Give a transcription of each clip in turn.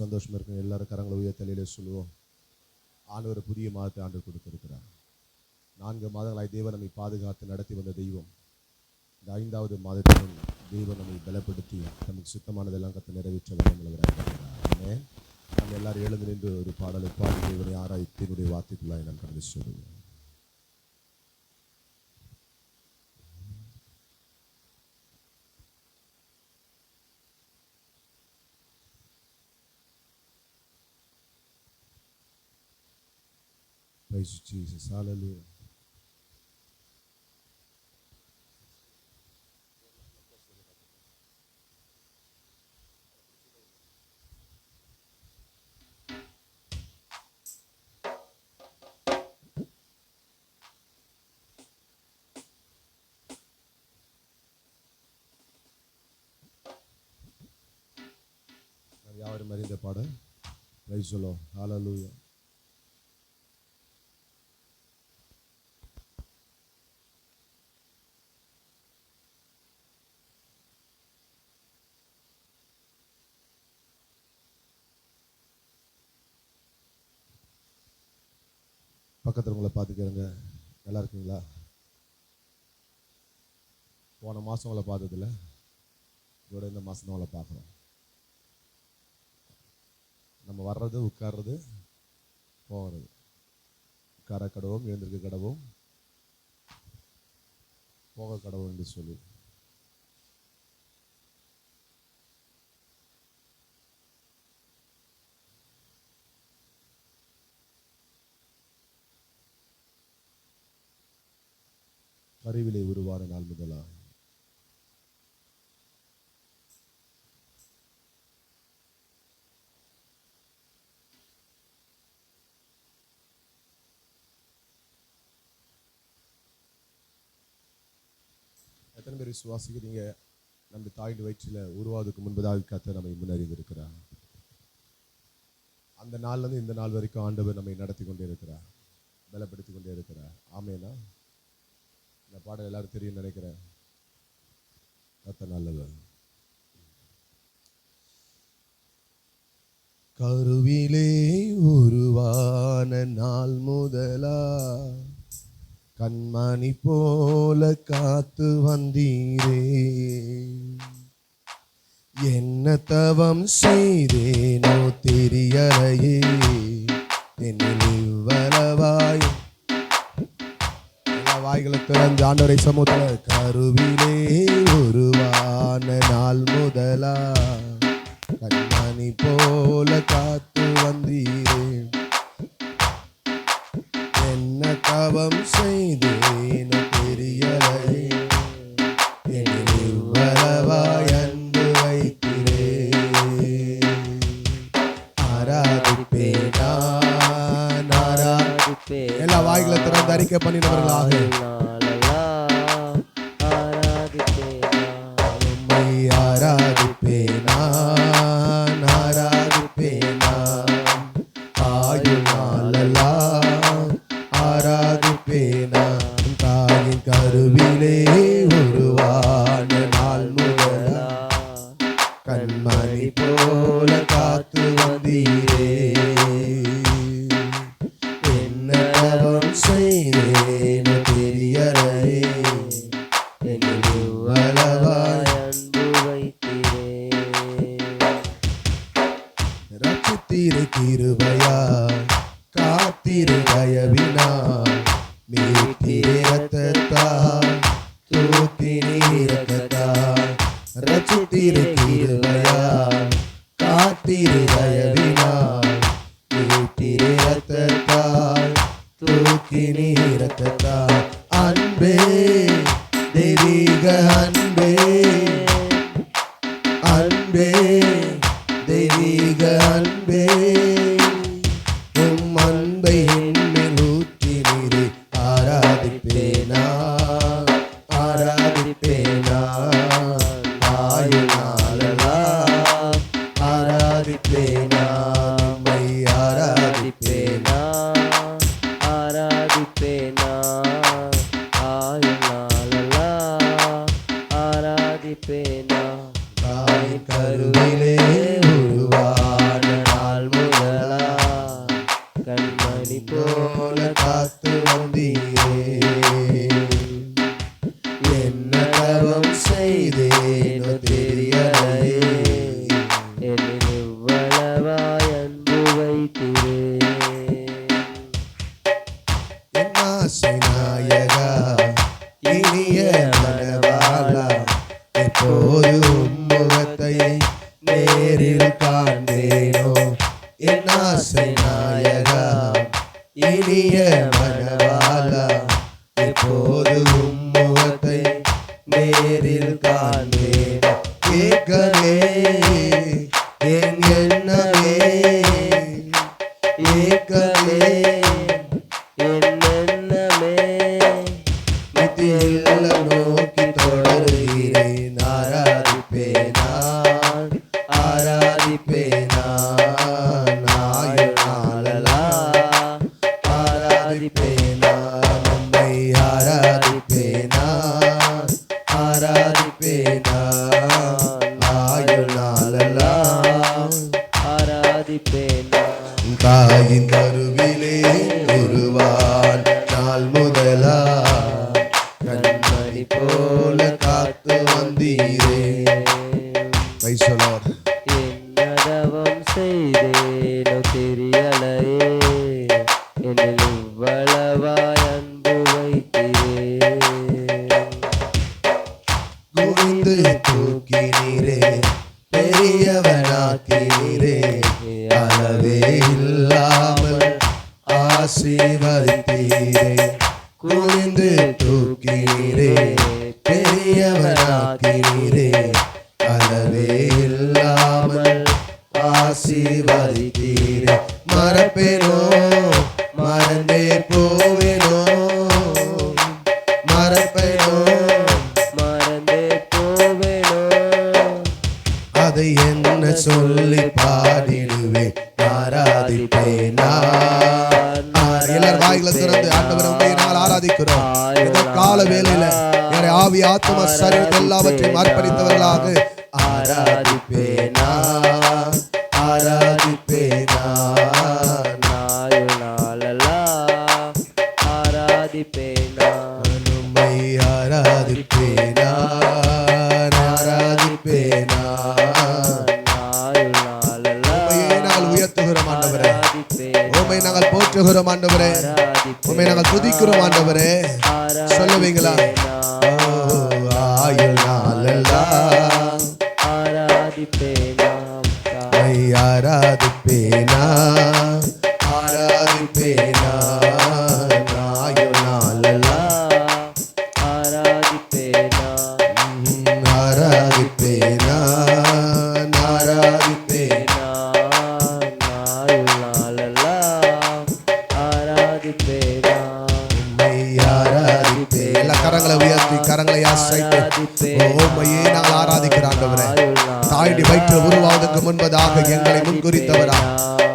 சந்தோஷமாக இருக்குங்க. எல்லாரும் கரங்களை உயர்த்தலையிலே சொல்லுவோம். ஆண்டவர் புதிய மாதத்தை ஆண்டு கொடுத்திருக்கிறார். 4 மாதங்களாய் தேவன் நம்மை பாதுகாத்து நடத்தி வந்த தெய்வம் இந்த 5வது மாதத்திலும் தெய்வம் நம்மை பலப்படுத்தி நமக்கு சுத்தமானதெல்லாம் கற்று நிறைவேற்ற வல்லவராக. நம்ம எல்லாரும் எழுந்து நின்று ஒரு பாடலை பாடி தேவனை ஆராய்ச்சியினுடைய வார்த்தைக்குள்ளாய் நாம் கடந்து சொல்லுவோம். Praise Jesus. Hallelujah. யாவரும் அறிந்த பாடல். Praise the Lord. Hallelujah. பக்கத்தில் உங்களை பார்த்துக்கிறேங்க. நல்லா இருக்குங்களா? போன மாதம் உங்களை பார்த்ததில்ல, இதோட இந்த மாதம் தான் உங்களை பார்க்குறோம். நம்ம வர்றது, உட்கார்றது, போகிறது, உட்கார கடவும், எழுந்திருக்க கடவும், போக கடவும் என்று சொல்லி கருவிலே உருவான நாள் முதலாக எத்தனை பேர் விசுவாசிக்கிறீங்க? நம்ம தாயின் வயிற்றில் உருவாவதுக்கு முன்பதாக கர்த்தர் நம்மை முன்னறிந்திருக்கிறார். அந்த நாள்லேருந்து இந்த நாள் வரைக்கும் ஆண்டவர் நம்மை நடத்தி கொண்டே இருக்கிறார், பலப்படுத்தி கொண்டே இருக்கிறார். ஆமேனா? இந்த பாடல் எல்லாரும் தெரியும் நினைக்கிறேன். கர்த்தர் நல்லவர். கருவிலே உருவான நாள் முதலா கண்மணி போல காத்து வந்தீரே, என்ன தவம் செய்தேனோ தெரியலையே, என்னில் இவ்வளவாய். எல்லா வாய்களை திறந்து ஆண்டவரை சமூகத்தில். கருவிலே உருவான நாள் முதலா கண்மணி போல காத்து வந்தீரே, என்ன தவம் செய்தேனோ தெரியலையே, என்னில் இவ்வளவாய் அன்பு வைக்கிறே. ஆராதிப்பேன் நான், ஆராதிப்பேன். எல்லா வாய்களை திறந்து அறிக்கை பண்ணினவர்களாக உம்மை ஆராதிப்பேன் நான், ஆராதிப்பேன் நான். ஆயுள் நாளெல்லாம் ஆராதிப்பேன் நான். தாயின் கருவிலே உருவான நாள் முதலா கண்மணி போல காத்து வந்தீரே, என்ன தவம் செய்தேனோ தெரியலையே, என்னில் இவ்வளவாய் அன்பு வைத்தீரே. ரட்சித்தீரே கிருபையாய், காத்தீரே தயவினாய், மீட்டீரே இரத்தத்தால், தூக்கினீரே இரத்தத்தால். ரட்சித்தீரே கிருபையாய், காத்தீரே தயவினாய், மீட்டீரே இரத்தத்தால், தூக்கினீரே இரத்தத்தால். அன்பே, தெய்வீக அன்பே, அன்பே, தெய்வீக அன்பே, உம் அன்பை என்மேல் ஊற்றினீரே. ஆராதிப்பேனா, ஆராதிப்பேனா, ஆயுள் நாளெல்லாம் ஆராதிப்பேனா, உம்மை ஆராதிப்பேனா, ஆராதிப்பேனா, ஆயுள் நாளெல்லாம் ஆராதிப்பேனா. தாயின் கருவிலே உருவான காண்பேனோ என் ஆசை நாயகா இனிய மணவாளா எப்போது முகத்தை நேரில் காண்பேன் கேட்கவே என் எண்ணமே ஏக்கமே என் எண்ணமே நித்தியில் நோக்கி தொடர்கிறேன் ஆராதிப்பேன் நான் ஆராதிப்பேன் நான் ஆயுளாளலா ஆராதிப்பேன் நான் உம்மை ஆராதிப்பேன் நான் ஆராதிப்பேன் நான் ஆயுளாளலா ஆராதிப்பேன் தாயின் கருவிலே உருவான் நாள் முதலா கண்மணி போல காத்து வந்தீரே. Praise the Lord. என்னதவம் செய்தேனோ தெரியலையே என்னில் இவ்வளவாய் அன்பு வைத்தீரே. குனிந்து தூக்கினீரே பெரியவனாக்கினீரே அளவே இல்லாமல் ஆசீர்வதித்தீரே. குனிந்து தூக்கினீரே பெரியவனாக்கினீரே அளவே இல்லாமல் ஆசீர்வதித்தீரே. மறப்பேனோ மறந்தே போவேனோ மறப்பேனோ மறந்தே போவேனோ அதை என்ன சொல்லி பாடிடுவேன் ஆராதிப்பேன் நான். எல்லாரும் வாய்களை திறந்து ஆண்டவரை உம்மை நாங்கள் ஆராதிக்கிறோம். இந்த கால வேளையில எங்களை ஆவி ஆத்தும சரீரத்தை எல்லாவற்றையும் அர்ப்பணித்தவர்களாக ஆராதிப்பேன் நான் ஆராதிப்பேன் நான் ஆராதிப்பேன் நான் உம்மை ஆராதிப்பேன் நான் ஆராதிப்பேன் உம்மை நாங்கள் போற்றுகிறோம் ஆண்டவரே. உம்மை நாங்கள் துதிக்கிறோம் ஆண்டவரே. சொல்லுவீங்களா? ஆயுள் நாளெல்லாம் ஆராதிப்பேனா ஆராதிப்பேனா ஆராதிப்பேனா ஆயுள் நாளெல்லாம் ஆராதிப்பேனா ஆராதிப்பேனா ஆராதிப்பேனா கரங்களை உயர்த்தி கரங்களை அசைத்து உம்மையே நாங்கள் ஆராதிக்கிற ஆண்டவரே. தாயுடைய வயிற்றில் உருவாவதற்கு முன்பதாக எங்களை முன்குறித்தவரா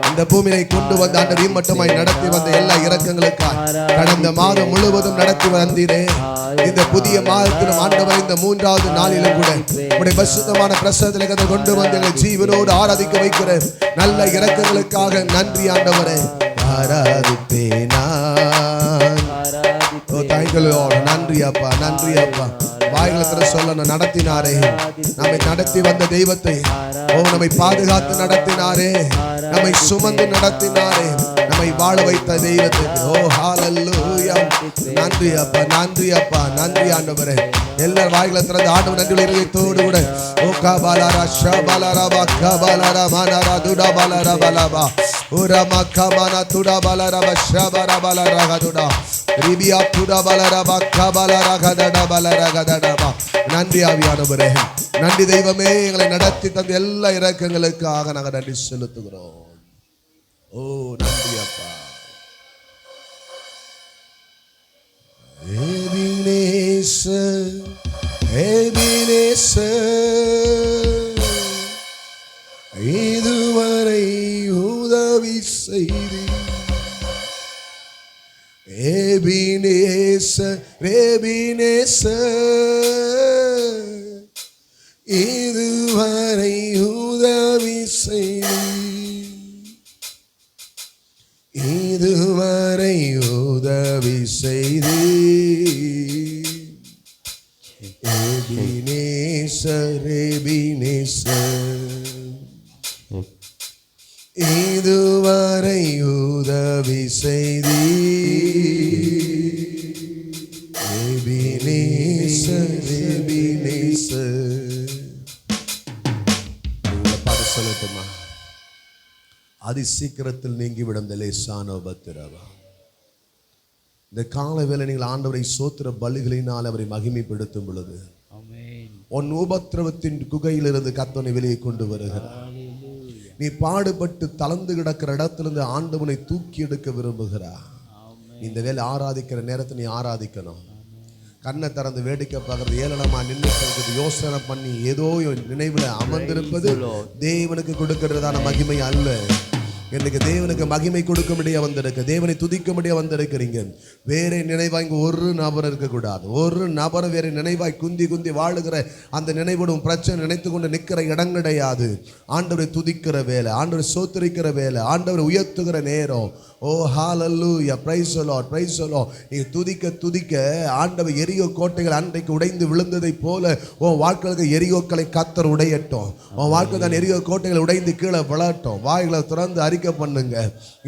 இந்த பூமியை கொண்டு வந்த ஆண்டவர் மட்டுமாய் நடத்தி வந்த எல்லா இரக்கங்களுக்காய் கடந்த மாதம் முழுவதும் நடத்தி வந்தீரே. இந்த புதிய மாதத்திலும் ஆண்டவர் இந்த 3வது நாளிலும் கூட உடைய பரிசுத்தமான பிரசன்னத்திலே கொண்டு வந்து எங்களை ஜீவனோடு ஆராதிக்க வைக்கிற நல்ல இரக்கங்களுக்காக நன்றி ஆண்டவரே. ஆராதிப்பேனா நன்றி அப்பா நன்றி அப்பா. வாய்களை சொல்லணும் நடத்தினாரே நம்மை நடத்தி வந்த தெய்வத்தை நம்மை பாதுகாத்து நடத்தினாரே நம்மை சுமந்து நடத்தினாரே நம்மை வாழ வைத்த தெய்வத்தை ஹல்லேலூயா. நன்றி அப்பா நன்றி அப்பா நன்றி ஆண்டவரே. எல்லாரும் வாய்களை திறந்து ஆண்டவர் நன்றி இதயத்தோடு கூட ஓ காபாலாரா ஷபாலாரா காபாலாரா மானாரா துடா பாலாரா பாலாபா உரமா கமானா துடா பாலாரா ஷபாரா பாலாரா கதுடா ரிபியா துடா பாலாரா காபாலாரா கதடா பாலாரா கதடா. நன்றி ஆவியானவரே. நன்றி தெய்வமே. எங்களை நடத்தி தந்த எல்லா இரக்கங்களுக்காக நாங்கள் நன்றி செலுத்துகிறோம். ஓ நன்றி அப்பா. எபினேசர் எபினேசர் இதுவரை உதவி செய்தி எபினேசர் எபினேசர் இதுவரை உதவி செய்தி இதுவரை உதவி செய்தி எபினேசர் எபினேசர் இதுவரை உதவி செய்தி எபினேசர் எபினேசர். பாட்டு சொல்லட்டுமா? அதி சீக்கிரத்தில் நீங்கிவிடும் இந்த லேசான உபத்திரவா. இந்த காலை வேளை நீங்கள் ஆண்டவரை சோத்திர பலிகளினால் அவரை மகிமைப்படுத்தும் பொழுது உன் உபத்திரவத்தின் குகையிலிருந்து கர்த்தனை வெளியே கொண்டு வருகிறார். நீ பாடுபட்டு தளர்ந்து கிடக்கிற இடத்திலிருந்து ஆண்டவனை தூக்கி எடுக்க விரும்புகிறார். இந்த வேலை ஆராதிக்கிற நேரத்தை நீ ஆராதிக்கணும். கண்ணை திறந்து வேடிக்கை பார்க்கறது, ஏளனமா நின்று யோசனை பண்ணி ஏதோ நினைவுல அமர்ந்திருப்பது தேவனுக்கு கொடுக்கிறதான மகிமை அல்ல. எனக்கு தேவனுக்கு மகிமை கொடுக்க முடிய வந்திருக்கு, தேவனை துதிக்க முடிய வந்திருக்கிறீங்க. வேற நினைவாய் இங்க ஒரு நபர் இருக்கக்கூடாது. ஒரு நபர் வேற நினைவாய் குந்தி குந்தி வாழுகிற அந்த நினைவோடும் பிரச்சனை நினைத்து கொண்டு நிற்கிற இடம் கிடையாது. ஆண்டவரை துதிக்கிற வேலை, ஆண்டவரை சோத்தரிக்கிற வேலை, ஆண்டவரை உயர்த்துகிற நேரம். ஓ ஹalleluya, praise the Lord, praise the Lord. நீ துதிக்க துதிக்க ஆண்டவர் எரியோ கோட்டைகள் அன்றைக்கு உடைந்து விழுந்ததை போல உன் வாழ்க்கைக்கு எரியோக்களை கத்தர் உடையட்டும். உன் வாழ்க்கை தான் எரியோ கோட்டைகள் உடைந்து கீழே விழட்டும். வாய்களை திறந்து அறிக்கை பண்ணுங்க.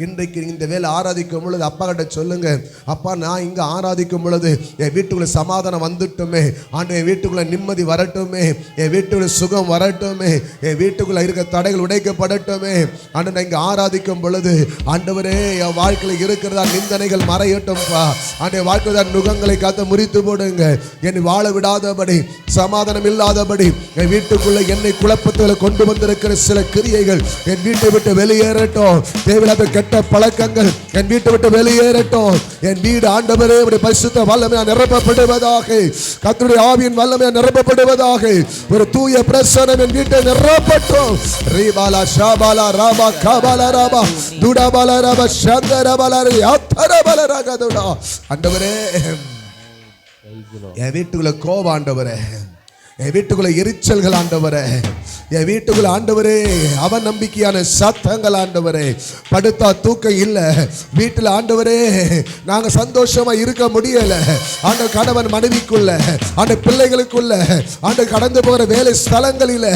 இன்றைக்கு இந்த வேலை ஆராதிக்கும் பொழுது அப்பா கிட்ட சொல்லுங்க, அப்பா நான் இங்க ஆராதிக்கும் பொழுது என் வீட்டுக்குள்ள சமாதானம் வந்துட்டுமே, ஆண்டு என் வீட்டுக்குள்ள நிம்மதி வரட்டுமே, என் வீட்டுக்குள்ள சுகம் வரட்டுமே, என் வீட்டுக்குள்ள இருக்க தடைகள் உடைக்கப்படட்டுமே. ஆண்டு நான் இங்க ஆராதிக்கும் பொழுது ஆண்டவரே என் வாழ்க்கையில் இருக்கிறதா நிந்தனைகள் மறையட்டும்பா. ஆண்டு வாழ்க்கையில் நுகங்களை காத்து முறித்து போடுங்க. என்னை வாழ விடாதபடி, சமாதானம் இல்லாதபடி என் வீட்டுக்குள்ள என்னை குழப்பத்தில் கொண்டு வந்திருக்கிற சில கிரியைகள் என் வீட்டை விட்டு வெளியேறட்டும். தேவையில்லாத கெட்ட பழக்கங்கள் என் வீட்டை விட்டு வெளியேறட்டும். என் வீடு ஆண்டவரே உம்முடைய பரிசுத்த வல்லமையால் நிரப்பப்படுவதாக, கர்த்தருடைய ஆவியின் வல்லமையால் நிரப்பப்படுவதாக. ஒரு தூய பிரசன்னம் என் வீட்டை நிரப்பட்டும். ரீபாலா ஷாபாலா ராபா காபாலா ராபா துடாபாலா ராபா சந்தரபாலா யாத்தரபாலா ரகதுடா. ஆண்டவரே என் வீட்டுக்குள்ள கோபம் ஆண்டவரே, என் வீட்டுக்குள்ள எரிச்சல்கள் ஆண்டவரே, என் வீட்டுக்குள்ள ஆண்டவரே அவன் நம்பிக்கையான சத்தங்கள் ஆண்டவரே, படுத்தா தூக்கம் இல்லை வீட்டில் ஆண்டவரே, நாங்கள் சந்தோஷமா இருக்க முடியல ஆண்ட கணவன் மனைவிக்குள்ள, ஆண்ட பிள்ளைகளுக்குள்ள, ஆண்ட கடந்து போகிற வேலை ஸ்தலங்களில்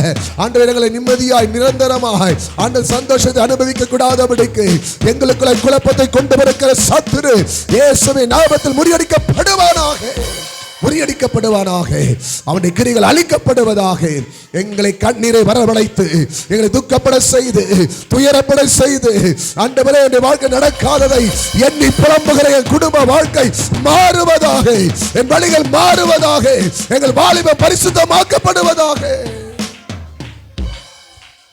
ஆண்ட எங்களை நிம்மதியாய் நிரந்தரமாய் ஆண்ட சந்தோஷத்தை அனுபவிக்க கூடாதபடிக்கு எங்களுக்குள்ள குழப்பத்தை கொண்டு வருகிற சத்துரு இயேசுவின் நாமத்தில் முறியடிக்கப்படுவானாக, முறியடிக்கப்படுவானாக. அவனுடைய கிரிகள் அழிக்கப்படுவதாக. எங்களை கண்ணீரை வரவழைத்து, எங்களை துக்கப்பட செய்து, துயரப்பட செய்து, ஆண்டவரே என் வாழ்க்கை நடக்காததை எண்ணி புலம்புகிற என் குடும்ப வாழ்க்கை மாறுவதாக, என் வழிகள் மாறுவதாக, எங்கள் வாலிப பரிசுத்தமாக்கப்படுவதாக.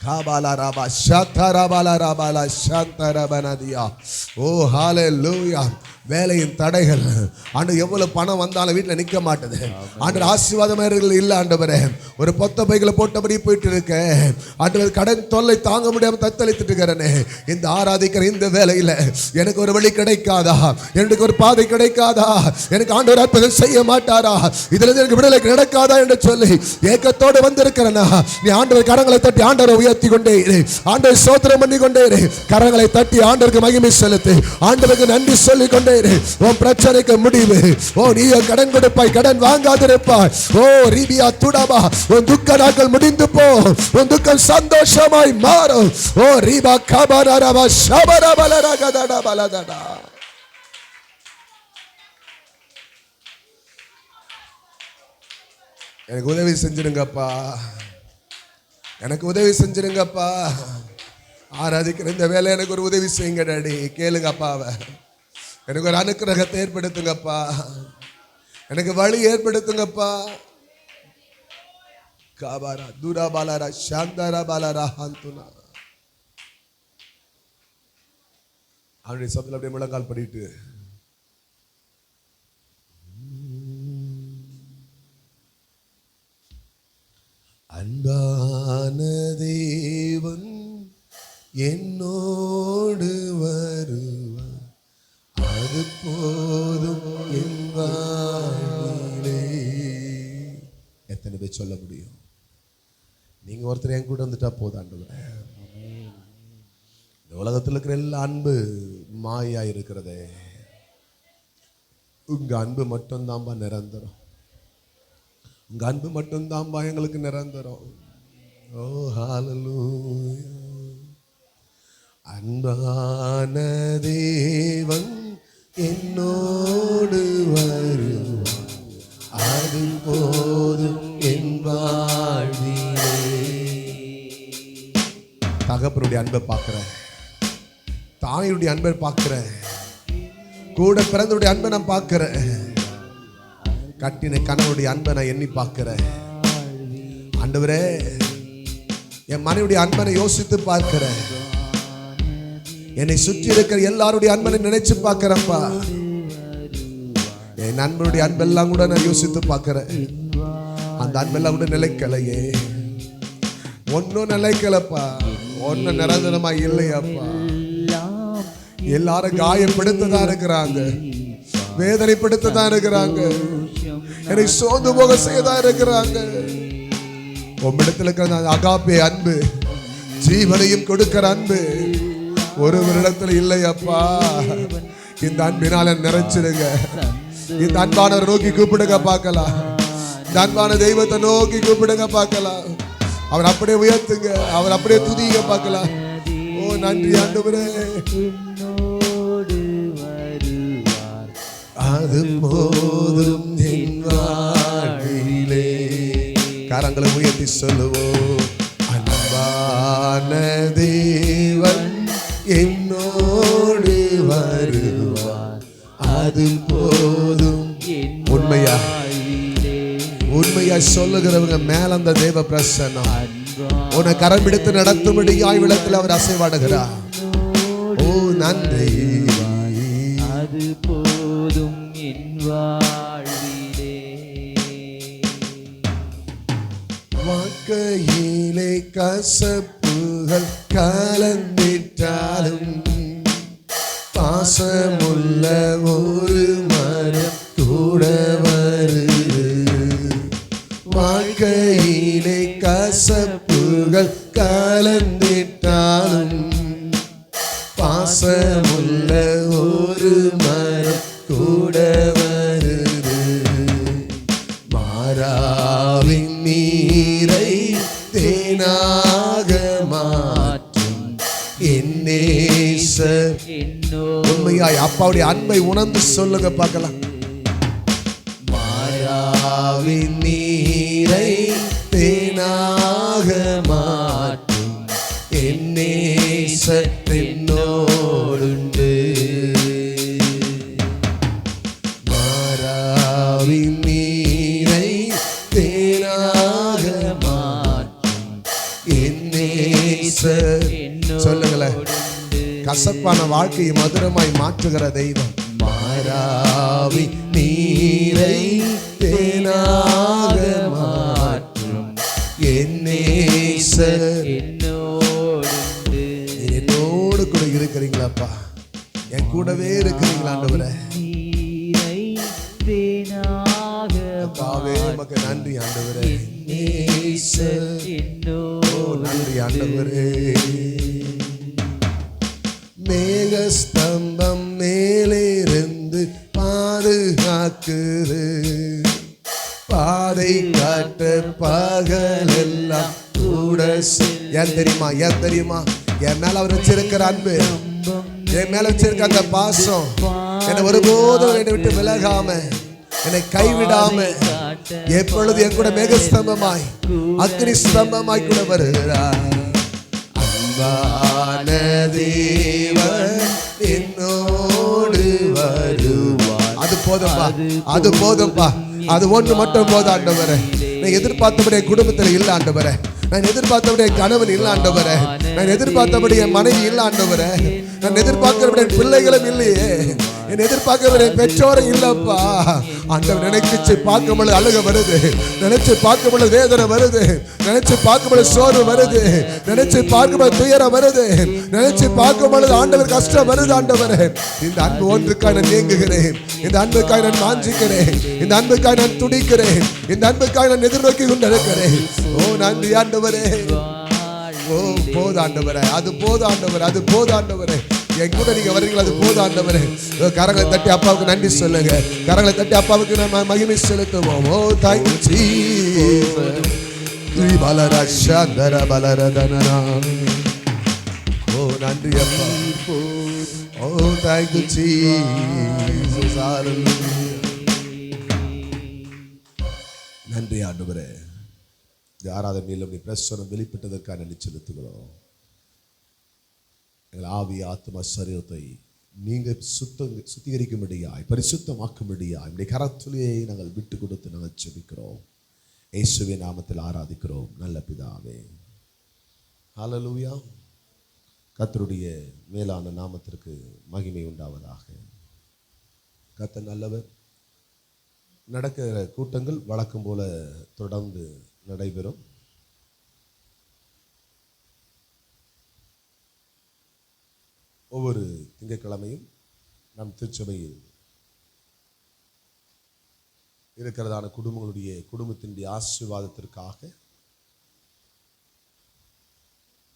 காபாலா ராபா ஷாத்தரபாலா ராபாலா ஷாந்தரபனதியா. ஓ ஹalleluya. வேலையின் தடைகள் ஆண்டு எவ்வளவு பணம் வந்தாலும் வீட்டில் நிற்க மாட்டேது. ஆண்டு ஆசீர்வாதம் இல்லை ஆண்டவரே. ஒரு பொத்த பைகளை போட்டபடி போயிட்டு இருக்க ஆண்டு கடன் தொல்லை தாங்க முடியாமல் தத்தளித்துட்டு இருக்கிறேனே. இந்த ஆராதிக்கிற இந்த வேலையில் எனக்கு ஒரு வழி கிடைக்காதா, எனக்கு ஒரு பாதை கிடைக்காதா, எனக்கு ஆண்டவர் அற்புதம் செய்ய மாட்டாரா, இதுல எனக்கு விடுதலை நடக்காதா என்று சொல்லி ஏக்கத்தோடு வந்திருக்கிறேனா, நீ ஆண்டவர் கரங்களை தட்டி ஆண்டவரை உயர்த்தி கொண்டே இரு, ஆண்டவர் ஸ்தோத்திரம் பண்ணி கொண்டே இரு. கரங்களை தட்டி ஆண்டவருக்கு மகிமை செலுத்து, ஆண்டவருக்கு நன்றி சொல்லிக் கொண்டே இரு. உன் பிரச்சனைக்கு முடிவு. ஓ நீ கடன் கொடுப்பாய், கடன் வாங்காதிருப்பாய். ஓ ரீபியா துடாபா, உன் துக்க நாட்கள் முடிந்து போ, உன் துக்கம் சந்தோஷமாய் மாறும். ஓ ரீபா காபாராபா ஷபரபலரகதடா பலதடா. எனக்கு உதவி செஞ்சிருங்கப்பா, எனக்கு உதவி செஞ்சிருங்கப்பா. ஆராதிக்கிற இந்த வேலை எனக்கு ஒரு உதவி செய்யுங்க டாடி. கேளுங்க அப்பாவை, எனக்கு ஒரு அனுக்கிரகத்தை ஏற்படுத்துங்கப்பா, எனக்கு வழி ஏற்படுத்துங்கப்பா. காபாரா துராபாலாரா சாந்தாரா பாலாரா ஹந்துனா. அவனுடைய சப்தத்தில் அப்படியே முழங்கால் படிட்டு அன்பான தேவன் என்னோடு வருவார், அது போதும் என் வாழ்விலே. எத்தனை பேர் சொல்ல முடியும்? நீங்க ஒருத்தர் என் கூட வந்துட்டா போதாண்டவரே. இந்த உலகத்தில் இருக்கிற எல்லா அன்பு மாயா இருக்கிறதே, உங்க அன்பு மட்டும்தான்பா நிரந்தரம், உங்க அன்பு மட்டும்தான்பா எங்களுக்கு நிரந்தரம். ஓ ஹalleluya. அன்பான தேவன் என்னோடு வருவார், அது போதும் என் வாழ்விலே. தகப்பனுடைய அன்பை பார்க்கிறேன், தாயுடைய அன்பை பார்க்கிறேன், கூட பிறந்தவுடைய அன்பை நான் பார்க்கிறேன், கட்டின கணவனுடைய அன்பை நான் எண்ணி பார்க்கிறேன். ஆண்டவரே, என் மனைவியுடைய அன்பனை யோசித்து பார்க்கிறேன், என்னை சுற்றி இருக்கிற எல்லாருடைய அன்பனை நினைச்சு பார்க்கிறேன்ப்பா. என் நண்பனுடைய அன்பெல்லாம் கூட நான் யோசித்து பார்க்கிறேன். அந்த அன்பெல்லாம் கூட நிலைக்கலையே, ஒன்னும் நிலைக்கலப்பா, ஒன்னும் நிரந்தரமா இல்லையாப்பா. எல்லாரும் காயப்படுத்ததான் இருக்கிறாங்க, வேதனைப்படுத்ததான் இருக்கிறாங்க, என்னை சோர்ந்து போக செய்யதான் இருக்கிறாங்க. உம்மிடத்தில் இருக்கிற அகாப்பே அன்பு, ஜீவனையும் கொடுக்கிற அன்பு ஒருவரிடத்தில் இல்லையப்பா. இந்த அன்பினால நிறைச்சிடுங்க. இந்த அன்பானவரை நோக்கி கூப்பிடுங்க பார்க்கலாம். இந்த அன்பான தெய்வத்தை நோக்கி கூப்பிடுங்க பார்க்கலாம். அவர் அப்படியே உயர்த்துங்க, அவர் அப்படியே துதிங்க பார்க்கலாம். ஓ நன்றி ஆண்டவரே. அது போதும் என் வாழ்விலே. கரங்களை உயர்த்தி சொல்லுவோம். அன்பான தேவன் என்னோடு வருவார், அது போதும். உண்மையா உண்மையா சொல்லுகிறவங்க மேல அந்த தேவ பிரசன்னம் உன்னை கரம் பிடித்து நடத்தும்படியாய் விளக்கில் அவர் அசைவாடுகிறார். ஓ நன்றி. அது போதும் என் வாழ்விலே. வாழ்க்கையிலே கசப்புகள் கலந்திட்டாலும் பாசமுள்ள ஒரு மரம் கூட வருது. வாழ்க்கையிலே கசப்புகள் கலந்திட்டாலும் பாசமுள்ள ஒரு மரம் கூட வருது. மாறாவின் நீரை தேனாக மாற்றும் என் நேசர். உண்மையாய் அப்பாவுடைய அன்பை உணர்ந்து சொல்லுங்க பார்க்கலாம். மாறாவின் நீரை தேனாக மாற்றும் என் நேசர் என்னோடுண்டு. மாறாவின் நீரை தேனாக மாற்றும் என் நேசர். சொல்லுங்களேன். கசப்பான வாழ்க்கையை மதுரமாய் மாற்றுகிற தெய்வம். மாறாவி நீரை தேனாக மாற்றும் என் நேசர் என்னோடு கூட இருக்கிறீங்களாப்பா, என் கூடவே இருக்கிறீங்களா ஆண்டவரே. நமக்கு நன்றி ஆண்டவரே. நன்றி ஆண்டவரே. மேகஸ்தம்பம் மேலிருந்து பாதுகாக்குது, பாதை காட்ட பகலெல்லாம் கூட. ஏன் தெரியுமா? ஏன் தெரியுமா? என் மேல அவர் வச்சிருக்கிற அன்பு, என் மேல வச்சிருக்க அந்த பாசம் என்னை ஒருபோதும் என்னை விட்டு விலகாம, என்னை கைவிடாம, எப்பொழுது என் கூட மேகஸ்தம்பமாய் அக்னி ஸ்தம்பமாய் கூட வருகிறார். அன்பான தேவன் என்னோடு வருவார். அது போதும்பா, அது போதும்பா, அது ஒன்று மட்டும் போதும் ஆண்டவரே. நான் எதிர்பார்த்தபடி என் குடும்பத்தில் இல்ல ஆண்டவரே, நான் எதிர்பார்த்தபடி என் கணவன் இல்ல ஆண்டவரே, நான் எதிர்பார்த்தபடி என் மனைவி இல்ல ஆண்டவரே, நான் எதிர்பார்க்கிறபடி என் பிள்ளைகளும் இல்லையே, என் எதிர்பார்க்கிறபடி என் பெற்றோரும் இல்லப்பா. ஆண்டவர் நினைச்சு பார்க்கும்போது அழுக வருது, நினைச்சு பார்க்கும்போது வேதனை வருது, நினைச்சு பார்க்கும்போது சோர்வு வருது, நினைச்சு பார்க்கும்போது துயரம் வருது, நினைச்சு பார்க்கும்போது ஆண்டவர் கஷ்டம் வருது. ஆண்டவர், இந்த அன்பு ஒன்றுக்காக நான் ஏங்குகிறேன், இந்த அன்புக்காக நான் வாஞ்சிக்கிறேன், இந்த அன்புக்காக நான் துடிக்கிறேன், இந்த அன்புக்காக நான் எதிர்நோக்கி கொண்டிருக்கிறேன். ஓ நன்றி ஆண்டவரே. ஓ போது ஆண்டவரே, அது போது ஆண்டவரே, அது போது ஆண்டவரே. என் கூட நீங்க வரீங்களா? அது போது ஆண்டவரே. கரங்களை தட்டி அப்பாவுக்கு நன்றி சொல்லுங்க, கரங்களை தட்டி அப்பாவுக்கு நம்ம மகிமை செலுத்துவோம். ஓ தேங்க்யூ ஜீசஸ். பலரஷந்தர பலரதனா. ஓ நன்றி அப்பா. ஓ தேங்க்யூ ஜீசஸ். நன்றி ஆண்டவரே. இந்த ஆராதனையில் பிரசனம் வெளிப்பட்டதற்காக நன்றி செலுத்துகிறோம். எங்கள் ஆவி ஆத்மா சரீரத்தை நீங்க சுத்திகரிக்கும்படியாய் பரிசுத்தமாக்கும்படியாய் நம்முடைய கரத்திலே நாங்கள் விட்டு கொடுத்து நாங்கள் ஜெபிக்கிறோம். இயேசுவின் நாமத்தில் ஆராதிக்கிறோம் நல்ல பிதாவே. ஹல்லேலூயா. கர்த்தருடைய மேலான நாமத்திற்கு மகிமை உண்டாவதாக. கர்த்தர் நல்லவர். நடக்கிற கூட்டங்கள் வழக்கம் போல தொடர்ந்து நடைபெறும். ஒவ்வொரு திங்கட்கிழமையும் நம் திருச்சபையில் இருக்கிறதான குடும்பத்தினுடைய ஆசீர்வாதத்திற்காக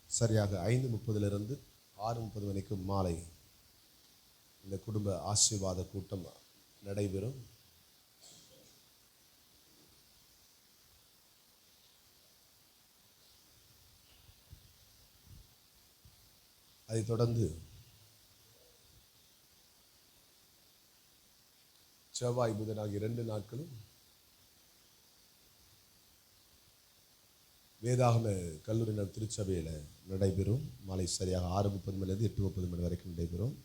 சரியாக 5:30 6:30 மணிக்கு மாலை இந்த குடும்ப ஆசீர்வாத கூட்டம் நடைபெறும். அதைத் தொடர்ந்து செவ்வாய் புதன் ஆகிய 2 நாட்களும் வேதாகம கல்லூரியினர் திருச்சபையில் நடைபெறும். மாலை சரியாக 6:30 மணிலிருந்து 8:30 மணி வரைக்கும் நடைபெறும்.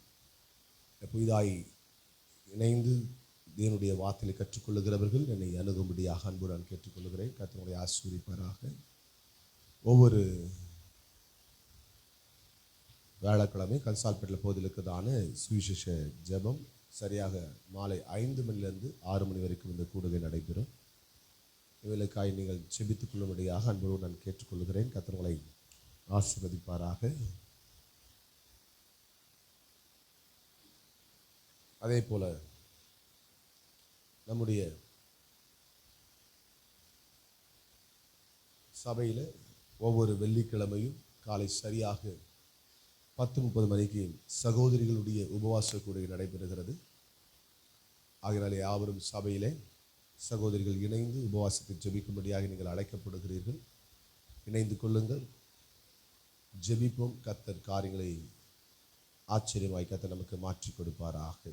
புதிதாய் இணைந்து தேவனுடைய வார்த்தையை கற்றுக்கொள்ளுகிறவர்கள் என்னை அணுகும்படியாக அன்பு நான் கேட்டுக்கொள்கிறேன். கர்த்தருடைய ஆசீர்வதிப்பாராக. ஒவ்வொரு வியாழக்கிழமை கன்சால்பேட்டில் போதில் இருக்கிறதான சுவிசேஷ ஜெபம் சரியாக மாலை 5 மணிலிருந்து 6 மணி வரைக்கும் இந்த கூடுகை நடைபெறும். இவர்களுக்காய் நீங்கள் செபித்துக் கொள்ளும்படியாக அன்போடு நான் கேட்டுக்கொள்கிறேன். கர்த்தர் உங்களை ஆசீர்வதிப்பாராக. அதே போல நம்முடைய சபையில் ஒவ்வொரு வெள்ளிக்கிழமையும் காலை சரியாக 10:30 மணிக்கு சகோதரிகளுடைய உபவாச கூடுகை நடைபெறுகிறது. ஆகையால் யாவரும் சபையிலே சகோதரிகள் இணைந்து உபவாசத்தை ஜெபிக்கும்படியாக நீங்கள் அழைக்கப்படுகிறீர்கள். இணைந்து கொள்ளுங்கள், ஜெபிப்போம். கர்த்தர் காரியங்களை ஆச்சரியமாய் கர்த்தர் நமக்கு மாற்றி கொடுப்பாராக.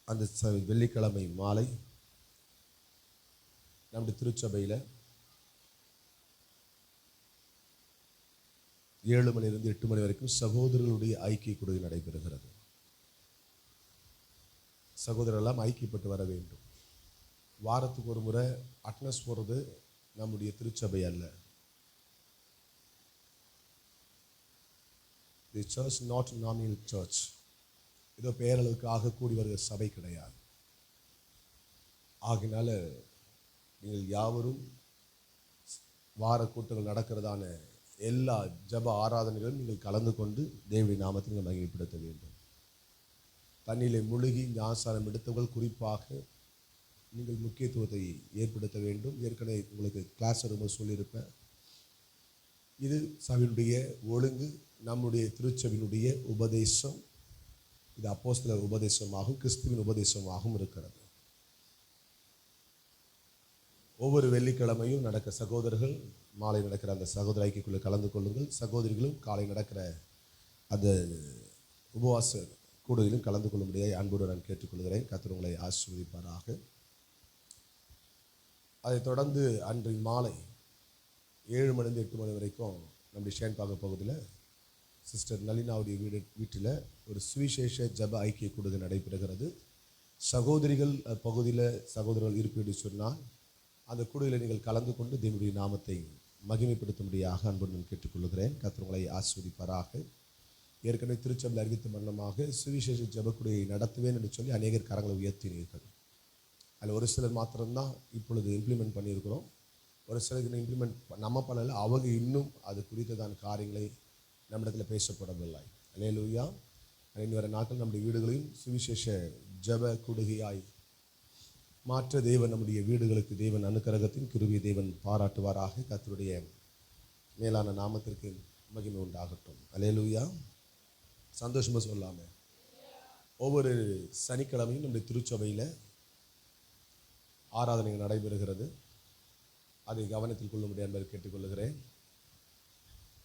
அந்த வெள்ளிக்கிழமை மாலை நம்முடைய திருச்சபையில் 7 மணிலிருந்து 8 மணி வரைக்கும் சகோதரர்களுடைய ஐக்கிய கூடுகை நடைபெறுகிறது. சகோதரரெல்லாம் ஐக்கியப்பட்டு வர வேண்டும். வாரத்துக்கு ஒரு முறை அட்டனஸ் போகிறது நம்முடைய திருச்சபை அல்ல. The church not nominal church. ஏதோ பெயரளவுக்காக கூடி வருகிற சபை கிடையாது. ஆகினால நீங்கள் யாவரும் வார கூட்டங்கள் நடக்கிறதான எல்லா ஜப ஆராதனைகளும் நீங்கள் கலந்து கொண்டு தேவனுடைய நாமத்தை நீங்கள் மகிமைப்படுத்த வேண்டும். தண்ணியிலே முழுகி ஞானஸ்நானம் எடுத்தவர்கள் குறிப்பாக நீங்கள் முக்கியத்துவத்தை ஏற்படுத்த வேண்டும். ஏற்கனவே உங்களுக்கு கிளாஸ் வரும்போது சொல்லியிருப்பேன். இது சபையினுடைய ஒழுங்கு, நம்முடைய திருச்சபையினுடைய உபதேசம். இது அப்போஸ்தலர் உபதேசமாகவும் கிறிஸ்துவின் உபதேசமாகவும் இருக்கிறது. ஒவ்வொரு வெள்ளிக்கிழமையும் நடக்க சகோதரர்கள் மாலை நடக்கிற அந்த சகோதர ஐக்கியக்குள்ளே கலந்து கொள்ளுங்கள். சகோதரிகளும் காலை நடக்கிற அந்த உபவாச கூடுதலும் கலந்து கொள்ளும்படியாக அன்போடு நான் கேட்டுக்கொள்கிறேன். கர்த்தர் உங்களை ஆசீர்வதிப்பாராக. அதைத் தொடர்ந்து அன்று மாலை 7 மணிலிருந்து 8 மணி வரைக்கும் நம்முடைய ஷேன்பாக பகுதியில் சிஸ்டர் நளினாவுடைய வீட்டில் ஒரு சுவிசேஷ ஜப ஐக்கிய கூடுகை நடைபெறுகிறது. சகோதரிகள் பகுதியில் சகோதரர்கள் இருப்பீடு சொன்னால் அந்த கூடுகையில் நீங்கள் கலந்து கொண்டு தேவனுடைய நாமத்தை மகிமைப்படுத்தும்படியாக அன்போடு நான் கேட்டுக்கொள்கிறேன். கர்த்தர் உங்களை ஆசீர்வதிப்பாராக. ஏற்கனவே திருச்சபையில் அறிவித்த மன்னமாக சுவிசேஷ ஜபக்குடியை நடத்துவேன் என்று சொல்லி அநேகர் கரங்களை உயர்த்தினீர்கள். அதில் ஒரு சிலர் மாத்திரம்தான் இப்பொழுது இம்ப்ளிமெண்ட் பண்ணியிருக்கிறோம். ஒரு சிலருக்கு இம்ப்ளிமெண்ட் நம்ம பண்ணல, அவங்க இன்னும் அது குறித்ததான காரியங்களை நம்மிடத்தில் பேசப்படவில்லை. அல்லேலூயா. இனி வர நாட்கள் நம்முடைய வீடுகளையும் சுவிசேஷ ஜப கூடுகையாய் மாற்ற தேவன் நம்முடைய வீடுகளுக்கு தேவன் அனுக்கிரகத்தின் கிருபையை தேவன் பாராட்டுவாராக. கர்த்தருடைய மேலான நாமத்திற்கு மகிமை உண்டாகட்டும். அல்லேலூயா. சந்தோஷமா சொல்லாம ஒவ்வொரு சனிக்கிழமையும் நம்முடைய திருச்சபையில் ஆராதனைகள் நடைபெறுகிறது. அதை கவனத்தில் கொள்ளும்படி என்பதை கேட்டுக்கொள்கிறேன்.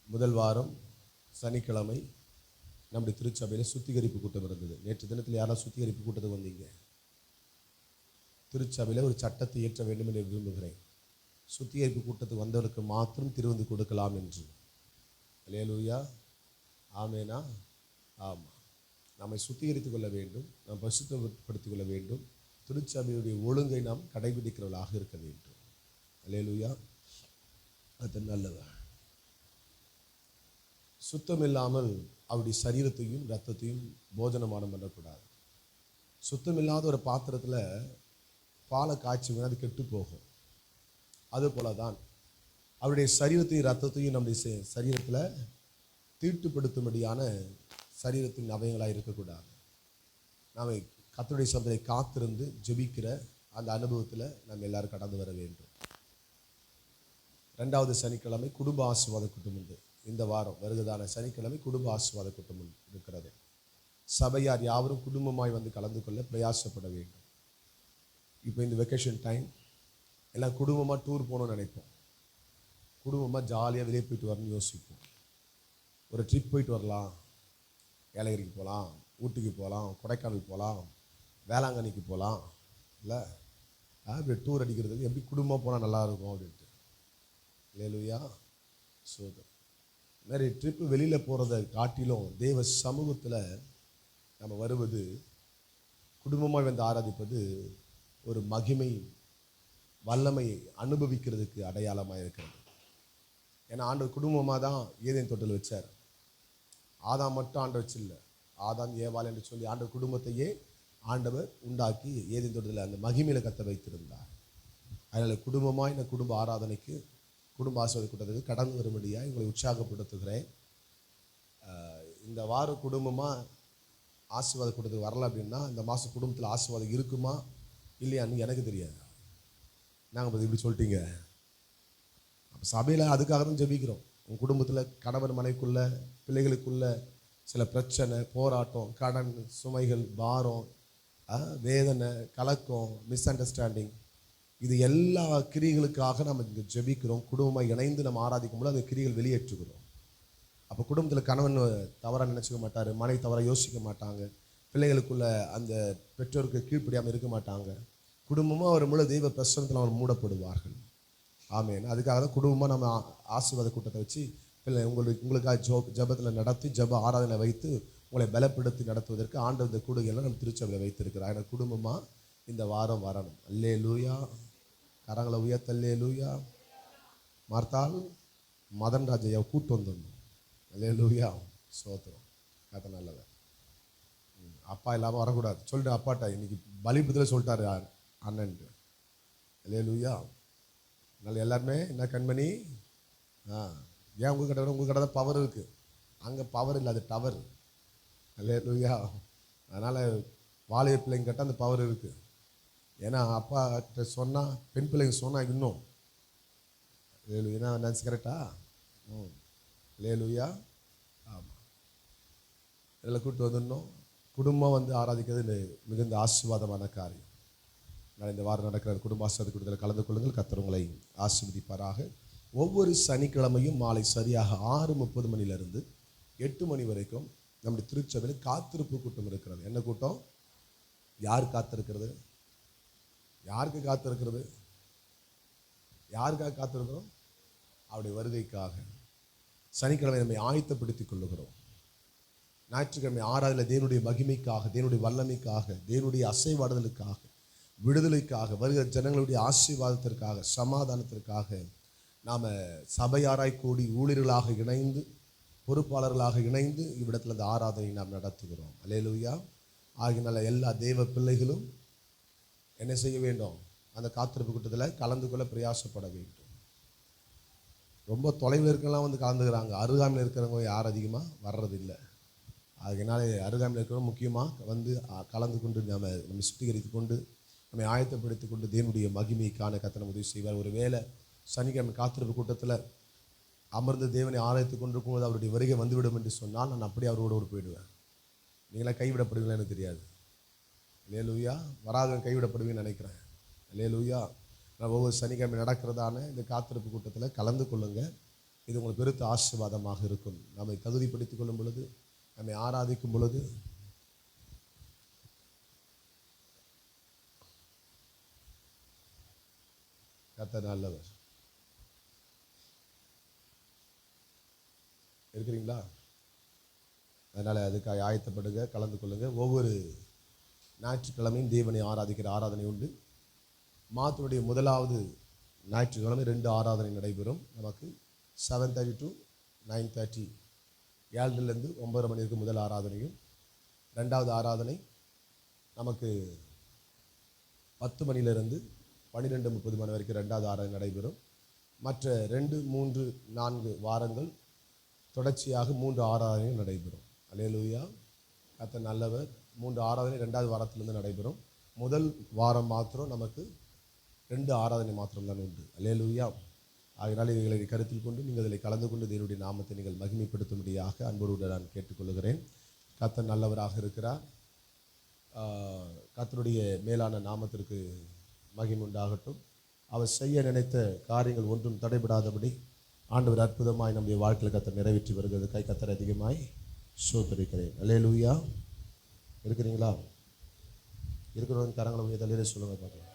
முதல் வாரம் சனிக்கிழமை நம்முடைய திருச்சபையில் சுத்திகரிப்பு கூட்டம் இருந்தது. நேற்று தினத்தில் யாராவது சுத்திகரிப்பு கூட்டத்துக்கு வந்தீங்க? திருச்சபையில் ஒரு சட்டத்தை இயற்ற வேண்டும் என்று விரும்புகிறேன். சுத்திகரிப்பு கூட்டத்துக்கு வந்தவர்களுக்கு மாத்திரம் திருவிருந்து கொடுக்கலாம் என்று. அல்லேலூயா, ஆமேனா? ஆமாம், நம்மை சுத்திகரித்துக் கொள்ள வேண்டும், நாம் பரிசுத்தப்படுத்திக் கொள்ள வேண்டும், திருச்சபையுடைய ஒழுங்கை நாம் கடைபிடிக்கிறவர்களாக இருக்க வேண்டும். அல்லேலூயா, அது நல்லவர். சுத்தம் இல்லாமல் அவருடைய சரீரத்தையும் இரத்தத்தையும் போஜனமானம் பண்ணக்கூடாது. சுத்தம் இல்லாத ஒரு பாத்திரத்தில் பாலை காய்ச்சி அது கெட்டு போகும். அதுபோல தான் அவருடைய சரீரத்தையும் இரத்தத்தையும் நம்முடைய சரீரத்தில் தீட்டுப்படுத்தும்படியான சரீரத்தின் அவயங்களாக இருக்கக்கூடாது. நாம் கர்த்தருடைய சபையை காத்திருந்து ஜெபிக்கிற அந்த அனுபவத்தில் நம்ம எல்லாரும் கடந்து வர வேண்டும். 2வது சனிக்கிழமை குடும்ப ஆசீர்வாத கூட்டம் உண்டு. இந்த வாரம் வருகிறதான சனிக்கிழமை குடும்ப ஆசீர்வாத கூட்டம் இருக்கிறது. சபையார் யாவரும் குடும்பமாய் வந்து கலந்து கொள்ள பிரயாசப்பட வேண்டும். இப்போ இந்த வெக்கேஷன் டைம் எல்லாம் குடும்பமாக டூர் போகணும்னு நினைப்போம். குடும்பமாக ஜாலியாக வெளியே போயிட்டு வரணும்னு யோசிப்போம். ஒரு ட்ரிப் போயிட்டு வரலாம், ஏலகிரிக்கு போகலாம், ஊட்டிக்கு போகலாம், கொடைக்கானல் போகலாம், வேளாங்கண்ணிக்கு போகலாம், இல்லை இப்படி டூர் அடிக்கிறதுக்கு எப்படி குடும்பமாக போனால் நல்லாயிருக்கும் அப்படின்ட்டு. அல்லேலூயா, சோதர் நிறைய ட்ரிப்பு வெளியில் போகிறத காட்டிலும் தேவ சமூகத்தில் நம்ம வருவது, குடும்பமாக வந்து ஆராதிப்பது ஒரு மகிமை வல்லமையை அனுபவிக்கிறதுக்கு அடையாளமாக இருக்கிறது. ஏன்னா ஆண்டவர் குடும்பமாக தான் ஏதேன் தொட்டில் வச்சார். ஆதாம் மட்டும் ஆண்டவர் வச்சில்ல, ஆதாம் ஏவாள் என்று சொல்லி ஆண்டவர் குடும்பத்தையே ஆண்டவர் உண்டாக்கி ஏதேன் தொட்டில் அந்த மகிமையில கத்த வைத்திருந்தார். அதனால் குடும்பமாக இந்த குடும்ப ஆராதனைக்கு, குடும்ப ஆசீர்வாத கூட்டத்துக்கு கடந்து வரும்படியாக உங்களை உற்சாகப்படுத்துகிறேன். இந்த வாரம் குடும்பமாக ஆசீர்வாத கூட்டத்துக்கு வரல அப்படின்னா இந்த மாதம் குடும்பத்தில் ஆசீர்வாதம் இருக்குமா இல்லையான்னு எனக்கு தெரியாது. நாங்கள் இப்படி சொல்லிட்டீங்க. அப்போ சபையில் அதுக்காக தான் ஜெபிக்கிறோம். உங்கள் குடும்பத்தில் கணவன் மனைவிக்குள்ள, பிள்ளைகளுக்குள்ள சில பிரச்சனை, போராட்டம், கடன் சுமைகள், பாரம், வேதனை, கலக்கம், மிஸ் அண்டர்ஸ்டாண்டிங், இது எல்லா கிரிகளுக்காக நம்ம இங்கே ஜெபிக்கிறோம். குடும்பமாக இணைந்து நம்ம ஆராதிக்கும் போது அந்த கிரிகள் வெளியேற்றுகிறோம். அப்போ குடும்பத்தில் கணவன் தவறாக நினச்சிக்க மாட்டார், மனைவி தவறாக யோசிக்க மாட்டாங்க, பிள்ளைகளுக்குள்ள அந்த பெற்றோருக்கு கீழ்ப்படியாமல் இருக்க மாட்டாங்க. குடும்பமாக ஒரு முழு தெய்வ பிரசனத்தில் அவர் மூடப்படுவார்கள். ஆமேன். அதுக்காக தான் குடும்பமாக நம்ம ஆசீர்வாத கூட்டத்தை வச்சு பிள்ளை உங்களுக்காக ஜபத்தில் நடத்தி ஜப ஆராதனை வைத்து உங்களை பலப்படுத்தி நடத்துவதற்கு ஆண்டவர் இந்த கூடுகையெல்லாம் நம்ம திருச்சபையில் வைத்திருக்கிறார். ஆனால் குடும்பமாக இந்த வாரம் வரணும். அல்லேலூயா, கரங்களை உயர்த்த அல்லேலூயா. மார்த்தால் மதன் ராஜையா கூட்டு வந்துடணும். அல்லேலூயா, சோத்திரம். கதை நல்லவர். அப்பா இல்லாமல் வரக்கூடாது சொல்லிட்டு அப்பாட்டா இன்னைக்கு பலிபத்தில் சொல்லிட்டாரு அண்ணன்ட்டு. அல்லேலூயா. அதனால் எல்லாருமே என்ன கண்மணி, ஏன் உங்கள் கடை உங்கள் கடை தான் பவர் இருக்குது, அங்கே பவர் இல்லை, அது டவர். அல்லேலூயா. அதனால் வாலிப பிள்ளைங்க கேட்டால் அந்த பவர் இருக்குது. ஏன்னா அப்பா சொன்னால், பெண் பிள்ளைங்க சொன்னால் இன்னும் லேலுயா நினச்சி கரெக்டா? லேலுயா. ஆமாம், இதில் கூப்பிட்டு வந்துடணும். குடும்பம் வந்து ஆராதிக்கிறது மிகுந்த ஆசீர்வாதமான காரியம். நான் இந்த வாரம் நடக்கிற குடும்ப ஆசீர்வாத கூட்டத்தில் கலந்து கொள்ளுங்கள். கர்த்தர் உங்களை ஆசீர்வதிப்பாராக. ஒவ்வொரு சனிக்கிழமையும் மாலை சரியாக 6:30 மணிலிருந்து 8 மணி வரைக்கும் நம்முடைய திருச்சபையில் காத்திருப்பு கூட்டம் இருக்கிறது. என்ன கூட்டம்? யார் காத்திருக்கிறது? யாருக்கு காத்திருக்கிறது? யாருக்காக காத்திருக்கிறோம்? அவருடைய வருகைக்காக. சனிக்கிழமை நம்மை ஆயத்தப்படுத்திக் கொள்ளுகிறோம். ஞாயிற்றுக்கிழமை ஆராதனை தேவனுடைய மகிமைக்காக, தேவனுடைய வல்லமைக்காக, தேவனுடைய அசைவாடுதலுக்காக, விடுதலைக்காக, வருகிற ஜனங்களுடைய ஆசீர்வாதத்திற்காக, சமாதானத்திற்காக நாம் சபையாராய் கூடி ஊழியர்களாக இணைந்து, பொறுப்பாளர்களாக இணைந்து இவ்விடத்தில் அந்த ஆராதனை நாம் நடத்துகிறோம். அல்லேலூயா. ஆகினால எல்லா தேவ பிள்ளைகளும் என்ன செய்ய வேண்டும்? அந்த காத்திருப்பு கூட்டத்தில் கலந்து கொள்ள பிரயாசப்பட வேண்டும். ரொம்ப தொலைவில் இருக்கலாம் வந்து கலந்துக்கிறாங்க, அருகாமையில் இருக்கிறவங்க யார் அதிகமாக வர்றதில்லை. அதனால அருகாமையில் இருக்கிறவங்க முக்கியமாக வந்து கலந்து கொண்டு நம்ம சுத்திகரித்து கொண்டு நம்மை ஆயத்தப்படுத்தி கொண்டு தேவனுடைய மகிமைக்கான கர்த்தர் உதவி செய்வார். ஒரு வேளை சனிக்கிழமை காத்திருப்பு கூட்டத்தில் அமர்ந்து தேவனை ஆராய்த்து கொண்டிருக்கும்போது அவருடைய வருகை வந்துவிடும் என்று சொன்னால் நான் அப்படியே அவரோடு போயிடுவேன். நீங்களாம் கைவிடப்படுவீங்களா எனக்கு தெரியாது. அல்லேலூயா. வராதவன் கைவிடப்படுவீங்கன்னு நினைக்கிறேன். அல்லேலூயா. நான் ஒவ்வொரு சனிக்கிழமை நடக்கிறதான இந்த காத்திருப்பு கூட்டத்தில் கலந்து கொள்ளுங்கள். இது உங்களுக்கு பெருத்த ஆசீர்வாதமாக இருக்கும். நம்மை தகுதிப்படுத்திக் கொள்ளும் பொழுது, நம்மை ஆராதிக்கும் பொழுது கர்த்தர் நல்லவர். இருக்கிறீங்களா? அதனால் அதுக்காக ஆயத்தப்படுங்க, கலந்து கொள்ளுங்கள். ஒவ்வொரு ஞாயிற்றுக்கிழமையும் தேவனை ஆராதிக்கிற ஆராதனை உண்டு. மாதத்தினுடைய முதலாவது ஞாயிற்றுக்கிழமை 2 ஆராதனை நடைபெறும். நமக்கு 7:30 to 9:30, 7லேருந்து 9:30 மணி வரைக்கும் முதல் ஆராதனையும், 2வது ஆராதனை நமக்கு 10 மணியிலிருந்து 12:30 மணி வரைக்கும் 2வது ஆராதனை நடைபெறும். மற்ற 2, 3, 4 வாரங்கள் தொடர்ச்சியாக 3 ஆராதனைகள் நடைபெறும். அல்லேலூயா, கர்த்தர் நல்லவர். 3 ஆராதனை 2வது வாரத்திலிருந்து நடைபெறும். முதல் வாரம் மாத்திரம் நமக்கு 2 ஆராதனை மாத்திரம்தான் உண்டு. அல்லேலூயா. ஆகையினால் இவைகளை கருத்தில் கொண்டு நீங்கள் இதில் கலந்து கொண்டு தேவனுடைய நாமத்தை நீங்கள் மகிமைப்படுத்தும்படியாக அன்போடு நான் கேட்டுக்கொள்கிறேன். கர்த்தர் நல்லவராக இருக்கிறார். கர்த்தருடைய மேலான நாமத்திற்கு மகிமை உண்டாகட்டும். அவர் செய்ய நினைத்த காரியங்கள் ஒன்றும் தடைபடாதபடி ஆண்டவர் அற்புதமாய் நம்முடைய வாழ்க்கையில் கர்த்தர் நிறைவேற்றி வருகிறதுக்காக கர்த்தர் அதிகமாய் ஸ்தோத்திரிக்கிறேன். அல்லேலூயா. இருக்கிறீங்களா? இருக்கிறவங்க கரங்களை உயர்த்தி தலையிலே சொல்லுங்க பார்க்கலாம்.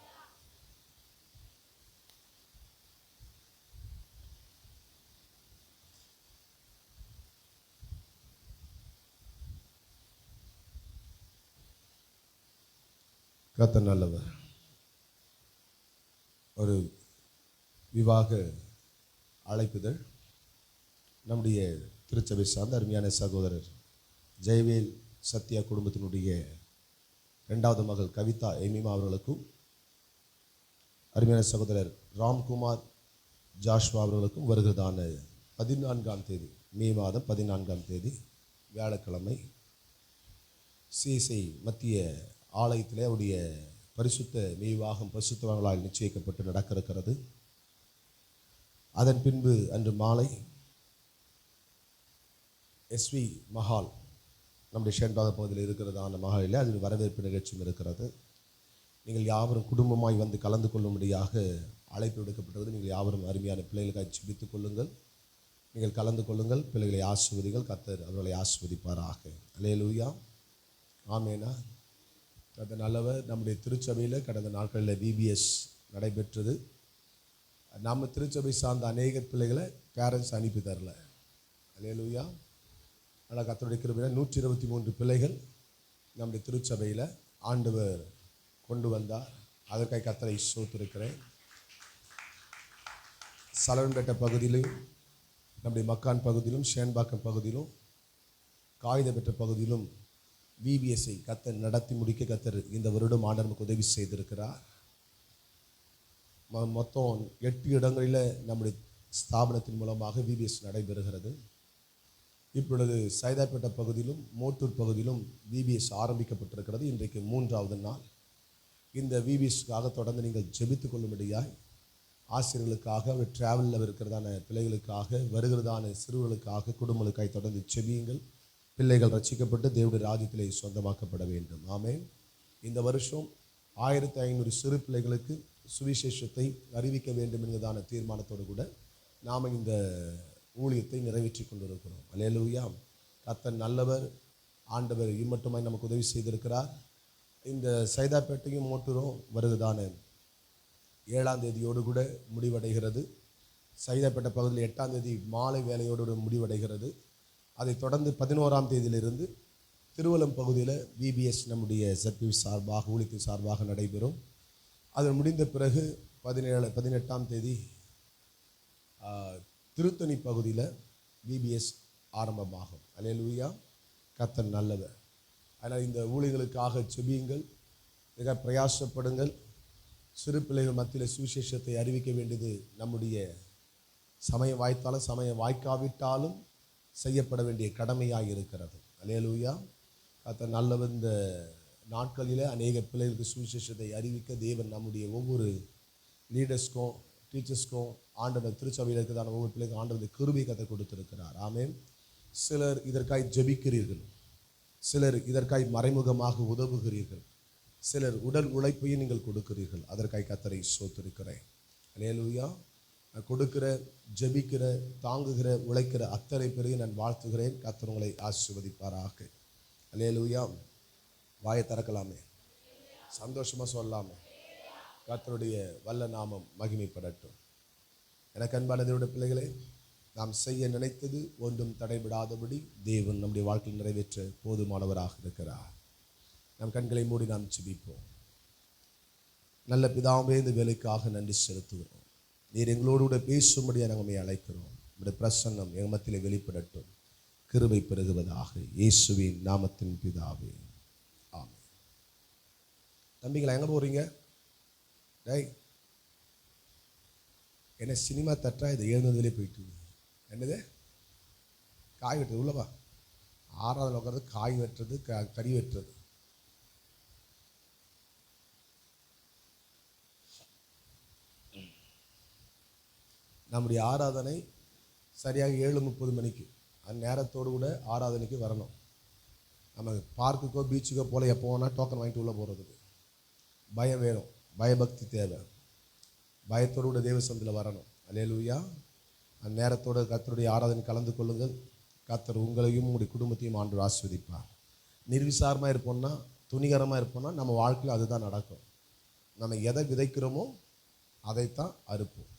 கர்த்தர் நல்லவர். ஒரு விவாக அழைப்புதல் நம்முடைய திருச்சபை சார்ந்த அருமையான சகோதரர் ஜெயவேல் சத்யா குடும்பத்தினுடைய 2வது மகள் கவிதா எமிமா அவர்களுக்கும், அருமையான சகோதரர் ராம்குமார் ஜாஷ்வா அவர்களுக்கும் வருகிறதான 14ஆம் தேதி, மே மாதம் 14ஆம் தேதி வியாழக்கிழமை சிஎஸ்ஐ மத்திய ஆலயத்திலே அவருடைய பரிசுத்த மெய்வாகம் பரிசுத்தவான்களால் நிச்சயிக்கப்பட்டு நடக்க இருக்கிறது. அதன் பின்பு அன்று மாலை எஸ்வி மஹால் நம்முடைய ஷேன்பாக பகுதியில் இருக்கிறதான மஹாலில் அதில் வரவேற்பு நிகழ்ச்சியும் இருக்கிறது. நீங்கள் யாவரும் குடும்பமாய் வந்து கலந்து கொள்ளும்படியாக அழைப்பு விடுக்கப்பட்டது. நீங்கள் யாவரும் அருமையான பிள்ளைகளுக்காக ஜெபித்துக் கொள்ளுங்கள். நீங்கள் கலந்து கொள்ளுங்கள். பிள்ளைகளை ஆசீர்வதிகள். கர்த்தர் அவர்களை ஆசீர்வதிப்பாராக. அல்லேலூயா. ஆமேனா. கடந்த நல்லவர். நம்முடைய திருச்சபையில் கடந்த நாட்களில் VBS நடைபெற்றது. நம்ம திருச்சபை சார்ந்த அநேக பிள்ளைகளை பேரண்ட்ஸ் அனுப்பி தரல. அல்லேலூயா. ஆனால் கர்த்தருடைய கிருபையில் 123 பிள்ளைகள் நம்முடைய திருச்சபையில் ஆண்டவர் கொண்டு வந்தார். அதற்காக கர்த்தரை ஸ்தோத்திரிக்கிறேன். சலவன்பேட்டை பகுதியிலும், நம்முடைய மக்கான் பகுதியிலும், ஷேன்பாக்கம் பகுதியிலும், காகிதப்பேட்டை பகுதியிலும் VBSஐ கர்த்தர் நடத்தி முடிக்க கர்த்தர் இந்த வருடம் ஆண்டவர் நமக்கு உதவி செய்திருக்கிறார். மொத்தம் 8 இடங்களில் நம்முடைய ஸ்தாபனத்தின் மூலமாக VBS நடைபெறுகிறது. இப்பொழுது சைதாப்பேட்டை பகுதியிலும் மோட்டூர் பகுதியிலும் VBS ஆரம்பிக்கப்பட்டிருக்கிறது. இன்றைக்கு 3வது நாள். இந்த VBSக்காக தொடர்ந்து நீங்கள் ஜெபித்துக் கொள்ளும்படியாய் ஆசிரியர்களுக்காக, டிராவலில் இருக்கிறதான பிள்ளைகளுக்காக, வருகிறதான சிறுவர்களுக்காக, குடும்பங்களுக்காக தொடர்ந்து ஜெபியுங்கள். பிள்ளைகள் ரட்சிக்கப்பட்டு தேவனுடைய ராஜ்யத்திலே சொந்தமாக்கப்பட வேண்டும். ஆமென். இந்த வருஷம் 1500 சிறு பிள்ளைகளுக்கு சுவிசேஷத்தை அறிவிக்க வேண்டும் என்கிறதான தீர்மானத்தோடு கூட நாம் இந்த ஊழியத்தை நிறைவேற்றி கொண்டிருக்கிறோம். அல்லேலூயா. கர்த்தர் நல்லவர். ஆண்டவர் இம்மட்டுமாய் நமக்கு உதவி செய்திருக்கிறார். இந்த சைதாப்பேட்டையும் மோட்டூரும் வருகிறதான 7ஆம் தேதியோடு கூட முடிவடைகிறது. சைதாப்பேட்டை பகுதியில் 8ஆம் தேதி மாலை வேலையோடு முடிவடைகிறது. அதைத் தொடர்ந்து 11ஆம் தேதியிலிருந்து திருவலம் பகுதியில் VBS நம்முடைய ZP சார்பாக, ஊழியத்தின் சார்பாக நடைபெறும். அது முடிந்த பிறகு 18ஆம் தேதி திருத்தணி பகுதியில் VBS ஆரம்பமாகும். அல்லேலூயா. கர்த்தர் நல்லவர். அதனால் இந்த ஊழியர்களுக்காக ஜெபியுங்கள். மிக பிரயாசப்படுங்கள். சிறு பிள்ளைகள் மத்தியில் சுவிசேஷத்தை அறிவிக்க வேண்டியது நம்முடைய சமயம் வாய்த்தாலும் சமயம் வாய்க்காவிட்டாலும் செய்யப்பட வேண்டிய கடமையாக இருக்கிறது. அல்லேலூயா. கர்த்தர் நல்லவர். இந்த நாட்களில் அநேக பிள்ளைகளுக்கு சுவிசேஷத்தை அறிவிக்க தேவன் நம்முடைய ஒவ்வொரு லீடர்ஸ்க்கும், டீச்சர்ஸ்க்கும், ஆண்டவர் திருச்சபையில் இருக்கிறதான ஒவ்வொரு பிள்ளைக்கும் ஆண்டவர் கிருபை கத்தை கொடுத்திருக்கிறார். ஆமென். சிலர் இதற்காய் ஜெபிக்கிறீர்கள். சிலர் இதற்காய் மறைமுகமாக உதவுகிறீர்கள். சிலர் உடல் உழைப்பையும் நீங்கள் கொடுக்கிறீர்கள். அதற்காய் கர்த்தரை ஸ்தோத்திரிக்கிறேன். அல்லேலூயா. கொடுக்கிற, ஜெபிக்கிற, தாங்குகிற, உழைக்கிற அத்தனை பேரையும் நான் வாழ்த்துகிறேன். கர்த்தர் உங்களை ஆசீர்வதிப்பாராக. அல்லேலூயா. வாயை திறக்கலாமே, சந்தோஷமாக சொல்லலாமே. கர்த்தருடைய வல்ல நாமம் மகிமைப்படட்டும். எனக்கு அன்பான தேவனுடைய பிள்ளைகளே, நாம் செய்ய நினைத்தது ஒன்றும் தடைபடாதபடி தேவன் நம்முடைய வாழ்க்கையில் நிறைவேற்ற போதுமானவராக இருக்கிறார். நம் கண்களை மூடி நாம் ஜெபிப்போம். நல்ல பிதாவே, இந்த வேலைக்காக நன்றி செலுத்துகிறோம். நீர் எங்களோடு கூட பேசும்படியாக நாங்கள் அழைக்கிறோம். உடைய பிரசன்னம் எங்கள் மத்தியில் வெளிப்படட்டும். கிருபை பெருகுவதாக. இயேசுவின் நாமத்தின் பிதாவே, ஆமென். தம்பிங்களா, எங்கே போகிறீங்க? டேய், என்ன சினிமா தட்டா இது எழுந்ததுலேயே போயிட்டு என்னது காய் வெட்டுறது? உள்ளவா ஆறாவதுல உட்காந்து காய் வெட்டுறது, கறி வெட்டுறது. நம்முடைய ஆராதனை சரியாக 7:30 மணிக்கு அந்த நேரத்தோடு கூட ஆராதனைக்கு வரணும். நம்ம பார்க்குக்கோ பீச்சுக்கோ போல எப்போ வேணால் டோக்கன் வாங்கிட்டு உள்ளே போகிறதுக்கு பயம் வேணும். பயபக்தி தேவை. பயத்தோடு கூட தேவசந்தில் வரணும். அல்லேலூயா. அந்த நேரத்தோடு கர்த்தருடைய ஆராதனை கலந்து கொள்ளுங்கள். கர்த்தர் உங்களையும் உங்களுடைய குடும்பத்தையும் ஆண்டவர் ஆசீர்வதிப்பார். நிர்விசாரமாக இருப்போம்னா, துணிகரமாக இருப்போம்னா நம்ம வாழ்க்கையில் அதுதான் நடக்கும். நம்ம எதை விதைக்கிறோமோ அதைத்தான் அறுப்போம்.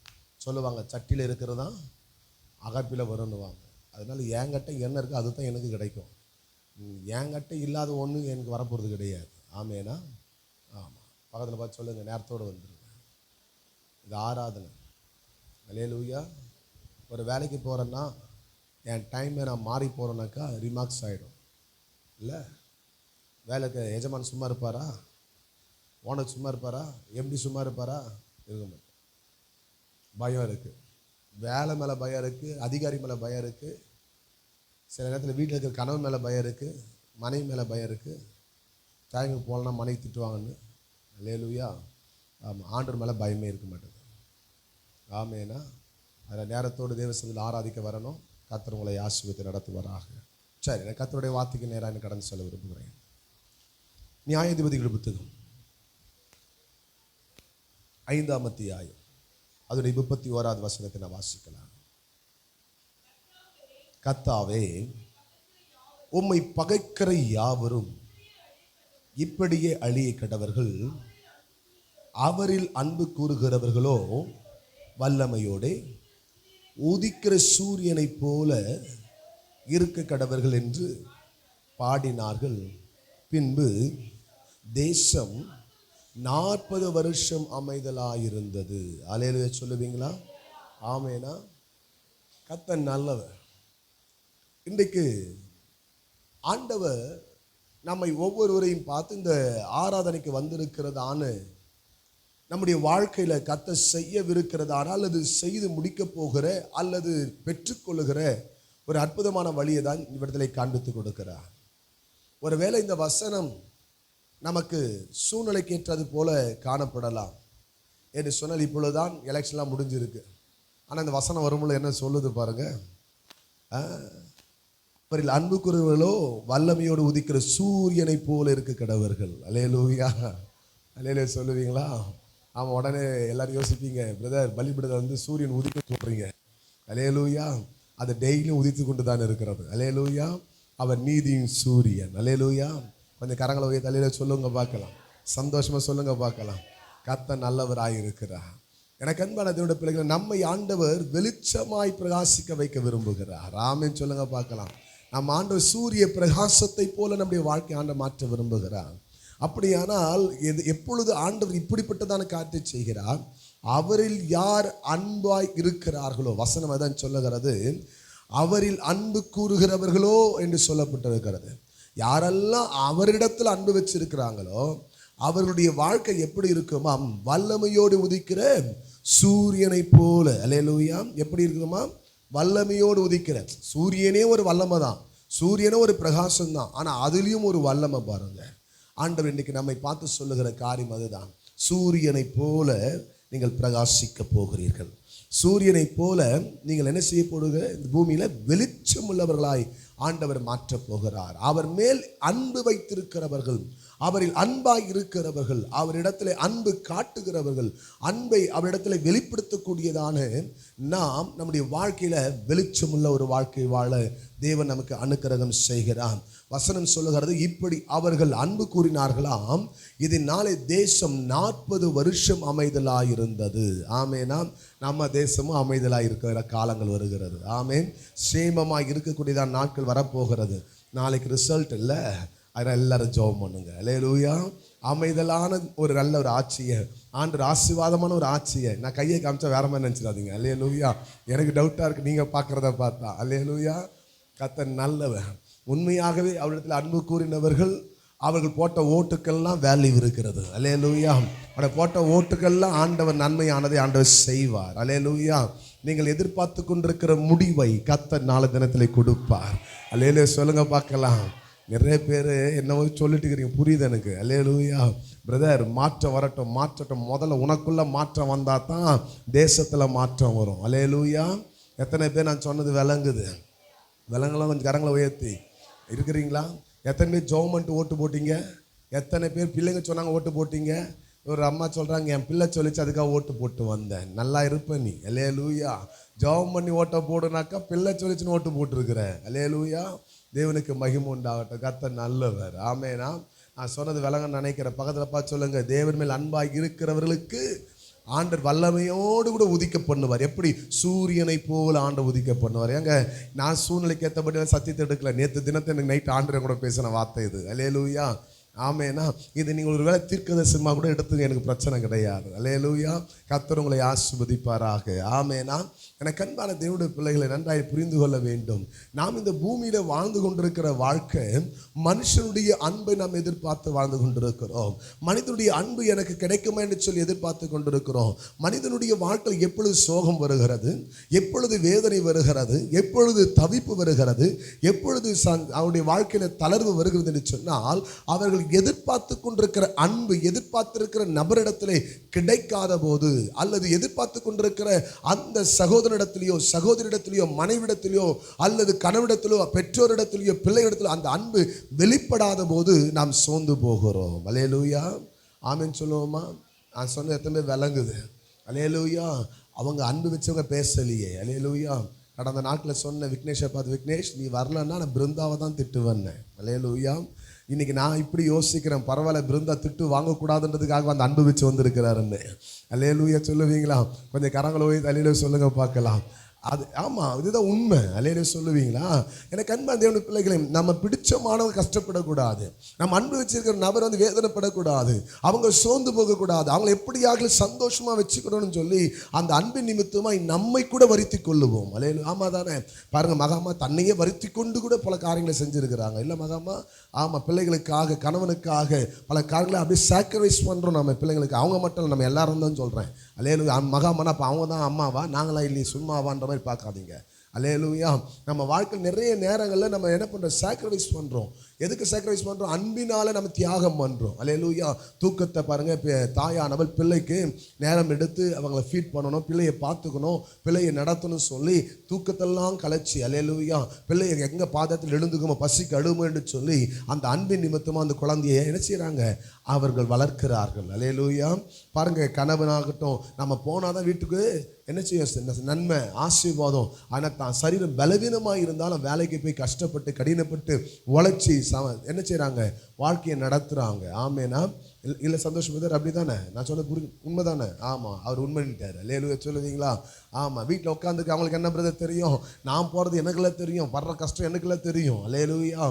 சொல்லுவாங்க, சட்டியில் இருக்கிறதா அகப்பில் வரும்னுவாங்க. அதனால என்கிட்ட என்ன இருக்குது அதுதான் எனக்கு கிடைக்கும். என்கிட்ட இல்லாத ஒன்று எனக்கு வரப்போகிறது கிடையாது. ஆமேனா? ஆமாம். பக்கத்தில் பார்த்து சொல்லுங்கள், நேரத்தோடு வந்துடுங்க. இது ஆராதனை. அல்லேலூயா. ஒரு வேலைக்கு போகிறேன்னா என் டைமை நான் மாறி போகிறேன்னாக்கா ரிமார்க்ஸ் ஆகிடும். இல்லை, வேலைக்கு எஜமான் சும்மா இருப்பாரா? ஓனர் சும்மா இருப்பாரா? எம்டி சும்மா இருப்பாரா? இருக்க மாட்டேன். பயம் இருக்குது. வேலை மேலே பயம் இருக்குது, அதிகாரி மேலே பயம் இருக்குது, சில நேரத்தில் வீட்டில் இருக்கிற கணவன் மேலே பயம் இருக்குது, மனைவி மேலே பயம் இருக்குது. டைமுக்கு போகலன்னா மனைவி திட்டுவாங்கன்னு. அல்லேலூயா. ஆமாம், ஆண்டவர் மேலே பயமே இருக்க மாட்டேது. ஆமேனா? அதில் நேரத்தோடு தேவசத்தில் ஆராதிக்க வரணும். கர்த்தர் உங்களை ஆசீர்வதித்து நடத்துவாராக. சரி, நான் கர்த்தருடைய வார்த்தைக்கு நேராக எனக்கு கடந்து செல்ல விரும்புகிறேன். நியாயாதிபதிகள் புத்தகம் 5ஆம் அத்தியாயம் அதனுடைய 31வது வசனத்தை நான் வாசிக்கலாம். கர்த்தாவே, உம்மை பகைக்கிற யாவரும் இப்படியே அழிய கடவர்கள். அவரில் அன்பு கூறுகிறவர்களோ வல்லமையோடு உதிக்கிற சூரியனைப் போல இருக்க கடவர்கள் என்று பாடினார்கள். பின்பு தேசம் 40 வருஷம் அமைதலாயிருந்தது. அல்லேலூயா சொல்லுவீங்களா? ஆமேனா? கர்த்தர் நல்லவர். இன்றைக்கு ஆண்டவர் நம்மை ஒவ்வொருவரையும் பார்த்து இந்த ஆராதனைக்கு வந்திருக்கிறதான நம்முடைய வாழ்க்கையில் கர்த்தர் செய்யவிருக்கிறதான அல்லது செய்து முடிக்க போகிற அல்லது பெற்றுக்கொள்ளுகிற ஒரு அற்புதமான வழியை தான் இவ்விடத்திலே காண்பித்து கொடுக்கிறார். ஒருவேளை இந்த வசனம் நமக்கு சூழ்நிலைக்கு ஏற்றது போல காணப்படலாம் என்று சொன்னால், இப்பொழுதுதான் எலெக்ஷன்லாம் முடிஞ்சிருக்கு. ஆனால் இந்த வசனம் வரும்போது என்ன சொல்லுது பாருங்க. அவரில் அன்பு கூறுவர்களோ வல்லமையோடு உதிக்கிற சூரியனை போல இருக்க கடவர்கள். அல்லேலூயா. அல்லேலூயா சொல்லுவீங்களா? ஆமாம். உடனே எல்லாரும் யோசிப்பீங்க, பிரதர் பலிபீடத்தில் வந்து சூரியன் உதிக்க சொல்கிறீங்க. அல்லேலூயா. அது டெய்லியும் உதித்து கொண்டு தான் இருக்கிறது. அல்லேலூயா. அவர் நீதியின் சூரியன். அல்லேலூயா. கொஞ்சம் கரங்களை உயர்த்தி அல்லேலூயா சொல்லுங்க பார்க்கலாம். சந்தோஷமாக சொல்லுங்க பார்க்கலாம். கர்த்தர் நல்லவராய் இருக்கிறார். எனக்கு அன்பான தேவனுடைய பிள்ளைகளை, நம்மை ஆண்டவர் வெளிச்சமாய் பிரகாசிக்க வைக்க விரும்புகிறார். ஆமென் சொல்லுங்க பார்க்கலாம். நம்ம ஆண்டவர் சூரிய பிரகாசத்தை போல நம்முடைய வாழ்க்கை ஆண்டவர் மாற்ற விரும்புகிறார். அப்படியானால் எப்பொழுது ஆண்டவர் இப்படிப்பட்டதான காரியத்தை செய்கிறார்? அவரில் யார் அன்பாய் இருக்கிறார்களோ, வசனம் அதான் சொல்லுகிறது, அவரில் அன்பு கூறுகிறவர்களோ என்று சொல்லப்பட்டிருக்கிறது. யாரெல்லாம் அவரிடத்தில் அன்பு வச்சிருக்கிறாங்களோ அவர்களுடைய வாழ்க்கை எப்படி இருக்குமா? வல்லமையோடு உதிக்கிற சூரியனை போல. அல்லேலூயா. எப்படி இருக்குமா? வல்லமையோடு உதிக்கிற சூரியனே ஒரு வல்லமை தான், சூரியனே ஒரு பிரகாசம் தான். ஆனால் அதுலேயும் ஒரு வல்லமை பாருங்க. ஆண்டவர் இன்னைக்கு நம்மை பார்த்து சொல்லுகிற காரியம் அதுதான். சூரியனை போல நீங்கள் பிரகாசிக்க போகிறீர்கள். சூரியனை போல நீங்கள் என்ன செய்ய போடுங்க? இந்த பூமியில் வெளிச்சமுள்ளவர்களாய் ஆண்டவர் மாற்றப் போகிறார். அவர் மேல் அன்பு வைத்திருக்கிறவர்கள், அவரில் அன்பாய் இருக்கிறவர்கள், அவரிடத்தில் அன்பு காட்டுகிறவர்கள், அன்பை அவரிடத்தில் வெளிப்படுத்தக்கூடியதான நாம் நம்முடைய வாழ்க்கையில வெளிச்சமுள்ள ஒரு வாழ்க்கை வாழ தேவன் நமக்கு அனுக்கிரகம் செய்கிறார். வசனம் சொல்லுகிறது, இப்படி அவர்கள் அன்பு கூறினார்களாம், இதனாலே தேசம் 40 வருஷம் அமைதலாயிருந்தது. ஆமேனா, நம்ம தேசமும் அமைதலாக இருக்கிற காலங்கள் வருகிறது. ஆமேன். சேமமாக இருக்கக்கூடியதான் நாட்கள் வரப்போகிறது. நாளைக்கு ரிசல்ட் இல்லை, அதனால் எல்லாரும் ஜெபம் பண்ணுங்க. அல்லேலூயா. அமைதலான ஒரு நல்ல ஒரு ஆட்சியை, ஆண்டவர் ஆசீர்வாதமான ஒரு ஆட்சியை, நான் கையை காமிச்சா வேற மாதிரி நினச்சிடாதீங்க. அல்லேலூயா. எனக்கு டவுட்டாக இருக்குது நீங்கள் பார்க்குறத பார்த்தா. அல்லேலூயா. கர்த்தர் நல்லவர். உண்மையாகவே அவரிடத்தில் அன்பு கூறினவர்கள், அவர்கள் போட்ட ஓட்டுக்கள்லாம் வேல்யூ இருக்கிறது. அல்லேலூயா. அவரை போட்ட ஓட்டுக்கள்லாம் ஆண்டவர் நன்மையானதை ஆண்டவர் செய்வார். அல்லேலூயா. நீங்கள் எதிர்பார்த்து கொண்டிருக்கிற முடிவை கர்த்தர் நாளை தினத்தில் கொடுப்பார். அல்லேலூயா. சொல்லுங்க பார்க்கலாம். நிறைய பேர் என்னவோ சொல்லிட்டு இருக்கிறீங்க, புரியுது எனக்கு. அல்லேலூயா. பிரதர், மாற்றம் வரட்டும், மாற்றட்டும். முதல்ல உனக்குள்ள மாற்றம் வந்தால் தான் தேசத்தில் மாற்றம் வரும். அல்லேலூயா. எத்தனை பேர் நான் சொன்னது விளங்குது? விலங்கெல்லாம் கொஞ்சம் கரங்களை உயர்த்தி இருக்கிறீங்களா? எத்தனை பேர் கவர்மெண்ட் ஓட்டு போட்டிங்க? எத்தனை பேர் பிள்ளைங்க சொன்னாங்க ஓட்டு போட்டிங்க? ஒரு அம்மா சொல்கிறாங்க, என் பிள்ளை சொல்லிச்சு அதுக்காக ஓட்டு போட்டு வந்தேன். நல்லா இருப்ப நீ. அல்லேலூயா. ஜெபம் பண்ணி ஓட்டை போடுனாக்கா பிள்ளை சொல்லிச்சுன்னு ஓட்டு போட்டுருக்குறேன். அல்லேலூயா. தேவனுக்கு மகிமை உண்டாகட்டும். கர்த்தர் நல்லவர். ஆமேனா. நான் சொன்னது விலங்கன்னு நினைக்கிறேன். பக்கத்தில் பார்த்து சொல்லுங்க, தேவன் மேல் அன்பாக இருக்கிறவர்களுக்கு ஆண்டவர் வல்லமையோடு கூட உதிக்க பண்ணுவார். எப்படி சூரியனை போல் ஆண்டவர் உதிக்க பண்ணுவார். ஏங்க, நான் சூழ்நிலைக்கு ஏற்றபடி சத்தியத்தை எடுக்கல. நேற்று தினத்தை எனக்கு நைட் ஆண்டவர் கூட பேசின வார்த்தை இது. அல்லேலூயா. ஆமேனா. இது நீங்கள் ஒரு வேளை தீர்க்கதரிசனமாக கூட எடுத்துங்க, எனக்கு பிரச்சனை கிடையாது. அல்லேலூயா. கர்த்தர் உங்களை ஆசீர்வதிப்பாராக. ஆமேனா. எனக்கு அன்பான தேவனுடைய பிள்ளைகளை நன்றாய் புரிந்து கொள்ள வேண்டும். நாம் இந்த பூமியில வாழ்ந்து கொண்டிருக்கிற வாழ்க்கை, மனுஷனுடைய அன்பை நாம் எதிர்பார்த்து வாழ்ந்து கொண்டிருக்கிறோம். மனிதனுடைய அன்பு எனக்கு கிடைக்குமா என்று சொல்லி எதிர்பார்த்து கொண்டிருக்கிறோம். மனிதனுடைய வாழ்க்கையில் எப்பொழுது சோகம் வருகிறது, எப்பொழுது வேதனை வருகிறது, எப்பொழுது தவிப்பு வருகிறது, எப்பொழுது அவருடைய வாழ்க்கையில தளர்வு வருகிறது என்று சொன்னால், அவர்கள் எதிர்பார்த்து கொண்டிருக்கிற அன்பு எதிர்பார்த்திருக்கிற நபரிடத்திலே கிடைக்காத போது, அல்லது எதிர்பார்த்து கொண்டிருக்கிற அந்த சகோதரிடத்திலேயோ சகோதரிடத்திலேயோ மனைவிடத்திலேயோ அல்லது கணவனிடத்திலோ பெற்றோரிடத்திலேயோ பிள்ளைகளிடத்திலோ அந்த அன்பு வெளிப்படாத போது நாம் சோர்ந்து போகிறோம். அல்லேலூயா. ஆமென் சொல்லுவோமா? நான் சொன்ன எத்தனை பேர் விளங்குது? அல்லேலூயா. அவங்க அன்பு வச்சவங்க பேசலையே. அல்லேலூயா. கடந்த நாட்டில் சொன்ன விக்னேஷை பார்த்து, விக்னேஷ் நீ வரலன்னா நான் பிருந்தாவை தான் திட்டு வந்தேன். அல்லேலூயா. இன்னைக்கு நான் இப்படி யோசிக்கிறேன், பரவாயில்ல பிருந்தா திட்டு வாங்கக்கூடாதுன்றதுக்காக அந்த அன்பு வச்சு வந்திருக்கிறாருன்னு. அல்லேலூயா சொல்லுவீங்களா? கொஞ்சம் கரங்களை போய் தலையில சொல்லுங்க பார்க்கலாம். அது ஆமாம், இதுதான் உண்மை. அல்லேலூயா சொல்லுவீங்களா? எனக்கு அன்பான தேவனுடைய பிள்ளைகளை, நம்ம பிடிச்சமானவங்க கஷ்டப்படக்கூடாது, நம்ம அன்பு வச்சிருக்கிற நபர் வந்து வேதனைப்படக்கூடாது, அவங்க சோர்ந்து போகக்கூடாது, அவங்களை எப்படியாக சந்தோஷமாக வச்சுக்கணும்னு சொல்லி அந்த அன்பின் நிமித்தமாக நம்மை கூட வருத்தி கொள்ளுவோம். அல்லேலூயா. ஆமாம் தானே? பாருங்கள், மகாமா தன்னையே வருத்தி கொண்டு கூட பல காரியங்களை செஞ்சுருக்கிறாங்க. இல்லை மகாமா? ஆமாம். பிள்ளைகளுக்காக, கணவனுக்காக பல காரியங்களை அப்படியே சாக்ரிஃபைஸ் பண்ணுறோம் நம்ம பிள்ளைங்களுக்கு. அவங்க மட்டும் நம்ம எல்லாரும் தான் சொல்கிறேன். அல்லேலூயா. மகாமனா அப்போ அவங்க தான் அம்மாவா, நாங்களாம் இல்லையே சும்மாவான்ற மாதிரி பார்க்காதீங்க. அல்லேலூயா. நம்ம வாழ்க்கையில் நிறைய நேரங்களில் நம்ம என்ன பண்ணுறோம்? சாக்ரிஃபைஸ் பண்ணுறோம். எதுக்கு சாக்ரிஃபைஸ் பண்ணுறோம்? அன்பினால் நம்ம தியாகம் பண்ணுறோம். அல்லேலூயா. தூக்கத்தை பாருங்கள், தாயானவள் பிள்ளைக்கு நேரம் எடுத்து அவங்கள ஃபீட் பண்ணணும், பிள்ளையை பார்த்துக்கணும், பிள்ளையை நடத்தணும் சொல்லி தூக்கத்தெல்லாம் கலைச்சி, அல்லேலூயா, பிள்ளையை எங்கே பாதத்தில் எழுந்துக்குமோ பசிக்கு அழுமேன்னு சொல்லி அந்த அன்பின் நிமித்தமாக அந்த குழந்தையை என்ன செய்கிறாங்க? அவர்கள் வளர்க்கிறார்கள். அல்லேலூயா. பாருங்கள், கணவனாகட்டும், நம்ம போனால் தான் வீட்டுக்கு என்ன செய்யும்? நன்மை, ஆசீர்வாதம். ஆனால் தான் சரீரம் பலவீனமாக இருந்தாலும் வேலைக்கு போய் கஷ்டப்பட்டு கடினப்பட்டு உழைச்சி என்ன செய்கிறாங்க? வாழ்க்கையை நடத்துகிறாங்க. ஆமேனா? இல்லை சந்தோஷம் பிரதர், அப்படி தானே? நான் சொன்ன உண்மை தானே? ஆமாம், அவர் உண்மைட்டார். அல்லேலூயா சொல்லுவீங்களா? ஆமாம். வீட்டில் உட்காந்துக்கு அவங்களுக்கு என்ன பிரதர் தெரியும்? நான் போகிறது எனக்குலாம் தெரியும், படுற கஷ்டம் எனக்குலாம் தெரியும். அல்லேலூயா.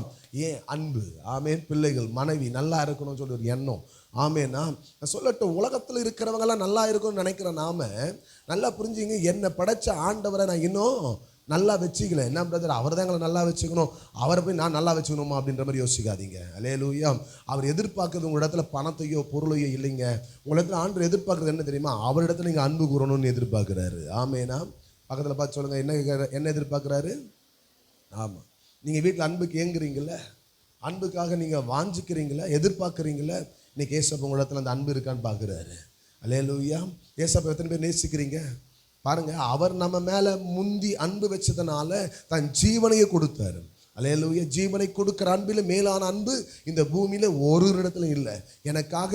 ஏன்? அன்பு. ஆமேன். பிள்ளைகள், மனைவி நல்லா இருக்கணும்னு சொல்லி ஒரு எண்ணம். ஆமேனா? நான் சொல்லட்டும், உலகத்தில் இருக்கிறவங்கெல்லாம் நல்லா இருக்கணும்னு நினைக்கிற நாம நல்லா புரிஞ்சுங்க, என்னை படைச்ச ஆண்டவரை நான் இன்னும் நல்லா வச்சுக்கல. என்ன பிரதர், அவர் தான் எங்களை நல்லா வச்சுக்கணும், அவரை போய் நான் நல்லா வச்சுக்கணுமா அப்படின்ற மாதிரி யோசிக்காதீங்க. அல்லேலூயா. அவர் எதிர்பார்க்கறது உங்கள் இடத்துல பணத்தையோ பொருளையோ இல்லைங்க. உங்கள் இடத்துல ஆண்டவர் எதிர்பார்க்குறது என்ன தெரியுமா? அவரிடத்துல நீங்கள் அன்பு கூறணும்னு எதிர்பார்க்குறாரு. ஆமேனா? பக்கத்தில் பார்த்து சொல்லுங்கள், என்ன எதிர்பார்க்குறாரு? ஆமாம். நீங்கள் வீட்டில் அன்புக்கு ஏங்குறீங்கள, அன்புக்காக நீங்கள் வாஞ்சிக்கிறீங்களா, எதிர்பார்க்குறீங்களா? இன்னைக்கு ஏசப்பா உங்கள் இடத்துல அந்த அன்பு இருக்கான்னு பார்க்குறாரு. அல்லேலூயா. ஏசப்பா எத்தனை பேர் நேசிக்கிறீங்க? பாருங்க, அவர் நம்ம மேல முந்தி அன்பு வச்சதுனால தன் ஜீவனையே கொடுத்தாரு. அல்லேலூயா. ஜீவனை கொடுக்கிற அன்பில் மேலான அன்பு இந்த பூமியில ஒரு இடத்துல இல்லை. எனக்காக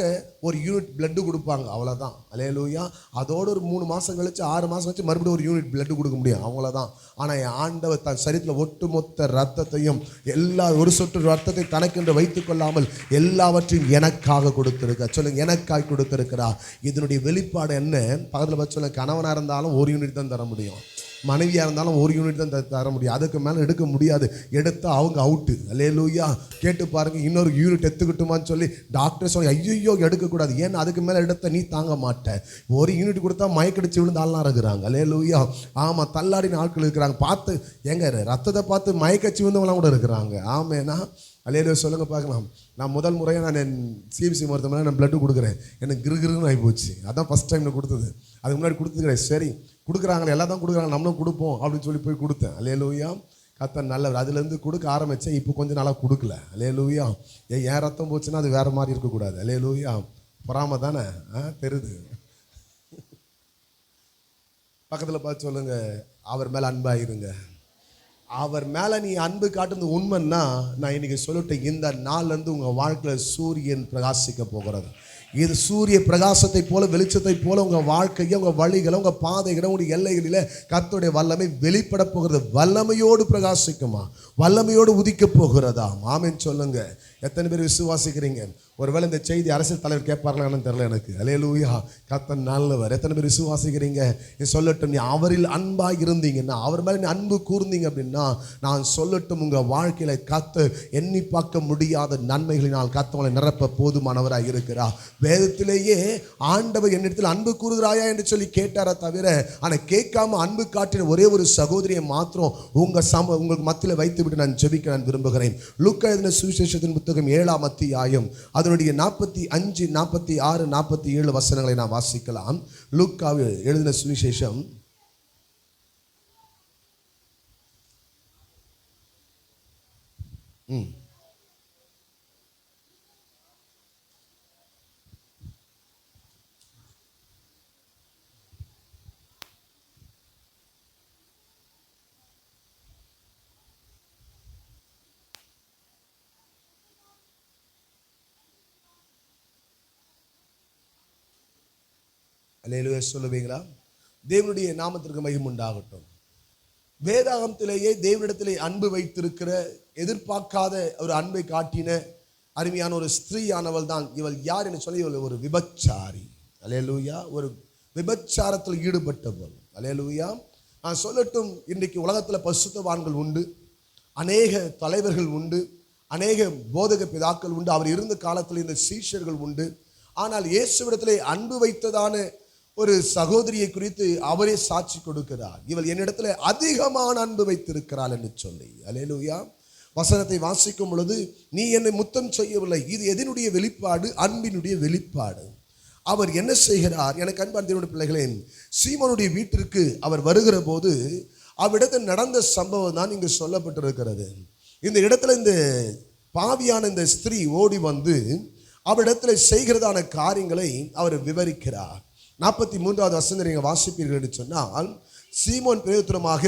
ஒரு யூனிட் பிளட்டு கொடுப்பாங்க, அவ்வளோதான். அல்லேலூயா. அதோடு ஒரு 3 மாதம் கழிச்சு 6 மாதம் கழிச்சு மறுபடியும் ஒரு யூனிட் பிளட்டு கொடுக்க முடியும், அவ்வளோதான். ஆனால் என் ஆண்டவர் தன் சரீரத்தில் ஒட்டுமொத்த ரத்தத்தையும் ஒரு சொட்டு ரத்தத்தை தனக்கென்று வைத்துக் கொள்ளாமல் எல்லாவற்றையும் எனக்காக கொடுத்திருக்க. சொல்லுங்க, எனக்காக கொடுத்திருக்கிறா. இதனுடைய வெளிப்பாடு என்ன? பக்கத்தில் பார்த்து சொல்லுங்க, கணவனாக இருந்தாலும் ஒரு யூனிட் தான் தர முடியும், மனைவியாக இருந்தாலும் ஒரு யூனிட் தான் தர முடியும், அதுக்கு மேலே எடுக்க முடியாது. எடுத்தால் அவங்க அவுட்டு. அல்லேலூயா. கேட்டு பாருங்கள், இன்னொரு யூனிட் எடுத்துக்கிட்டுமான்னு சொல்லி டாக்டர் சொல்லி ஐயோ எடுக்கக்கூடாது. ஏன்னா அதுக்கு மேலே எடுத்த நீ தாங்க மாட்டேன். ஒரு யூனிட் கொடுத்தா மயக்கடிச்சு விழுந்து ஆள்லாம் இருக்கிறாங்க. அல்லேலூயா. ஆமாம், தள்ளாடின ஆட்கள் இருக்கிறாங்க. பார்த்து எங்க ரத்தத்தை பார்த்து மயக்கடிச்சு விழுந்தவங்களாம் கூட இருக்கிறாங்க. ஆமேனா. அல்லேலூயா. சொல்லுங்கள் பார்க்கலாம். நான் முதல் முறையாக நான் சிஎம்சி மருத்துவமனை நான் பிளட்டு கொடுக்குறேன். எனக்கு கிருகிருன்னு ஆகி போச்சு. அதான் ஃபஸ்ட் டைம் நான் கொடுத்தது. அதுக்கு முன்னாடி கொடுத்துக்கிறேன். சரி கொடுக்குறாங்களே, எல்லாம் தான் கொடுக்குறாங்க, நம்மளும் கொடுப்போம் அப்படின்னு சொல்லி போய் கொடுத்தேன். அல்லேலூயா. கர்த்தர் நல்லவர். அதுலேருந்து கொடுக்க ஆரம்பித்தேன். இப்போ கொஞ்சம் நாளாக கொடுக்கல. அல்லேலூயா. ஏன் ரத்தம் போச்சுன்னா அது வேறு மாதிரி இருக்கக்கூடாது. அல்லேலூயா. பொறாம தானே தெரியுது. பக்கத்தில் பார்த்து சொல்லுங்க, அவர் மேலே அன்பாயிருங்க. அவர் மேலே நீ அன்பு காட்டுறது உண்மைன்னா, நான் இன்னைக்கு சொல்லிட்டேன், இந்த நாள்லேருந்து உங்கள் வாழ்க்கையில் சூரியன் பிரகாசிக்க போகிறது. இது சூரிய பிரகாசத்தை போல, வெளிச்சத்தை போல உங்கள் வாழ்க்கையை, உங்கள் வழிகளை, உங்கள் பாதைகளை, உங்களுடைய எல்லைகளில் கர்த்தருடைய வல்லமை வெளிப்பட போகிறது. வல்லமையோடு பிரகாசிக்குமா? வல்லமையோடு உதிக்க போகிறதா? ஆமென் சொல்லுங்க. எத்தனை பேர் விசுவாசிக்கிறீங்க? ஒருவேளை இந்த செய்தி அரசியல் தலைவர் கேட்பார்களான்னு தெரியல எனக்கு. அல்லேலூயா. கர்த்தர் நல்லவர். எத்தனை பேர் விசுவாசிக்கிறீங்க? நீ சொல்லட்டும், நீ அவரில் அன்பாக இருந்தீங்கன்னா, அவர் மேலே நீ அன்பு கூர்ந்தீங்க அப்படின்னா, நான் சொல்லட்டும், உங்கள் வாழ்க்கையில் கர்த்தர் எண்ணி பார்க்க முடியாத நன்மைகளினால் கர்த்தவங்களை நிரப்ப போதுமானவராக இருக்கிறார். வேதத்திலேயே ஆண்டவர் என்னிடத்தில் அன்பு கூறுகிறாயா என்று சொல்லி கேட்டாரா தவிர, ஆனால் கேட்காம அன்பு காட்டின ஒரே ஒரு சகோதரியை மாத்திரம் உங்களுக்கு மத்தியில் வைத்து விட்டு நான் ஜெபிக்க நான் விரும்புகிறேன். லூக்கா எழுதின சுவிசேஷத்தின் புத்தகம் 7ஆம் அத்தியாயம் அதனுடைய 45, 46, 47 வசனங்களை நாம் வாசிக்கலாம். லூக்காவில் எழுதின சுவிசேஷம் அல்லேலூயா சொல்லுவீங்களா? தேவனுடைய நாமத்திற்கு மகிமை உண்டாகட்டும். வேதாகமத்திலேயே தேவனிடத்திலே அன்பு வைத்திருக்கிற, எதிர்பார்க்காத ஒரு அன்பை காட்டின அருமையான ஒரு ஸ்திரீயானவள் தான் இவள். யார் என்று சொல்லி, இவள் ஒரு விபச்சாரி. அல்லேலூயா. ஒரு விபச்சாரத்தில் ஈடுபட்டவள். அல்லேலூயா. நான் சொல்லட்டும், இன்றைக்கு உலகத்தில் பரிசுத்தவான்கள் உண்டு, அநேக தலைவர்கள் உண்டு, அநேக போதக பிதாக்கள் உண்டு, அவர் இருந்த காலத்தில் இந்த சீஷர்கள் உண்டு. ஆனால் இயேசுவிடத்திலே அன்பு வைத்ததான ஒரு சகோதரியை குறித்து அவரே சாட்சி கொடுக்கிறார். இவள் என்னிடத்துல அதிகமான அன்பு வைத்திருக்கிறாள் என்று சொல்லி. அல்லேலூயா. வசனத்தை வாசிக்கும் பொழுது, நீ என்னை முத்தம் செய்யவில்லை. இது எதனுடைய வெளிப்பாடு? அன்பினுடைய வெளிப்பாடு. அவர் என்ன செய்கிறார்? எனக்கு அன்பான தேவனுடைய பிள்ளைகளே, சீமோனுடைய வீட்டிற்கு அவர் வருகிற போது அவ்விடத்தில் நடந்த சம்பவம் தான் இங்கு சொல்லப்பட்டிருக்கிறது. இந்த இடத்துல இந்த பாவியான இந்த ஸ்திரீ ஓடி வந்து அவரிடத்துல செய்கிறதான காரியங்களை அவர் விவரிக்கிறார். 43வது வசனத்தை நீங்கள் வாசிப்பீர்கள் என்று சொன்னால், சீமோன் பிரயோஜனமாக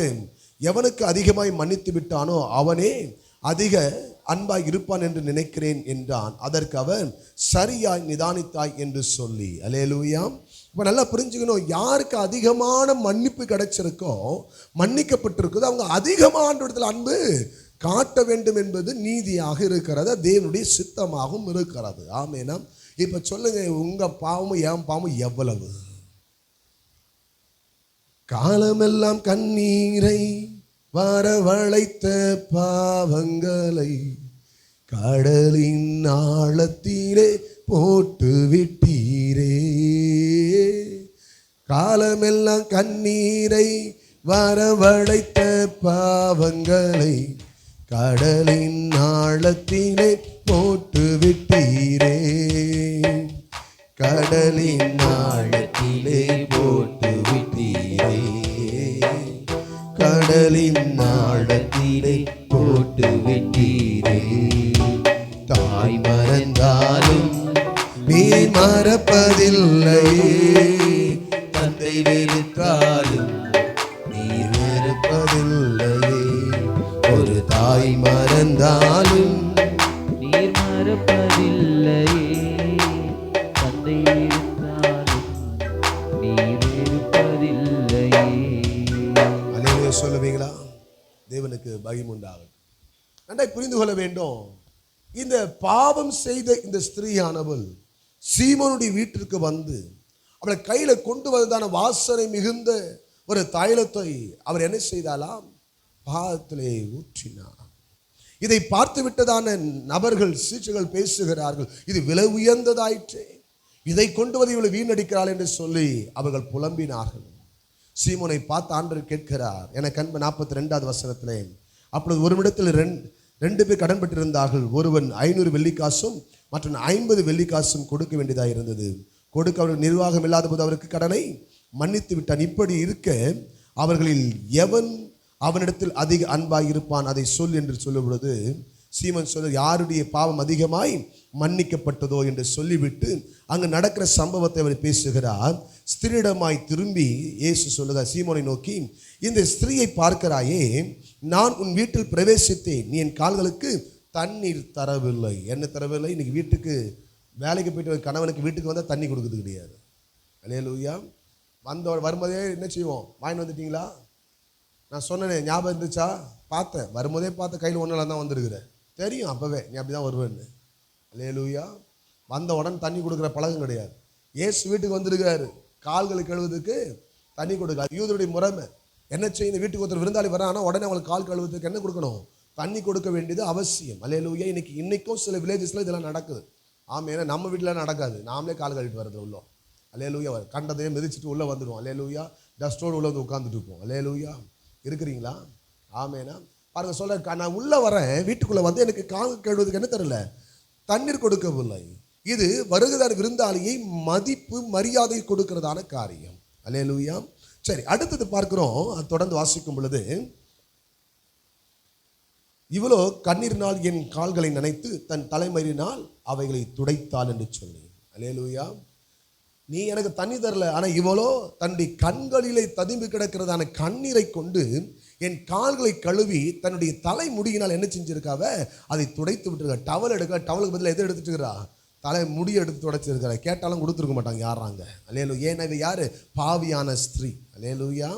எவனுக்கு அதிகமாய் மன்னித்து விட்டானோ அவனே அதிக அன்பாய் இருப்பான் என்று நினைக்கிறேன் என்றான். அதற்கு அவன், சரியாய் நிதானித்தாய் என்று சொல்லி. அல்லேலூயா. இப்போ நல்லா புரிஞ்சுக்கணும், யாருக்கு அதிகமான மன்னிப்பு கிடைச்சிருக்கோ, மன்னிக்கப்பட்டிருக்குதோ, அவங்க அதிகமான இடத்துல அன்பு காட்ட வேண்டும் என்பது நீதியாக இருக்கிறது, தேவனுடைய சித்தமாகவும் இருக்கிறது. ஆமேனா. இப்ப சொல்லுங்க, உங்க பாவமும் என் பாவமும் எவ்வளவு? காலமெல்லாம் கண்ணீரை வரவழைத்த பாவங்களை கடலின் ஆழத்திலே போட்டு விட்டீரே. காலமெல்லாம் கண்ணீரை வரவழைத்த பாவங்களை கடலின் ஆழத்திலே போட்டு விட்டீரே. கடலின் ஆழத்திலே போட்டு விட்டீரே. கடலின் ஆழத்திலே போட்டு விட்டீரே. தாய் மறந்தாலும் நீ மறப்பதில்லையே, தந்தை வெறுத்தாலும் என்னை மறந்தாலும் நீர் மறப்பதில்லையே, தந்தை இருந்தாலும் நீர் இருப்பதில்லையே. அல்லேலூயா சொல்லுவீங்களா? தேவனுக்கு மகிமை உண்டாகட்டும். நன்றாய் புரிந்து கொள்ள வேண்டும். இந்த பாவம் செய்த இந்த ஸ்திரீயானவள் சீமோனுடைய வீட்டிற்கு வந்து அவளை கையில கொண்டு வந்ததான வாசனை மிகுந்த ஒரு தைலத்தை அவர் என்ன செய்தாலாம்? பாதத்திலே ஊற்றினார். இதை பார்த்து விட்டதான நபர்கள் சீச்சுகள் பேசுகிறார்கள், இது விலை உயர்ந்ததாயிற்றே, இதை கொண்டு வந்து இவளை வீணடிக்கிறாள் என்று சொல்லி அவர்கள் புலம்பினார்கள். சீமோனை பார்த்து ஆண்டவர் கேட்கிறார், எனக்கு அன்பு 42வது வசனத்திலே, அப்பொழுது ஒரு இடத்தில் ரெண்டு பேர் கடன் பட்டிருந்தார்கள். ஒருவன் 500 வெள்ளிக்காசும் மற்றவன் 50 வெள்ளிக்காசும் கொடுக்க வேண்டியதாக இருந்தது. கொடுக்க அவர்கள் நிர்வாகம் இல்லாத போது அவருக்கு கடனை மன்னித்து விட்டான். இப்படி இருக்க அவர்களில் எவன் அவனிடத்தில் அதிக அன்பாய் இருப்பான், அதை சொல் என்று சொல்லும் பொழுது சீமன் சொல்ல, யாருடைய பாவம் அதிகமாய் மன்னிக்கப்பட்டதோ என்று சொல்லிவிட்டு அங்கு நடக்கிற சம்பவத்தை அவர் பேசுகிறார். ஸ்திரீடமாய் திரும்பி இயேசு சொல்லுகிறார் சீமோனை நோக்கி, இந்த ஸ்திரீயை பார்க்கிறாயே, நான் உன் வீட்டில் பிரவேசித்தேன், நீ என் கால்களுக்கு தண்ணீர் தரவில்லை. என்ன தரவில்லை? இன்னைக்கு வீட்டுக்கு வேலைக்கு போயிட்டு கணவனுக்கு வீட்டுக்கு வந்தால் தண்ணி கொடுக்குறது கிடையாது. அல்லேலூயா. வரும்போதே என்ன செய்வோம்? வாங்கிட்டு வந்துட்டீங்களா? நான் சொன்னேனே, ஞாபகம் இருந்துச்சா? பார்த்தேன், வரும்போதே பார்த்த கையில் ஒன்றில் தான் வந்துருக்குறேன், தெரியும் அப்போவே நீ அப்படி தான் வருவேன்னு. அல்லேலூயா. வந்த உடனே தண்ணி கொடுக்குற பழகம் கிடையாது. ஏசு வீட்டுக்கு வந்திருக்காரு, கால்களுக்கு கழுவுறதுக்கு தண்ணி கொடுக்க. யூதருடைய முறைமை என்ன செய்யணும்? வீட்டுக்கு ஒருத்தர் விருந்தாளி வரானா உடனே அவங்களுக்கு கால் கழுவுறதுக்கு என்ன கொடுக்கணும்? தண்ணி கொடுக்க வேண்டியது அவசியம். அல்லேலூயா. இன்னைக்கும் சில வில்லேஜஸ்ல இதெல்லாம் நடக்குது. ஆமாம், ஏன்னா நம்ம வீட்டில் நடக்காது, நாமளே கால் கழுவிட்டு வரது உள்ளோம். அல்லேலூயா. கண்டதையே மிதிச்சுட்டு உள்ளே வந்துடுவோம். அல்லேலூயா. டஸ்டோடு உள்ளே வந்து உட்காந்துட்டு இருப்போம். அல்லேலூயா. இருக்கிறீங்களா? ஆமேனா. பாருங்க, சொல்ல, நான் உள்ளே வரேன், வீட்டுக்குள்ளே வந்து எனக்கு கால் கழுவுறதுக்கு என்ன தெரியல, தண்ணீர் கொடுக்கவில்லை. இது வருகிறார் விருந்தாளியை மதிப்பு மரியாதை கொடுக்கிறதான காரியம். அல்லேலூயா. சரி, அடுத்தது பார்க்கிறோம். தொடர்ந்து வாசிக்கும் பொழுது, இவ்வளோ கண்ணீரினால் என் கால்களை நனைத்து தன் தலைமயிரினால் அவைகளை துடைத்தாள் என்று சொல்லி. அல்லேலூயா. நீ எனக்கு தண்ணி தரல, ஆனால் இவ்வளோ தன்னுடைய கண்களிலே ததும்பி கிடக்கிறதான கண்ணீரை கொண்டு என் கால்களை கழுவி தன்னுடைய தலை முடியினால் என்ன செஞ்சிருக்காவ, அதை துடைத்து விட்டுருக்கா. டவல் எடுக்க, டவலுக்கு பதில் எதை எடுத்துட்டுக்கிறா? தலை முடியை எடுத்து துடைச்சிருக்கிறா. கேட்டாலும் கொடுத்துருக்க மாட்டாங்க யாராங்க. அல்லேலூயா. ஏன்னா இது யாரு? பாவியான ஸ்திரீ. அல்லேலூயா.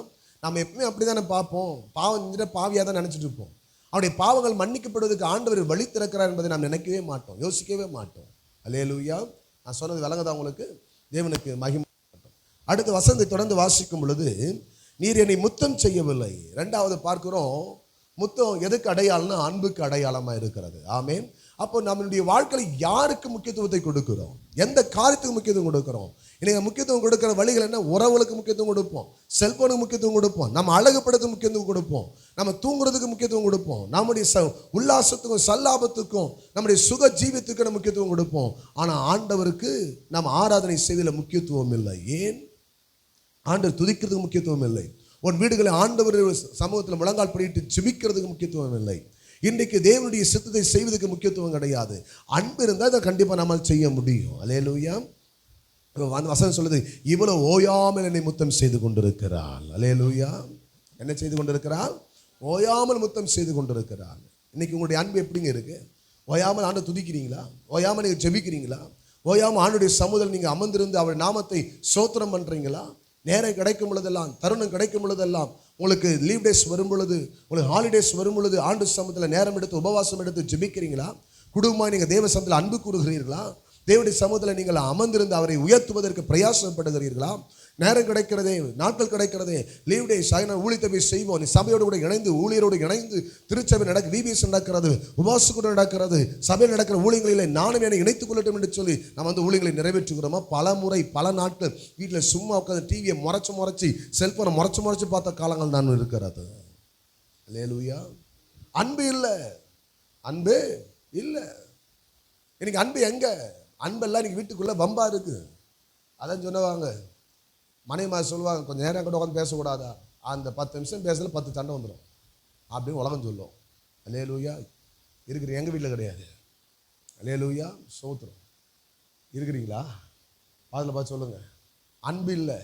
நம்ம எப்பவுமே அப்படி தானே பார்ப்போம், பாவம் செஞ்சுட்டு பாவியாக தான் நினச்சிட்டு இருப்போம். அவருடைய பாவங்கள் மன்னிக்கப்படுவதற்கு ஆண்டவர் வழி திறக்கிறார் என்பதை நாம் நினைக்கவே மாட்டோம், யோசிக்கவே மாட்டோம். அல்லேலூயா. நான் சொன்னது விளங்குதா உங்களுக்கு? தேவனுக்கு மகிமை. அடுத்த வசனத்தை தொடர்ந்து வாசிக்கும் பொழுது, நீர் என்னை முத்தம் செய்யவில்லை. ரெண்டாவது பார்க்கிறோம், முத்தம் எதுக்கு அடையாளம்னா அன்புக்கு அடையாளமாக இருக்கிறது. ஆமேன். அப்போ நம்மளுடைய வாழ்க்கையில் யாருக்கு முக்கியத்துவத்தை கொடுக்கிறோம், எந்த காரியத்துக்கு முக்கியத்துவம் கொடுக்கிறோம்? இன்னைக்கு முக்கியத்துவம் கொடுக்கிற வழிகள் என்ன? உறவுகளுக்கு முக்கியத்துவம் கொடுப்போம், செல்போனுக்கு முக்கியத்துவம் கொடுப்போம், நம்ம அழகுப்படுத்த முக்கியத்துவம் கொடுப்போம், நம்ம தூங்குறதுக்கு முக்கியத்துவம் கொடுப்போம், நம்முடைய உல்லாசத்துக்கும் சல்லாபத்துக்கும் நம்முடைய சுக ஜீவியத்துக்கு நம்ம முக்கியத்துவம் கொடுப்போம். ஆனால் ஆண்டவருக்கு நம்ம ஆராதனை செய்வதில் முக்கியத்துவம் இல்லை. ஏன்? ஆண்டவர் துதிக்கிறதுக்கு முக்கியத்துவம் இல்லை. உன் வீடுகளை ஆண்டவர் சமூகத்தில் முழங்கால் படிட்டு ஜெபிக்கிறதுக்கு முக்கியத்துவம் இல்லை. இன்றைக்கு தேவனுடைய சித்தத்தை செய்வதற்கு முக்கியத்துவம் கிடையாது. அன்பு இருந்தால் அதை கண்டிப்பாக நம்மால் செய்ய முடியும். அல்லேலூயா. வசனம் சொல்லுது, இவ்வளவு ஓயாமல் என்னை முத்தம் செய்து கொண்டிருக்கிறாள். அல்லேலூயா. என்ன செய்து கொண்டிருக்கிறாள்? ஓயாமல் முத்தம் செய்து கொண்டிருக்கிறாள். இன்னைக்கு உங்களுடைய அன்பு எப்படிங்க இருக்கு? ஓயாமல் ஆண்டை துதிக்கிறீங்களா? ஓயாமல் நீங்கள் ஜெபிக்கிறீங்களா? ஓயாமல் ஆண்டுடைய சமூகத்தில் நீங்கள் அமர்ந்திருந்து அவர் நாமத்தை ஸ்தோத்திரம் பண்ணுறீங்களா? நேரம் கிடைக்கும் பொழுதெல்லாம், தருணம் கிடைக்கும் பொழுதெல்லாம், உங்களுக்கு லீவ் டேஸ் வரும் பொழுது, உங்களுக்கு ஹாலிடேஸ் வரும் பொழுது ஆண்டு சமூகத்தில் நேரம் எடுத்து உபவாசம் எடுத்து ஜெபிக்கிறீங்களா? குடும்பமாக நீங்கள் தேவ சமூகத்தில் அன்பு கூறுகிறீர்களா? தேவனுடைய சமூகத்தில் நீங்கள் அமர்ந்திருந்து அவரை உயர்த்துவதற்கு பிரயாசப்படுகிறீர்களா? நேரம் கிடைக்கிறதே, நாட்கள் கிடைக்கிறதே, லீவ் டேஸ் ஊழியத்தை போய் செய்வோம். நீ சபையோடு கூட இணைந்து, ஊழியரோடு இணைந்து, திருச்சபை நடக்க விபிஎஸ் நடக்கிறது, உபவாச கூட நடக்கிறது, சபையில் நடக்கிற ஊழியங்களிலே நானும் என்னை இணைத்துக் கொள்ளட்டும் என்று சொல்லி நம்ம வந்து ஊழியங்களை நிறைவேற்றுகிறோமா? பல முறை பல நாட்கள் வீட்டில் சும்மா உட்காந்து டிவியை முறைச்சி செல்போனை முறைச்சி பார்த்த காலங்கள் தான் இருக்கிறது. அல்லேலூயா. அன்பு இல்லை, அன்பு இல்லை. இன்னைக்கு அன்பு எங்க? அன்பெல்லாம் இன்னைக்கு வீட்டுக்குள்ள வம்பா இருக்கு. அதான் சொன்னவாங்க, மனைவி சொல்லுவாங்க, கொஞ்சம் நேரம் கூட உட்காந்து பேசக்கூடாதா? அந்த 10 நிமிஷம் பேசல 10 சண்டை வந்துடும் அப்படின்னு உலகம் சொல்லும். அல்லேலூயா. இருக்கிற எங்கள் வீட்டில் கிடையாது. அல்லேலூயா. சோத்திரம். இருக்கிறீங்களா? அதில் பார்த்து சொல்லுங்கள். அன்பு இல்லை.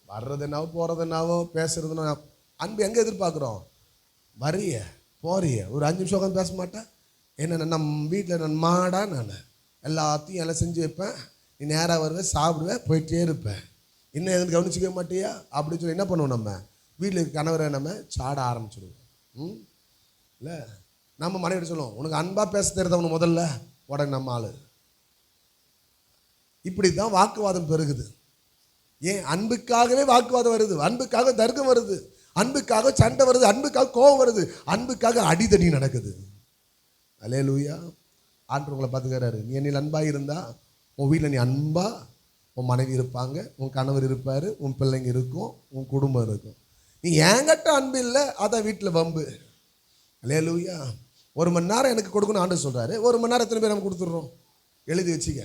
வர்றது என்னாவோ போகிறது என்னாவோ பேசுறது. அன்பு எங்கே எதிர்பார்க்குறோம்? வரிய போறிய ஒரு 5 நிமிஷம் உட்காந்து பேச மாட்டேன். என்ன நம்ம வீட்டில் நான் மாடா, நான் எல்லாத்தையும் எல்லாம் செஞ்சு வைப்பேன், நீ நேராக வருவேன், சாப்பிடுவேன், போயிட்டே இருப்பேன், இன்னும் எதுவும் கவனிச்சிக்க மாட்டியா அப்படின்னு சொல்லி என்ன பண்ணுவோம், நம்ம வீட்டில் இருக்க கணவரை நம்ம சாட ஆரம்பிச்சிடுவோம். இல்லை, நம்ம மனைவி சொல்லுவோம், உனக்கு அன்பாக பேச தெரிந்தவனு முதல்ல, உடனே நம்ம ஆளு. இப்படி தான் வாக்குவாதம் பெருகுது. ஏன்? அன்புக்காகவே வாக்குவாதம் வருது, அன்புக்காக தர்க்கம் வருது, அன்புக்காக சண்டை வருது, அன்புக்காக கோபம் வருது, அன்புக்காக அடிதடி நடக்குது. அல்லேலூயா. ஆண்டவர் உங்களை பார்த்துக்கிறாரு. நீ என்னில் அன்பாக இருந்தா உன் வீட்டில் நீ அன்பா உன் மனைவி இருப்பாங்க, உன் கணவர் இருப்பார், உன் பிள்ளைங்க இருக்கும், உன் குடும்பம் இருக்கும். நீ என்கிட்ட அன்பு இல்லை, அதான் வீட்டில் வம்பு. அல்லேலூயா. 1 மணி நேரம் எனக்கு கொடுக்கணும் ஆண்டு சொல்கிறாரு. 1 மணி நேரம் எத்தனை பேர் நம்ம கொடுத்துட்றோம்? எழுதி வச்சுக்க.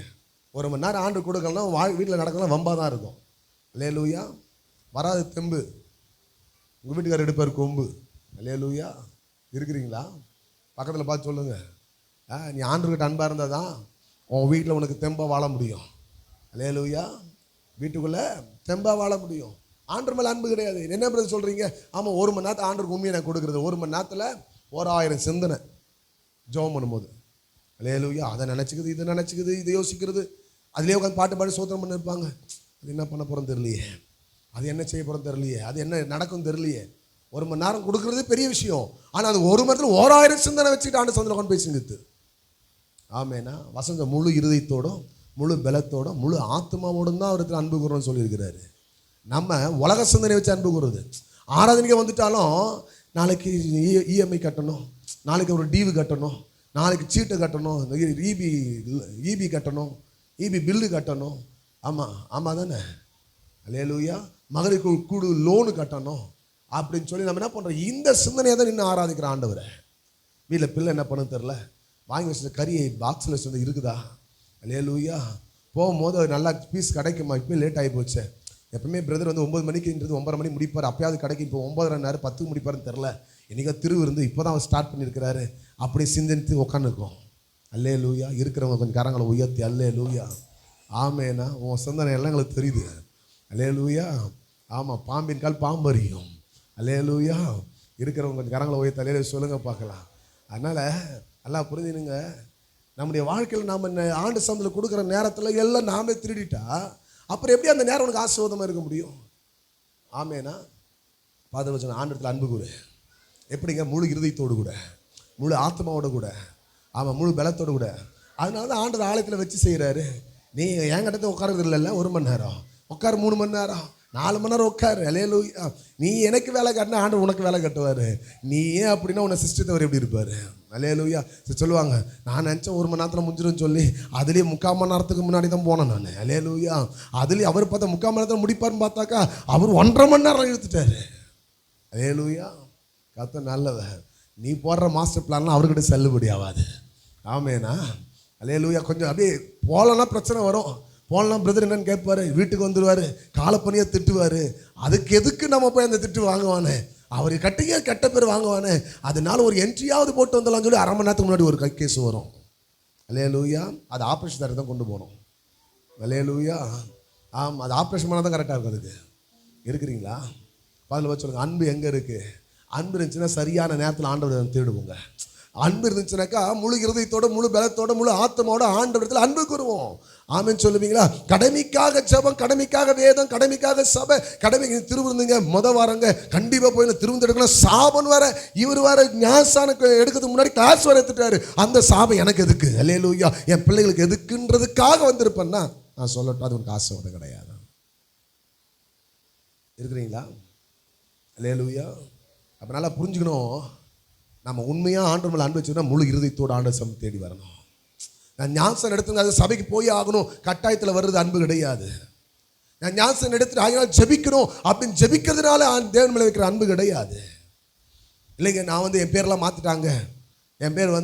1 மணி நேரம் ஆண்டு கொடுக்கலாம், வீட்டில் நடக்கலாம் வம்பாக தான் இருக்கும். அல்லேலூயா. வராது தெம்பு, உங்கள் வீட்டுக்காரர் எடுப்பார் கொம்பு. அல்லேலூயா. இருக்கிறீங்களா? பக்கத்தில் பார்த்து சொல்லுங்கள். நீ ஆண்டுகிட்ட அன்பாக இருந்தால் தான் உன் வீட்டில் உனக்கு தெம்பாக வாழ முடியும். அல்லேலூயா. வீட்டுக்குள்ளே தெம்பாக வாழ முடியும். ஆண்டர் மேலே அன்பு கிடையாது. என்ன பிரதர் சொல்கிறீங்க? ஆமாம், 1 மணி நேரத்தில் ஆண்டருக்கு உண்மையை நான் கொடுக்குறது. 1 மணி நேரத்தில் 1000 சிந்தனை ஜெபம் பண்ணும்போது. அல்லேலூயா. அதை நினச்சிக்குது, இதை நினச்சிக்குது, இதை யோசிக்கிறது, அதிலே உட்காந்து பாட்டு பாடி சோத்திரம் பண்ணி இருப்பாங்க. அது என்ன பண்ண போகிறோன்னு தெரியலையே, அது என்ன செய்ய போகிறோன்னு தெரியலையே, அது என்ன நடக்கும் தெரியலையே. 1 மணி நேரம் கொடுக்குறது பெரிய விஷயம். ஆனால் அது 1 மணி நேரத்தில் 1000 சிந்தனை வச்சுக்கிட்டு ஆண்டு சந்தில் கொண்டு போய் சிந்தித்து. ஆமேனா. வசந்த முழு இருதயத்தோடும் முழு பலத்தோடும் முழு ஆத்மாவோடும் தான் அவருக்கு அன்பு கூறணும்னு சொல்லியிருக்கிறாரு. நம்ம உலக சிந்தனை வச்சு அன்பு கூறுறது. ஆராதனைக்கு வந்துட்டாலும் நாளைக்கு இஎம்ஐ கட்டணும், நாளைக்கு ஒரு டிவி கட்டணும், நாளைக்கு சீட்டை கட்டணும், இபி கட்டணும், இபி பில்லு கட்டணும். ஆமாம் ஆமாம் தானே. அல்லேலூயா. மகளிருக்கு கூடு லோனு கட்டணும் அப்படின்னு சொல்லி நம்ம என்ன பண்ணுறோம்? இந்த சிந்தனையை தான் நின்று ஆராதிக்கிற ஆண்டவரை. வீட்டில் பிள்ளை என்ன பண்ண தெரில, வாங்கி வச்ச கறியை பாக்ஸில் வச்சு இருக்குதா? அல்லேலூயா. போகும்போது நல்லா பீஸ் கிடைக்குமா? இப்போ லேட் ஆகி போச்சு. எப்பவுமே பிரதர் வந்து 9 மணிக்குன்றது 9:30 மணி முடிப்பார், அப்பயாவது கிடைக்கும். இப்போ 9:30 10 முடிப்பாருன்னு தெரில. என்றைக்கா திருவு இருந்து இப்போ தான் அவர் ஸ்டார்ட் பண்ணியிருக்கிறாரு. அப்படி சிந்தித்து உட்காந்துருக்கோம். அல்லேலூயா. இருக்கிறவங்க கொஞ்சம் கரங்களை உயர்த்தி அல்லேலூயா. ஆமேனா. உன் சிந்தனை எல்லாம் எங்களுக்கு தெரியுது. அல்லேலூயா. ஆமாம், பாம்பின் கால் பாம்பு அறியும். அல்லேலூயா. இருக்கிறவங்க கொஞ்சம் கரங்களை உயர்த்தி அல்லேலூயா சொல்லுங்க பார்க்கலாம். அதனால் எல்லாம் புரிஞ்சுனுங்க. நம்முடைய வாழ்க்கையில் நாம் ஆண்டு சம்பளத்தில் கொடுக்குற நேரத்தில் எல்லாம் நாமே திருடிட்டா அப்புறம் எப்படி அந்த நேரம் உனக்கு ஆசீர்வாதமாக இருக்க முடியும்? ஆமேனா. பாத வச்சன ஆண்டத்தில் அன்பு கூறு. எப்படிங்க? முழு இருதயத்தோடு கூட, முழு ஆத்மாவோடு கூட, ஆமாம், முழு பலத்தோடு கூட. அதனால தான் ஆண்டர் ஆலயத்தில் வச்சு செய்கிறாரு. நீ என்கிட்ட உட்காருறது இல்லைல்ல, 1 மணி நேரம் உட்காரு, 3 மணி நேரம், 4 மணி நேரம் உட்காரு. அல்லேலூயா. நீ எனக்கு வேலை காட்டினா ஆண்டவர் உனக்கு வேலை கட்டுவார். நீ ஏன் அப்படின்னா உன்னை சிஸ்டத்தை அவர் எப்படி இருப்பார்? அல்லேலூயா. சொல்லுவாங்க, நான் நினச்சேன் 1 மணி நேரத்தில் முடிஞ்சிடும் சொல்லி அதுலேயே 3/4 மணி நேரத்துக்கு முன்னாடி தான் போனேன் நான். அல்லேலூயா. அதுலேயே அவர் பார்த்தா 3/4 மணி நேரத்தில் முடிப்பார்னு பார்த்தாக்கா அவர் 1.5 மணி நேரம் இழுத்துட்டாரு. அல்லேலூயா. கத்த நல்லவர். நீ போடுற மாஸ்டர் பிளான்லாம் அவர்கிட்ட செல்லுபடி ஆகாது. ஆமேனா. அல்லேலூயா. கொஞ்சம் அப்படியே போகலன்னா பிரச்சனை வரும். போகலாம் பிரதர் என்னன்னு கேட்பாரு, வீட்டுக்கு வந்துடுவார், காலப்பணியாக திட்டுவார். அதுக்கு எதுக்கு நம்ம போய் அந்த திட்டு வாங்குவானே? அவர் கட்டிங்க கெட்ட பேர் வாங்குவானே, அதனால ஒரு என்ட்ரியாவது போட்டு வந்துடலாம் சொல்லி 1/2 மணி நேரத்துக்கு முன்னாடி ஒரு கேஸ் வரும். அல்லேலூயா. அது ஆப்ரேஷன் தர தான் கொண்டு போகணும். அல்லேலூயா. ஆமாம், அது ஆப்ரேஷன் பண்ணால் தான் கரெக்டாக இருக்கும். அதுக்கு இருக்கிறீங்களா? பதில் வச்சு சொல்லுங்கள். அன்பு எங்கே இருக்குது? அன்பு இருந்துச்சுன்னா சரியான நேரத்தில் ஆண்டவர் தேடுவோங்க. அன்பு இருந்துச்சுனாக்கா முழு இருதயத்தோட முழு பலத்தோட முழு ஆத்மாவோட ஆண்டவரத்தில் அன்பு கூறுவோம். ஆமென் சொல்லுவீங்களா? கடமைக்காக ஜெபம், கடமைக்காக வேதம், கடமைக்காக சபை, கடமை திருவிருந்துங்க. வாரங்க கண்டிப்பாக போய் திருவிந்து எடுக்கணும். சாபன் வர இவர் வர ஞாசானுக்கு எடுக்கிறதுக்கு முன்னாடி கிளாஸ் வர எடுத்துட்டாரு. அந்த சாபம் எனக்கு எதுக்கு? அல்லேலூயா. என் பிள்ளைகளுக்கு எதுக்குன்றதுக்காக வந்திருப்பேன்னா நான் சொல்லட்டும், அது உனக்கு ஆசை கிடையாது. இருக்கிறீங்களா? அல்லேலூயா. அப்போ நல்லா புரிஞ்சுக்கணும். நம்ம உண்மையாக ஆண்டவர் மேலே அன்பு வச்சுன்னா முழு இருதயத்தோடு ஆண்டவர் சமம் தேடி வரணும். நான் ஞாசன் எடுத்துங்க, அது சபைக்கு போய் ஆகணும் கட்டாயத்தில் வர்றது அன்பு கிடையாது. நான் ஞாசன் எடுத்துட்டு ஆகினால் ஜெபிக்கணும் அப்படின்னு ஜெபிக்கிறதுனால தேவன் மேலே வைக்கிற அன்பு கிடையாது. இல்லைங்க, நான் என் பேரெல்லாம் மாற்றிட்டாங்க. என் பேர்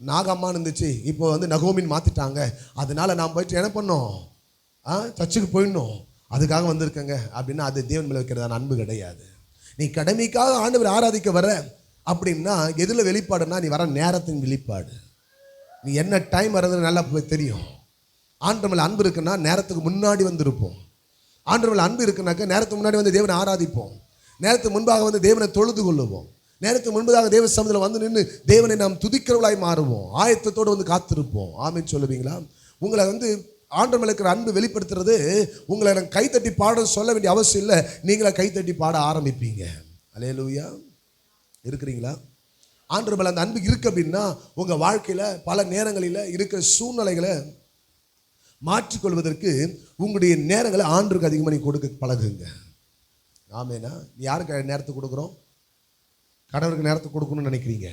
நாகம்மான்னு இருந்துச்சு, இப்போ நகோமின்னு மாற்றிட்டாங்க. அதனால நான் போயிட்டு என்ன பண்ணோம்? சர்ச்சுக்கு போயிடணும், அதுக்காக வந்திருக்கேங்க அப்படின்னா அது தேவன் மேலே வைக்கிறதான அன்பு கிடையாது. நீ கடமைக்காக ஆண்டவர் ஆராதிக்க வர அப்படின்னா எதில் வெளிப்பாடுன்னா நீ வர நேரத்தின் வெளிப்பாடு. நீ என்ன டைம் வர்றது நல்லா தெரியும். ஆண்டவர் மேலே அன்பு இருக்குன்னா நேரத்துக்கு முன்னாடி வந்திருப்போம். ஆண்டவர் மேலே அன்பு இருக்குனாக்கா நேரத்துக்கு முன்னாடி தேவனை ஆராதிப்போம். நேரத்துக்கு முன்பாக தேவனை தொழுது கொள்ளுவோம். நேரத்துக்கு முன்பதாக தேவ சமூகத்தில் வந்து நின்று தேவனை நாம் துதிக்கிறவளாய் மாறுவோம். ஆயத்தத்தோடு வந்து காத்திருப்போம். ஆமென் சொல்லுவீங்களா? உங்களை வந்து ஆண்டவர் மேல இருக்கிற அன்பு வெளிப்படுத்துறது உங்களை எனக்கு கைத்தட்டி பாட சொல்ல வேண்டிய அவசியம் இல்லை. நீங்களா கைத்தட்டி பாட ஆரம்பிப்பீங்க. அல்லேலூயா. இருக்கிறீங்களா? ஆண்டவர் மேல அந்த அன்பு இருக்கு அப்படின்னா உங்க வாழ்க்கையில பல நேரங்களில் இருக்கிற சூழ்நிலைகளை மாற்றிக்கொள்வதற்கு உங்களுடைய நேரங்களை ஆண்டவருக்கு அதிகமாக நீ கொடுக்க பழகுங்க. ஆமேனா? யாருக்கு நேரத்தை கொடுக்குறோம்? கணவருக்கு நேரத்தை கொடுக்கணும்னு நினைக்கிறீங்க,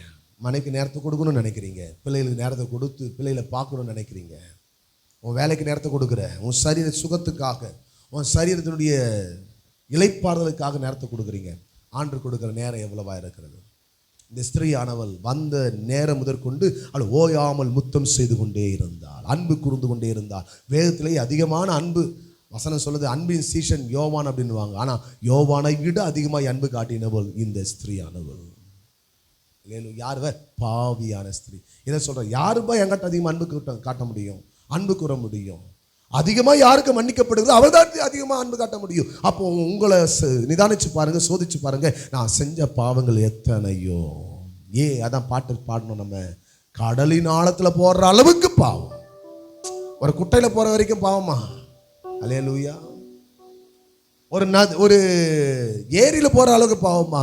மனைவிக்கு நேரத்தை கொடுக்கணும்னு நினைக்கிறீங்க, பிள்ளைகளுக்கு நேரத்தை கொடுத்து பிள்ளைகளை பார்க்கணும்னு நினைக்கிறீங்க, உன் வேலைக்கு நேரத்தை கொடுக்குற, உன் சரீர சுகத்துக்காக, உன் சரீரத்தினுடைய இளைப்பாறுதலுக்காக நேரத்தை கொடுக்குறீங்க. ஆண்டவர் கொடுக்குற நேரம் எவ்வளவா இருக்கிறது? இந்த ஸ்திரீயானவள் வந்த நேரம் முதற்கொண்டு அவள் ஓயாமல் முத்தம் செய்து கொண்டே இருந்தாள், அன்பு கூர்ந்து கொண்டே இருந்தாள். வேதத்திலேயே அதிகமான அன்பு வசனம் சொல்லுது, அன்பின் சீஷன் யோவான் அப்படின்வாங்க. ஆனால் யோவானை விட அதிகமாக அன்பு காட்டினவள் இந்த ஸ்திரீயானவள். யாருவ? பாவியான ஸ்திரீ. இதை சொல்ற, யாருப்பா என்கிட்ட அதிகமாக அன்பு காட்ட முடியும், அன்பு கூற முடியும்? அதிகமாக யாருக்கு மன்னிக்கப்படுகிறது அவள் தான் அதிகமாக அன்பு காட்ட முடியும். அப்போ உங்களை நிதானிச்சு பாருங்க, சோதிச்சு பாருங்க, நான் செஞ்ச பாவங்கள் எத்தனையோ. அதான் பாட்டு பாடணும் நம்ம. கடலின் ஆழத்தில் போடுற அளவுக்கு பாவம், ஒரு குட்டையில் போற வரைக்கும் பாவமா? அல்லேலூயா. ஒரு ஏரியில் போற அளவுக்கு பாவமா?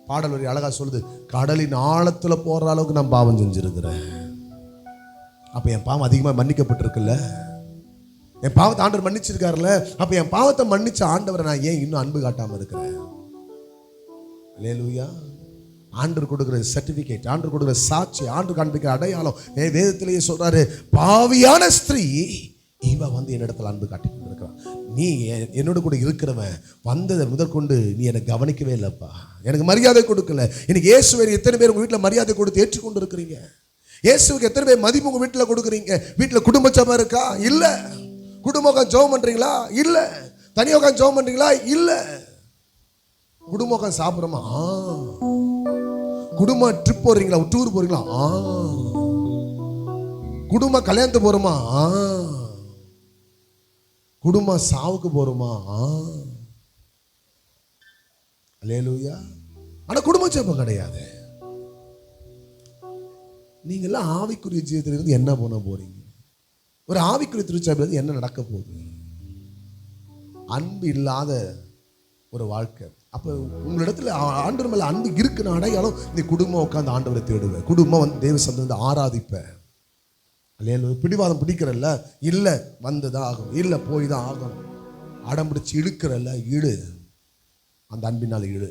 பாடல் ஒரு அழகா சொல்லுது, கடலின் ஆழத்துல போற அளவுக்கு நான் பாவம் செஞ்சிருக்கிறேன். அப்ப என் பாவம் அதிகமாக மன்னிக்கப்பட்டிருக்குல்ல, என் பாவத்தை ஆண்டவர் மன்னிச்சிருக்காருல்ல. அப்ப என் பாவத்தை மன்னிச்ச ஆண்டவரை நான் ஏன் இன்னும் அன்பு காட்டாம இருக்கிறேன்? அல்லேலூயா. ஆண்டவர் கொடுக்குற சர்டிபிகேட், ஆண்டவர் கொடுக்குற சாட்சி, ஆண்டவர் காண்பிக்கிற அடையாளம் வேதத்திலேயே சொல்றாரு, பாவியான ஸ்திரீ இவ வந்து என்னிடத்துல அன்பு காட்டி கொண்டிருக்கிறான். நீ என்னோட கூட இருக்கிறவன் வந்ததை முதற்கொண்டு நீ எனக்கு கவனிக்கவே இல்லைப்பா, எனக்கு மரியாதை கொடுக்கல. எனக்கு இயேசுவை எத்தனை பேர் உங்க வீட்டில் மரியாதை கொடுத்து ஏற்றுக்கொண்டு இருக்கிறீங்க? இயேசுக்கு எத்தனை பேர் மதிப்பு உங்க வீட்டில் கொடுக்குறீங்க? வீட்டில் குடும்ப சபை இருக்கா? இல்லை. குடும்பம் உட்காந்து ஜெபம் பண்றீங்களா? இல்லை. தனியாக உட்காந்து ஜெபம் பண்றீங்களா? இல்லை. குடும்பம் உட்காந்து சாப்பிட்றோமா? குடும்ப ட்ரிப் போறீங்களா? டூர் போறீங்களா? குடும்ப கல்யாணத்துக்கு போறோமா? குடும்ப சாவுக்கு போறோமா? அல்லேலூயா. ஆனா குடும்ப ஜெபம் கிடையாது. நீங்க எல்லாம் ஆவிக்குரிய ஜீவிதத்திலிருந்து என்ன பண்ண போறீங்க? ஒரு ஆவிக்குரிய திருச்சபையிலிருந்து என்ன நடக்க போகுது? அன்பு இல்லாத ஒரு வாழ்க்கை. அப்ப உங்களிடத்துல ஆண்டவர் மேல அன்பு இருக்குன்னு அடையாளம், நீ குடும்பம் உட்காந்து ஆண்டவரை தேடுவேன், குடும்பம் வந்து தேவ சந்தத்தை ஆராதிப்பேன். அல்லேலூயா. பிடிவாதம் பிடிக்கிறல்ல, இல்லை வந்துதான் ஆகும், இல்லை போய் தான் ஆகும், அடம் பிடிச்சி இழுக்கிறல்ல, இழு, அந்த அன்பினால் இழு.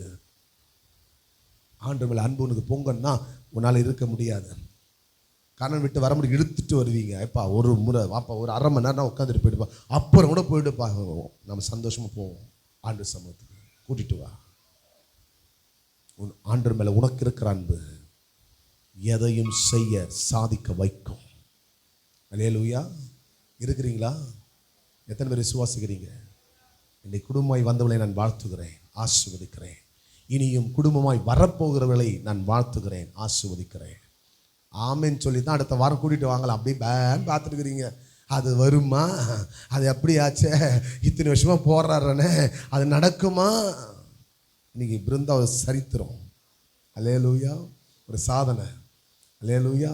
ஆண்டவர் மேல அன்பு உனக்கு பொங்கன்னா உன்னால் இருக்க முடியாது. கண்ணன் விட்டு வர முடியும், இழுத்துட்டு வருவீங்க. எப்பா ஒரு முறை வாப்பா, ஒரு அரை மணி நேரம் உட்காந்துட்டு போயிடுப்பா, அப்புறம் கூட போயிட்டுப்பா, நம்ம சந்தோஷமா போவோம். ஆண்டு சமூகத்துக்கு கூட்டிட்டு வா. ஆண்டவர் மேல உனக்கு இருக்கிற அன்பு எதையும் செய்ய சாதிக்க வைக்கும். அல்லேலூயா. இருக்கிறீங்களா? எத்தனை பேர் விசுவாசிக்கிறீங்க? இன்னைக்கு குடும்பமாய் வந்தவளை நான் வாழ்த்துகிறேன், ஆசீர்வதிக்கிறேன். இனியும் குடும்பமாய் வரப்போகிறவர்களை நான் வாழ்த்துகிறேன், ஆசீர்வதிக்கிறேன். ஆமேன்னு சொல்லி தான் அடுத்த வாரம் கூட்டிகிட்டு வாங்கலாம். அப்படி பேன் பார்த்துருக்குறீங்க. அது வருமா? அது எப்படியாச்சே, இத்தனை வருஷமா போடுறாருன்னு அது நடக்குமா? இன்னைக்கு பிருந்தா ஒரு சரித்திரம். அல்லேலூயா. ஒரு சாதனை. அல்லேலூயா.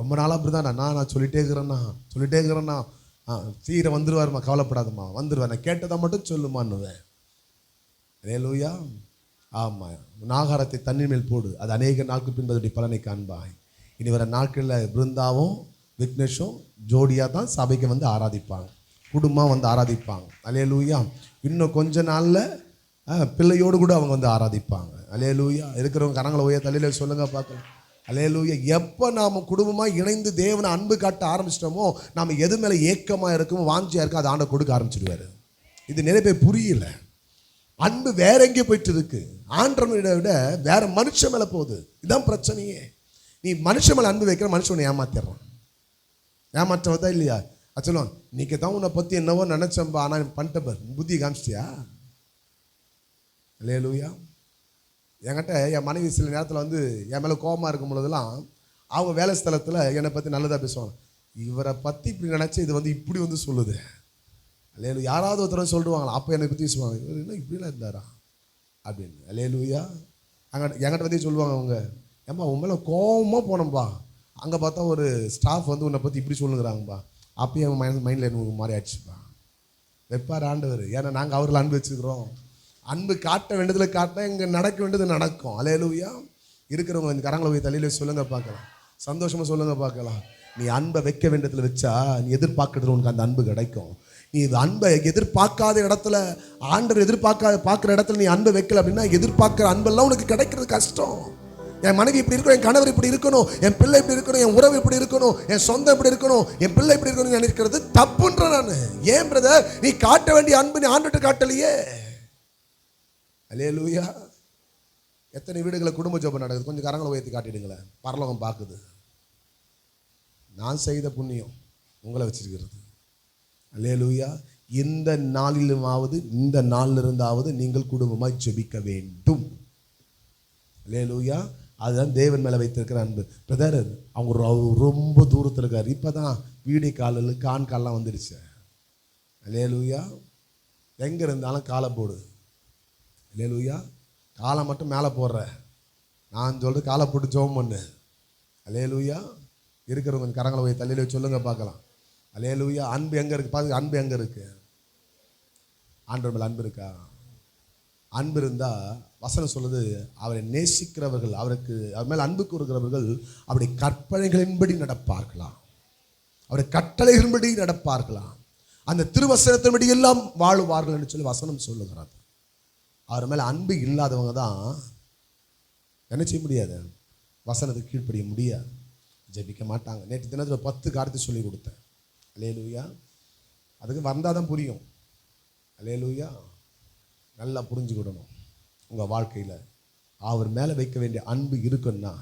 ரொம்ப நாளாக அப்படி தான் நான் சொல்லிட்டே இருக்கிறேன்னா சீரை வந்துடுவாருமா, கவலைப்படாதம்மா, வந்துடுவேன், நான் கேட்டதை மட்டும் சொல்லுமான்னுவேன். அல்லேலூயா. ஆமாம். நாகாரத்தை தண்ணீர் மேல் போடு, அது அநேக நாட்கள் பின்பதோடைய பலனை காண்பாய். இனி வர நாட்களில் பிருந்தாவும் விக்னேஷும் ஜோடியாக தான் சபைக்கு வந்து ஆராதிப்பாங்க, குடும்பம் வந்து ஆராதிப்பாங்க. அல்லேலூயா. இன்னும் கொஞ்ச நாளில் பிள்ளையோடு கூட அவங்க வந்து ஆராதிப்பாங்க. அல்லேலூயா. இருக்கிறவங்க கரங்களை உயர் தலையில சொல்லுங்க பார்க்கலாம். அல்லேலூயா. எப்போ நாம் குடும்பமாக இணைந்து தேவனை அன்பு காட்ட ஆரம்பிச்சிட்டோமோ, நாம் எது மேலே ஏக்கமாக இருக்கும், வாஞ்சியாக இருக்கும், அதை ஆண்டவர் கொடுக்க ஆரம்பிச்சிடுவார். இது நிறைய பேர் புரியல. அன்பு வேற எங்கேயும் போயிட்டு இருக்கு, ஆண்டவனை விட வேற மனுஷன் மேலே போகுது. இதுதான் பிரச்சனையே. நீ மனுஷன் மேலே அன்பு வைக்கிற, மனுஷனை ஏமாத்திடுறான். ஏமாற்றவதா இல்லையா? அது சொல்லுவான், இன்னைக்கு தான் உன்னை பற்றி என்னவோ நினச்சம்பா, ஆனால் பண்ணிட்டப்ப புத்தி காமிச்சிட்டியா? அல்லேலூயா. என்கிட்ட என் மனைவி சில நேரத்தில் வந்து என் மேலே கோபமாக இருக்கும் பொழுதெல்லாம் அவங்க வேலை ஸ்தலத்தில் என்னை பற்றி நல்லதாக பேசுவாங்க. இவரை பற்றி இப்படி நினச்சி இது வந்து இப்படி வந்து சொல்லுது. அல்லேலூயா. யாராவது ஒருத்தர் சொல்லுவாங்களா, அப்போ என்னை பற்றி பேசுவாங்க, இவர் என்ன இப்படிலாம் இருந்தாரா அப்படின்னு. அல்லேலூயா. என்கிட்ட பற்றி சொல்லுவாங்க அவங்க, ஏம்மா உன் மேலே கோபமாக போனோம்பா, அங்கே பார்த்தா ஒரு ஸ்டாஃப் வந்து உன்னை பற்றி இப்படி சொல்லுங்கிறாங்கப்பா. அப்பயும் அவன் மைண்டில் எனக்கு மாதிரி ஆயிடுச்சுப்பா. வைப்பார் ஆண்டவர். ஏன்னா நாங்கள் அவர்கள் அன்பு வச்சுருக்கிறோம். அன்பு காட்ட வேண்டியதில் காட்டினா இங்கே நடக்க வேண்டியது நடக்கும். அல்லேலூயா. இருக்கிறவங்க இந்த கரங்களை போய் தலையில சொல்லுங்கள் பார்க்கலாம், சந்தோஷமாக சொல்லுங்கள் பார்க்கலாம். நீ அன்பை வைக்க வேண்டியதில் வச்சா நீ எதிர்பார்க்கறதுல உனக்கு அந்த அன்பு கிடைக்கும். நீ அன்பை எதிர்பார்க்காத இடத்துல, ஆண்டவர் பார்க்குற இடத்துல நீ அன்பை வைக்கல அப்படின்னா எதிர்பார்க்குற அன்பெல்லாம் உனக்கு கிடைக்கிறது கஷ்டம். என் மனைவி இப்படி இருக்கணும், என் கணவர் இப்படி இருக்கணும், என் பிள்ளை இப்படி இருக்கணும், என் உறவு இப்படி இருக்கணும், என் சொந்தம் இப்படி இருக்கணும், என் பிள்ளை இப்படி இருக்கணும் நினைக்கிறது தப்புன்ற நான். ஏன் பிரதர், நீ காட்ட வேண்டிய அன்பு நீ ஆண்டுட்டு காட்டலையே. அல்லேலூயா. எத்தனை வீடுகளை குடும்ப ஜெபம் நடக்குது, கொஞ்சம் கரங்களை உயர்த்தி காட்டிடுங்களேன். பரலோகம் பார்க்குது. நான் செய்த புண்ணியம் உங்களை வச்சிருக்கிறது. அல்லேலூயா. இந்த நாளிலுமாவது இந்த நாளில் இருந்தாவது நீங்கள் குடும்பமாய் ஜெபிக்க வேண்டும். அல்லேலூயா. அதுதான் தேவன் மேலே வைத்திருக்கிற அன்பு. பிரதர் அவங்க ரொம்ப தூரத்தில் இருக்கார், இப்போ தான் வீடியோ காலில் கால்லாம் வந்துடுச்சு. அல்லேலூயா. எங்கே இருந்தாலும் காலை போடு. அல்லேலூயா. காலை மட்டும் மேலே போடுற, நான் சொல்கிறது காலை போட்டு ஜெபம் பண்ணு. அல்லேலூயா. இருக்கிறவங்க கரங்களை போய் தள்ளியில் சொல்லுங்க பார்க்கலாம். அல்லேலூயா. அன்பு எங்கே இருக்குது பார்த்து, அன்பு எங்கே இருக்குது? ஆண்டவர் மேலே அன்பு இருக்கா? அன்பு இருந்தால் வசனம் சொல்லுது, அவரை நேசிக்கிறவர்கள், அவர் மேல் அன்பு கூறுகிறவர்கள் அவருடைய கற்பனைகளின்படி நடப்பார்களாம், அவருடைய கட்டளைகளின்படி நடப்பார்களாம், அந்த திருவசனத்தின்படி எல்லாம் வாழுவார்கள் என்று சொல்லி வசனம் சொல்லுகிறார். அவர் மேலே அன்பு இல்லாதவங்க தான் என்ன செய்ய முடியாது, வசனத்துக்கு கீழ்ப்படிய முடியாது, ஜெபிக்க மாட்டாங்க. நேற்று தினத்தில் 10 காரியத்தை சொல்லி கொடுத்தேன். அல்லேலூயா. அதுக்கு வந்தால் தான் புரியும். அல்லேலூயா. நல்லா புரிஞ்சுக்கிடணும். உங்கள் வாழ்க்கையில் அவர் மேலே வைக்க வேண்டிய அன்பு இருக்குன்னா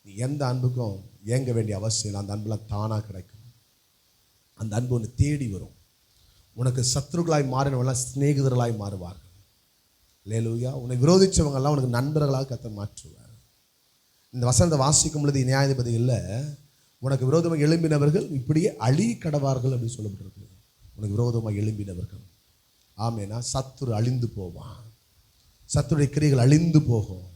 நீ எந்த அன்புக்கும் ஏங்க வேண்டிய அவசியம் இல்லை. அந்த அன்புலாம் தானாக கிடைக்கும். அந்த அன்பு ஒன்று தேடி வரும். உனக்கு சத்துருக்களாய் மாறினவங்களாம் சிநேகிதர்களாய் மாறுவார்கள். அல்லேலூயா. உன்னை விரோதித்தவங்கெல்லாம் உனக்கு நண்பர்களாக கர்த்தர் மாற்றுவார். இந்த வசனத்தை வாசிக்கும் பொழுது நியாயாதிபதி இல்லை, உனக்கு விரோதமாக எழும்பினவர்கள் இப்படியே அழி கடவார்கள் அப்படின்னு சொல்லப்பட்டிருக்கு. உனக்கு விரோதமாக எழும்பினவர்கள், ஆமேனா, சத்துரு அழிந்து போவான். சத்துருடைய கிரியைகள் அழிந்து போகும்.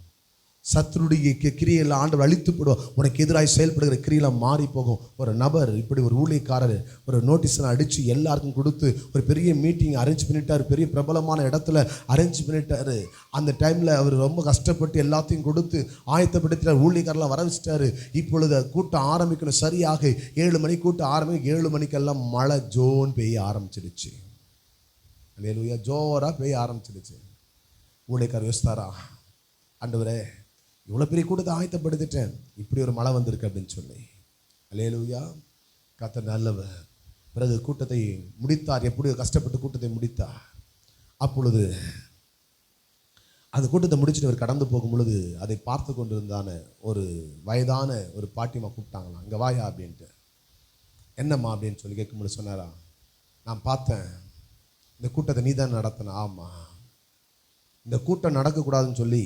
சத்துருடைய கிரியையில் ஆண்டவர் அழித்து போடுவோம். உனக்கு எதிராக செயல்படுகிற கிரியெல்லாம் மாறி போகும். ஒரு நபர் இப்படி ஒரு ஊழியக்காரர் ஒரு நோட்டீஸ்லாம் அடித்து எல்லாருக்கும் கொடுத்து ஒரு பெரிய மீட்டிங் அரேஞ்ச் பண்ணிட்டார். பெரிய பிரபலமான இடத்துல அரேஞ்ச் பண்ணிட்டார். அந்த டைமில் அவர் ரொம்ப கஷ்டப்பட்டு எல்லாத்தையும் கொடுத்து ஆயத்தப்படுத்தினார். ஊழியக்காரெல்லாம் வர வச்சிட்டாரு. இப்பொழுது கூட்டம் ஆரம்பிக்கணும். சரியாக 7 மணிக்கு கூட்டம் ஆரம்பிக்கும். 7 மணிக்கெல்லாம் மழை ஜோன் பெய்ய ஆரம்பிச்சிடுச்சு. அல்லேலூயா. ஜோராக பெய்ய ஆரம்பிச்சிடுச்சு. ஊழியக்காரர் யோசித்தாரா, ஆண்டவரே இவ்வளோ பெரிய கூட்டத்தை ஆயத்தப்படுத்திட்டேன், இப்படி ஒரு மழை வந்திருக்கு அப்படின்னு சொல்லி. அல்லேலூயா. கர்த்தர் நல்லவர். பிறகு கூட்டத்தை முடித்தார். எப்படியோ கஷ்டப்பட்டு கூட்டத்தை முடித்தார். அப்பொழுது அந்த கூட்டத்தை முடிச்சுட்டு அவர் கடந்து போகும் பொழுது அதை பார்த்து கொண்டிருந்தான ஒரு வயதான ஒரு பாட்டிமா கூப்பிட்டாங்களாம், அங்கே வாயா அப்படின்ட்டு. என்னம்மா அப்படின்னு சொல்லி கேட்கும்போது சொன்னாரா, நான் பார்த்தேன் இந்த கூட்டத்தை நீ தான் நடத்தின. ஆமாம், இந்த கூட்டம் நடக்கக்கூடாதுன்னு சொல்லி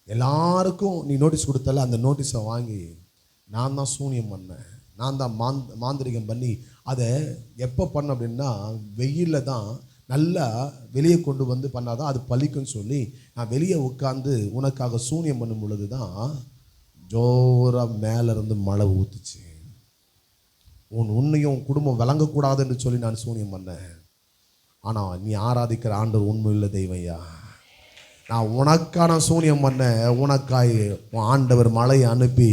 எல்லாருக்கும் நீ நோட்டீஸ் கொடுத்தல, அந்த நோட்டீஸை வாங்கி நான் தான் சூனியம் பண்ணேன், நான் தான் மாந்திரிகம் பண்ணி அதை எப்போ பண்ண அப்படின்னா வெயிலில் தான் நல்லா வெளியே கொண்டு வந்து பண்ணாதான் அது பலிக்குன்னு சொல்லி நான் வெளியே உட்காந்து உனக்காக சூனியம் பண்ணும் பொழுது தான் ஜோராக மேலேருந்து மழை ஊற்றுச்சு. உன்னையும் குடும்பம் விளங்கக்கூடாதுன்னு சொல்லி நான் சூனியம் பண்ணேன். ஆனால் நீ ஆராதிக்கிற ஆண்டவர் உண்மையுள்ள தெய்வம்யா. நான் உனக்கான சூனியம் பண்ண, உனக்காய் ஆண்டவர் மழையை அனுப்பி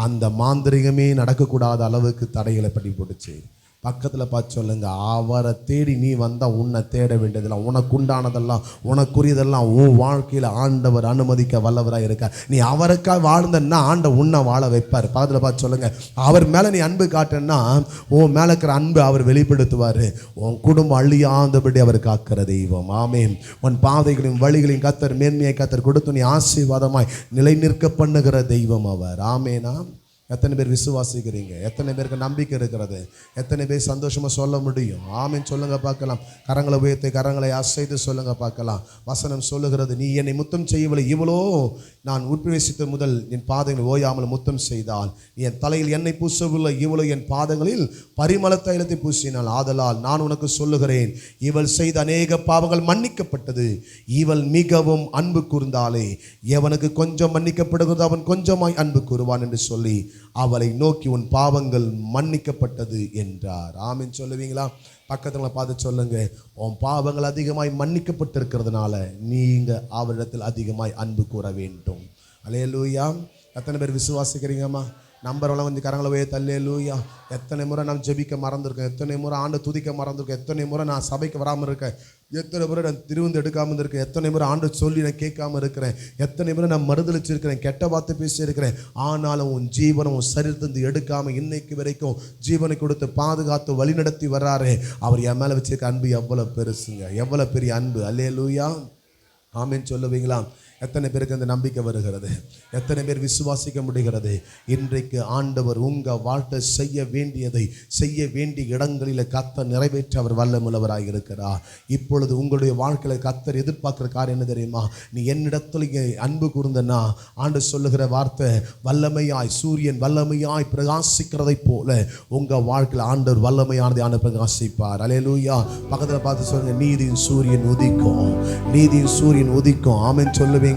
அந்த மாந்திரிகமே நடக்கக்கூடாத அளவுக்கு தடைகளை பண்ணி போட்டுச்சு. பக்கத்தில் பார்த்து சொல்லுங்க, அவரை தேடி நீ வந்தால் உன்னை தேட வேண்டியதெல்லாம், உனக்கு உண்டானதெல்லாம், உனக்குரியதெல்லாம் உன் வாழ்க்கையில் ஆண்டவர் அனுமதிக்க வல்லவராக இருக்கார். நீ அவருக்காக வாழ்ந்தன்னா ஆண்டவர் உன்னை வாழ வைப்பார். பக்கத்தில் பார்த்து சொல்லுங்க, அவர் மேலே நீ அன்பு காட்டுன்னா உன் மேலே இருக்கிற அன்பு அவர் வெளிப்படுத்துவார். உன் குடும்பம் அழியாதபடி அவர் காக்கிற தெய்வம். ஆமென். உன் பாதைகளையும் வழிகளையும் கர்த்தர் மேன்மையை கர்த்தர் கொடுத்து நீ ஆசீர்வாதமாய் நிலை நிற்க பண்ணுகிற தெய்வம் அவர். ஆமேனா. எத்தனை பேர் விசுவாசிக்கிறீங்க? எத்தனை பேருக்கு நம்பிக்கை இருக்கிறது? எத்தனை பேர் சந்தோஷமா சொல்ல முடியும்? ஆமென் சொல்லுங்க பார்க்கலாம். கரங்களை உயர்த்தி கரங்களை அசைத்து சொல்லுங்க பார்க்கலாம். வசனம் சொல்லுகிறது, நீ என்னை முத்தம் செய்யவில்லை, இவ்வளோ நான் உட்பிரவேசித்த முதல் என் பாதங்களை ஓயாமல் முத்தம் செய்தால், நீ என் தலையில் எண்ணெய் பூசவில்லை, இவ்வளோ என் பாதங்களில் பரிமள தைலத்தை பூசினாள். ஆதலால் நான் உனக்கு சொல்லுகிறேன், இவள் செய்த அநேக பாவங்கள் மன்னிக்கப்பட்டது, இவள் மிகவும் அன்பு கூர்ந்தாலே, எவனுக்கு கொஞ்சம் மன்னிக்கப்படுகிறது அவன் கொஞ்சமாய் அன்பு கூறுவான் என்று சொல்லி அவளை நோக்கி உன் பாவங்கள் மன்னிக்கப்பட்டது என்றார். ஆமென் சொல்லுவீங்களா? பக்கத்துல பார்த்து சொல்லுங்க, உன் பாவங்கள் அதிகமாய் மன்னிக்கப்பட்டிருக்கிறதுனால நீங்க அவரிடத்தில் அதிகமாய் அன்பு கூற வேண்டும். அல்லேலூயா. எத்தனை பேர் விசுவாசிக்கிறீங்கம்மா? நம்பரெல்லாம் கொஞ்சம் கரங்களை போய் அல்லேலூயா. எத்தனை முறை நான் ஜெபிக்க மறந்துருக்கேன், எத்தனை முறை ஆண்டு துதிக்க மறந்துருக்கேன், எத்தனை முறை நான் சபைக்கு வராமல் இருக்கேன், எத்தனை முறை நான் திருவிந்து எடுக்காமல் இருக்கேன், எத்தனை முறை ஆண்டு சொல்லி நான் கேட்காம இருக்கிறேன், எத்தனை முறை நான் மறுதளிச்சிருக்கிறேன், கெட்ட வார்த்தை பேசியிருக்கிறேன். ஆனாலும் உன் ஜீவனம் உன் சரீரத்திலிருந்து எடுக்காமல் இன்னைக்கு வரைக்கும் ஜீவனை கொடுத்து பாதுகாத்து வழிநடத்தி வர்றாரு. அவர் என் மேலே வச்சிருக்க அன்பு எவ்வளோ பெருசுங்க, எவ்வளோ பெரிய அன்பு. அல்லேலூயா. ஆமென் சொல்லுவீங்களா? எத்தனை பேருக்கு அந்த நம்பிக்கை வருகிறது? எத்தனை பேர் விசுவாசிக்க முடிகிறது? இன்றைக்கு ஆண்டவர் உங்கள் வாழ்க்கை செய்ய வேண்டியதை செய்ய வேண்டிய இடங்களில் கர்த்தர் நிறைவேற்ற அவர் வல்லமுள்ளவராக இருக்கிறார். இப்பொழுது உங்களுடைய வாழ்க்கையில் கர்த்தர் எதிர்பார்க்குற காரியம் என்ன தெரியுமா? நீ என்னிடத்தில் அன்பு கூர்ந்தனா, ஆண்டு சொல்லுகிற வார்த்தை, வல்லமையாய் சூரியன் வல்லமையாய் பிரகாசிக்கிறதை போல உங்கள் வாழ்க்கையில் ஆண்டவர் வல்லமையானதை ஆண்டு பிரகாசிப்பார். அல்லேலூயா. பக்கத்தில் பார்த்து சொல்லுங்க, நீதியின் சூரியன் உதிக்கும், நீதியின் சூரியன் உதிக்கும். ஆமென் சொல்லுவீங்க?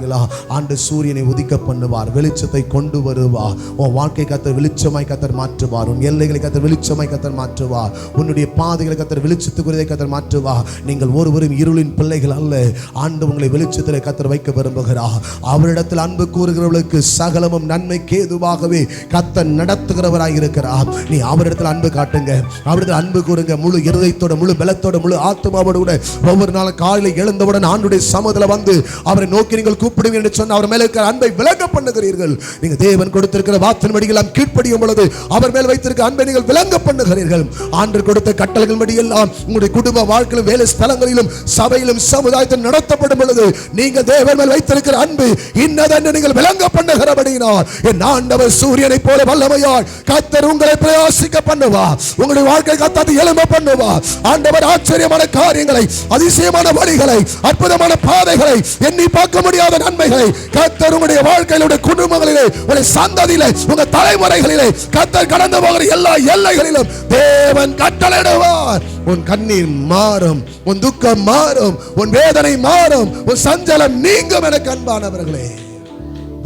ஆண்டு சூரியனை உதிக்க பண்ணுவார், வெளிச்சத்தை கொண்டு வருவார். உன் வாழ்க்கை கர்த்தர் வெளிச்சமாய் கர்த்தர் மாற்றுவார், உன் எல்லைகளை கர்த்தர் வெளிச்சமாய் கர்த்தர் மாற்றுவார், உன்னுடைய பாதைகளை கர்த்தர் வெளிச்சத்துக்குரியதை கர்த்தர் மாற்றுவார். நீங்கள் ஒருவரும் இருளின் பிள்ளைகள் அல்ல, ஆண்டு உங்களை வெளிச்சத்தில் கர்த்தர் வைக்க விரும்புகிறார். அவரிடத்தில் அன்பு கூறுகிறவர்களுக்கு சகலமும் நன்மைக்கு ஏதுவாகவே கர்த்தர் நடத்துகிறவராய் இருக்கிறார். நீ அவரிடத்தில் அன்பு காட்டுங்க, அவரிடத்தில் அன்பு கூறுங்க, முழு இருதயத்தோட, முழு பலத்தோட, முழு ஆத்மாவோட கூட. ஒவ்வொரு நாளும் காலையில் எழுந்தவுடன் ஆண்டுடைய சமூகத்தில் வந்து அவரை நோக்கி நீங்கள் கூப்பிடுவீர்கள் என்று சொன்ன அவர் மேல் இருக்கிற அன்பை விளங்க பண்ணுகிறீர்கள். நீங்க தேவன் கொடுத்திருக்கிற வார்த்தையின்படி எல்லாம் கீழ்ப்படியும் பொழுது அவர் மேல் வைத்திருக்கிற அன்பை நீங்கள் விளங்க பண்ணுகிறீர்கள். ஆண்டு கொடுத்த கட்டளைகள் படி எல்லாம் உங்களுடைய குடும்ப வாழ்க்கையிலும் வேலை ஸ்தலங்களிலும் சபையிலும் சமுதாயத்தில் நடத்தப்படும் பொழுது நீங்க தேவன் மேல் வைத்திருக்கிற அன்பு இன்னதென்று நீங்கள் விளங்க பண்ணுகிறபடியினால் என் ஆண்டவர் சூரியனை போல வல்லமையாய் கர்த்தர் உங்களை பிரயாசிக்க பண்ணுவார். உங்களுடைய வாழ்க்கை கர்த்தர் எழும்ப பண்ணுவார். ஆண்டவர் ஆச்சரியமான காரியங்களை, அதிசயமான வழிகளை, அற்புதமான பாதைகளை, எண்ணி பார்க்க முடியாத நன்மைகளை கர்த்தர் உங்களுடைய வாழ்க்கையிலுடைய குடும்பங்களிலே, உங்களுடைய சந்ததியிலே, உங்க தலைமுறைகளிலே கர்த்தர் கடந்து போகிற எல்லா எல்லைகளிலும் தேவன் கட்டளையிடுவார். உன் கண்ணீர் மாறும், உன் துக்கம் மாறும், உன் வேதனை மாறும், உன் சஞ்சலம் நீங்கும். எனக்கு அன்பானவர்களே,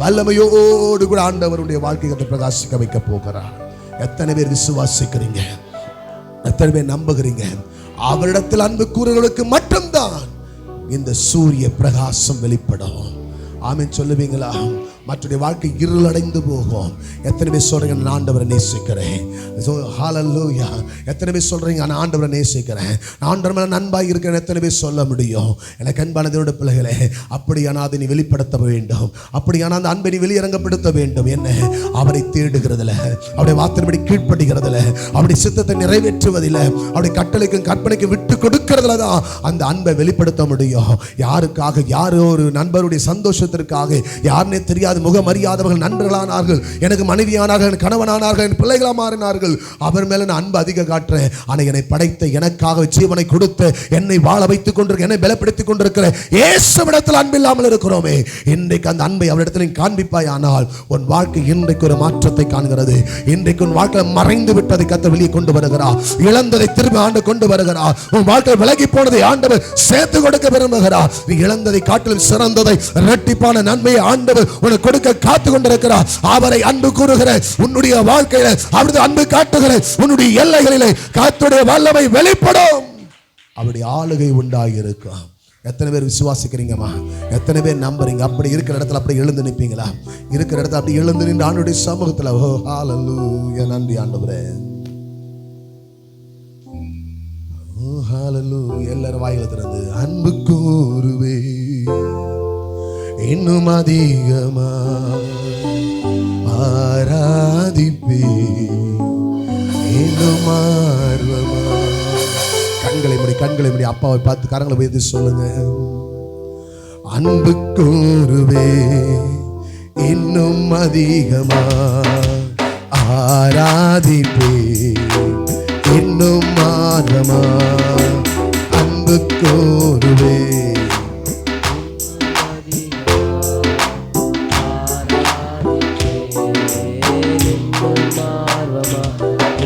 வல்லமையோடு கூட ஆண்டவருடைய வாழ்க்கையை பிரகாசிக்க வைக்க போகிறார். எத்தனை பேர் விசுவாசிக்கிறீங்க? எத்தனை பேர் நம்புகிறீங்க? அவரிடத்தில் அன்பு கூறுகளுக்கு மட்டும்தான் இந்த சூரிய பிரகாசம் வெளிப்படும். ஆமென் சொல்லுவீங்களா? மற்றடைய வாழ்க்கை இருளடைந்து போகும். எத்தனை பேர் சொல்றீங்க நான் ஆண்டவரை நேசிக்கிறேன்? ஹல்லேலூயா. எத்தனை பேர் சொல்றீங்க நான் ஆண்டவரை நேசிக்கிறேன், நான் ஆண்டவர் மேல அன்பாக இருக்கிறேன்? எத்தனை பேர் சொல்ல முடியும்? எனக்கு அன்பான தேவனுடைய பிள்ளைகளே, அப்படியானால் அதை நீ வெளிப்படுத்த வேண்டும். அப்படியானால் அந்த அன்பை நீ வெளியரங்கப்படுத்த வேண்டும். என்ன? அவரை தேடுகிறதுல, அவருடைய வார்த்தையின்படி கீழ்ப்படுகிறதுல, அவருடைய சித்தத்தை நிறைவேற்றுவதில், அவருடைய கட்டளைக்கும் கற்பனைக்கும் விட்டு கொடுக்கிறதுல தான் அந்த அன்பை வெளிப்படுத்த முடியும். யாருக்காக? யாரோ ஒரு நண்பருடைய சந்தோஷத்திற்காக, யாருன்னே தெரியாது முகம் அறியாதவர்கள் நண்பர்களானார்கள், எனக்கு மனைவியானார்கள், கணவனானார்கள், என் பிள்ளைகளா மாறினார்கள். அவர் மேல நான் அன்பு அதிக காட்டுறேன். ஆனால் என்னை படைத்த, எனக்காக ஜீவனை கொடுத்து என்னை வாழ வைத்துக் கொண்டிருக்க, என்னை பலப்படுத்திக் கொண்டிருக்கிற இயேசுவிடத்தில் அன்பு இல்லாமல் இருக்கிறோமே. இன்றைக்கு அந்த அன்பை அவரிடத்தில் காண்பிப்பாய். ஆனால் உன் வாழ்க்கை இன்றைக்கு ஒரு மாற்றத்தை காண்கிறது. இன்றைக்கு உன் வாழ்க்கை மறைந்து விட்டதை கர்த்தர் வெளியே கொண்டு வருகிறார். இழந்ததை திரும்ப ஆண்டு கொண்டு வருகிறார். உன் வாழ்க்கை விலகி போனதை ஆண்டவர் சேர்த்து கொடுக்க விரும்புகிறார். நீ இழந்ததை காட்டிலும் சிறந்ததை, இரட்டிப்பான நன்மையை ஆண்டவர் உனக்கு கொடுக்க காத்து கொண்டிருக்கிறார். அவரை அன்பு கூறுகிற உன்னுடைய வாழ்க்கையில, அவரது அன்பு காட்டுகிற உன்னுடைய எல்லைகளிலே கர்த்தருடைய வல்லமை வெளிப்படும். அவருடைய ஆளுகை உண்டாகி இருக்கும். எத்தனை பேர் விசுவாசிக்கிறீங்கம்மா? எத்தனை பேர் நம்புறீங்க? அப்படி இருக்கிற இடத்துல அப்படி எழுந்து நிற்பீங்களா? இருக்கிற இடத்துல அப்படி எழுந்து நின்று ஆண்டவருடைய சமூகத்துல, ஓ ஹல்லேலூயா, நன்றி ஆண்டவரே, ஓ ஹல்லேலூயா. எல்லாரும் வாயில திறந்து அன்பு கூறுவே இன்னும் அதிகமா ஆராதிப்பே இன்னும் ஆர்வமா. கண்களை மூடி அப்பாவை பார்த்து கரங்களை போய் சொல்லுங்க, அன்பு கூறுவே இன்னும் அதிகமா கூறுவே.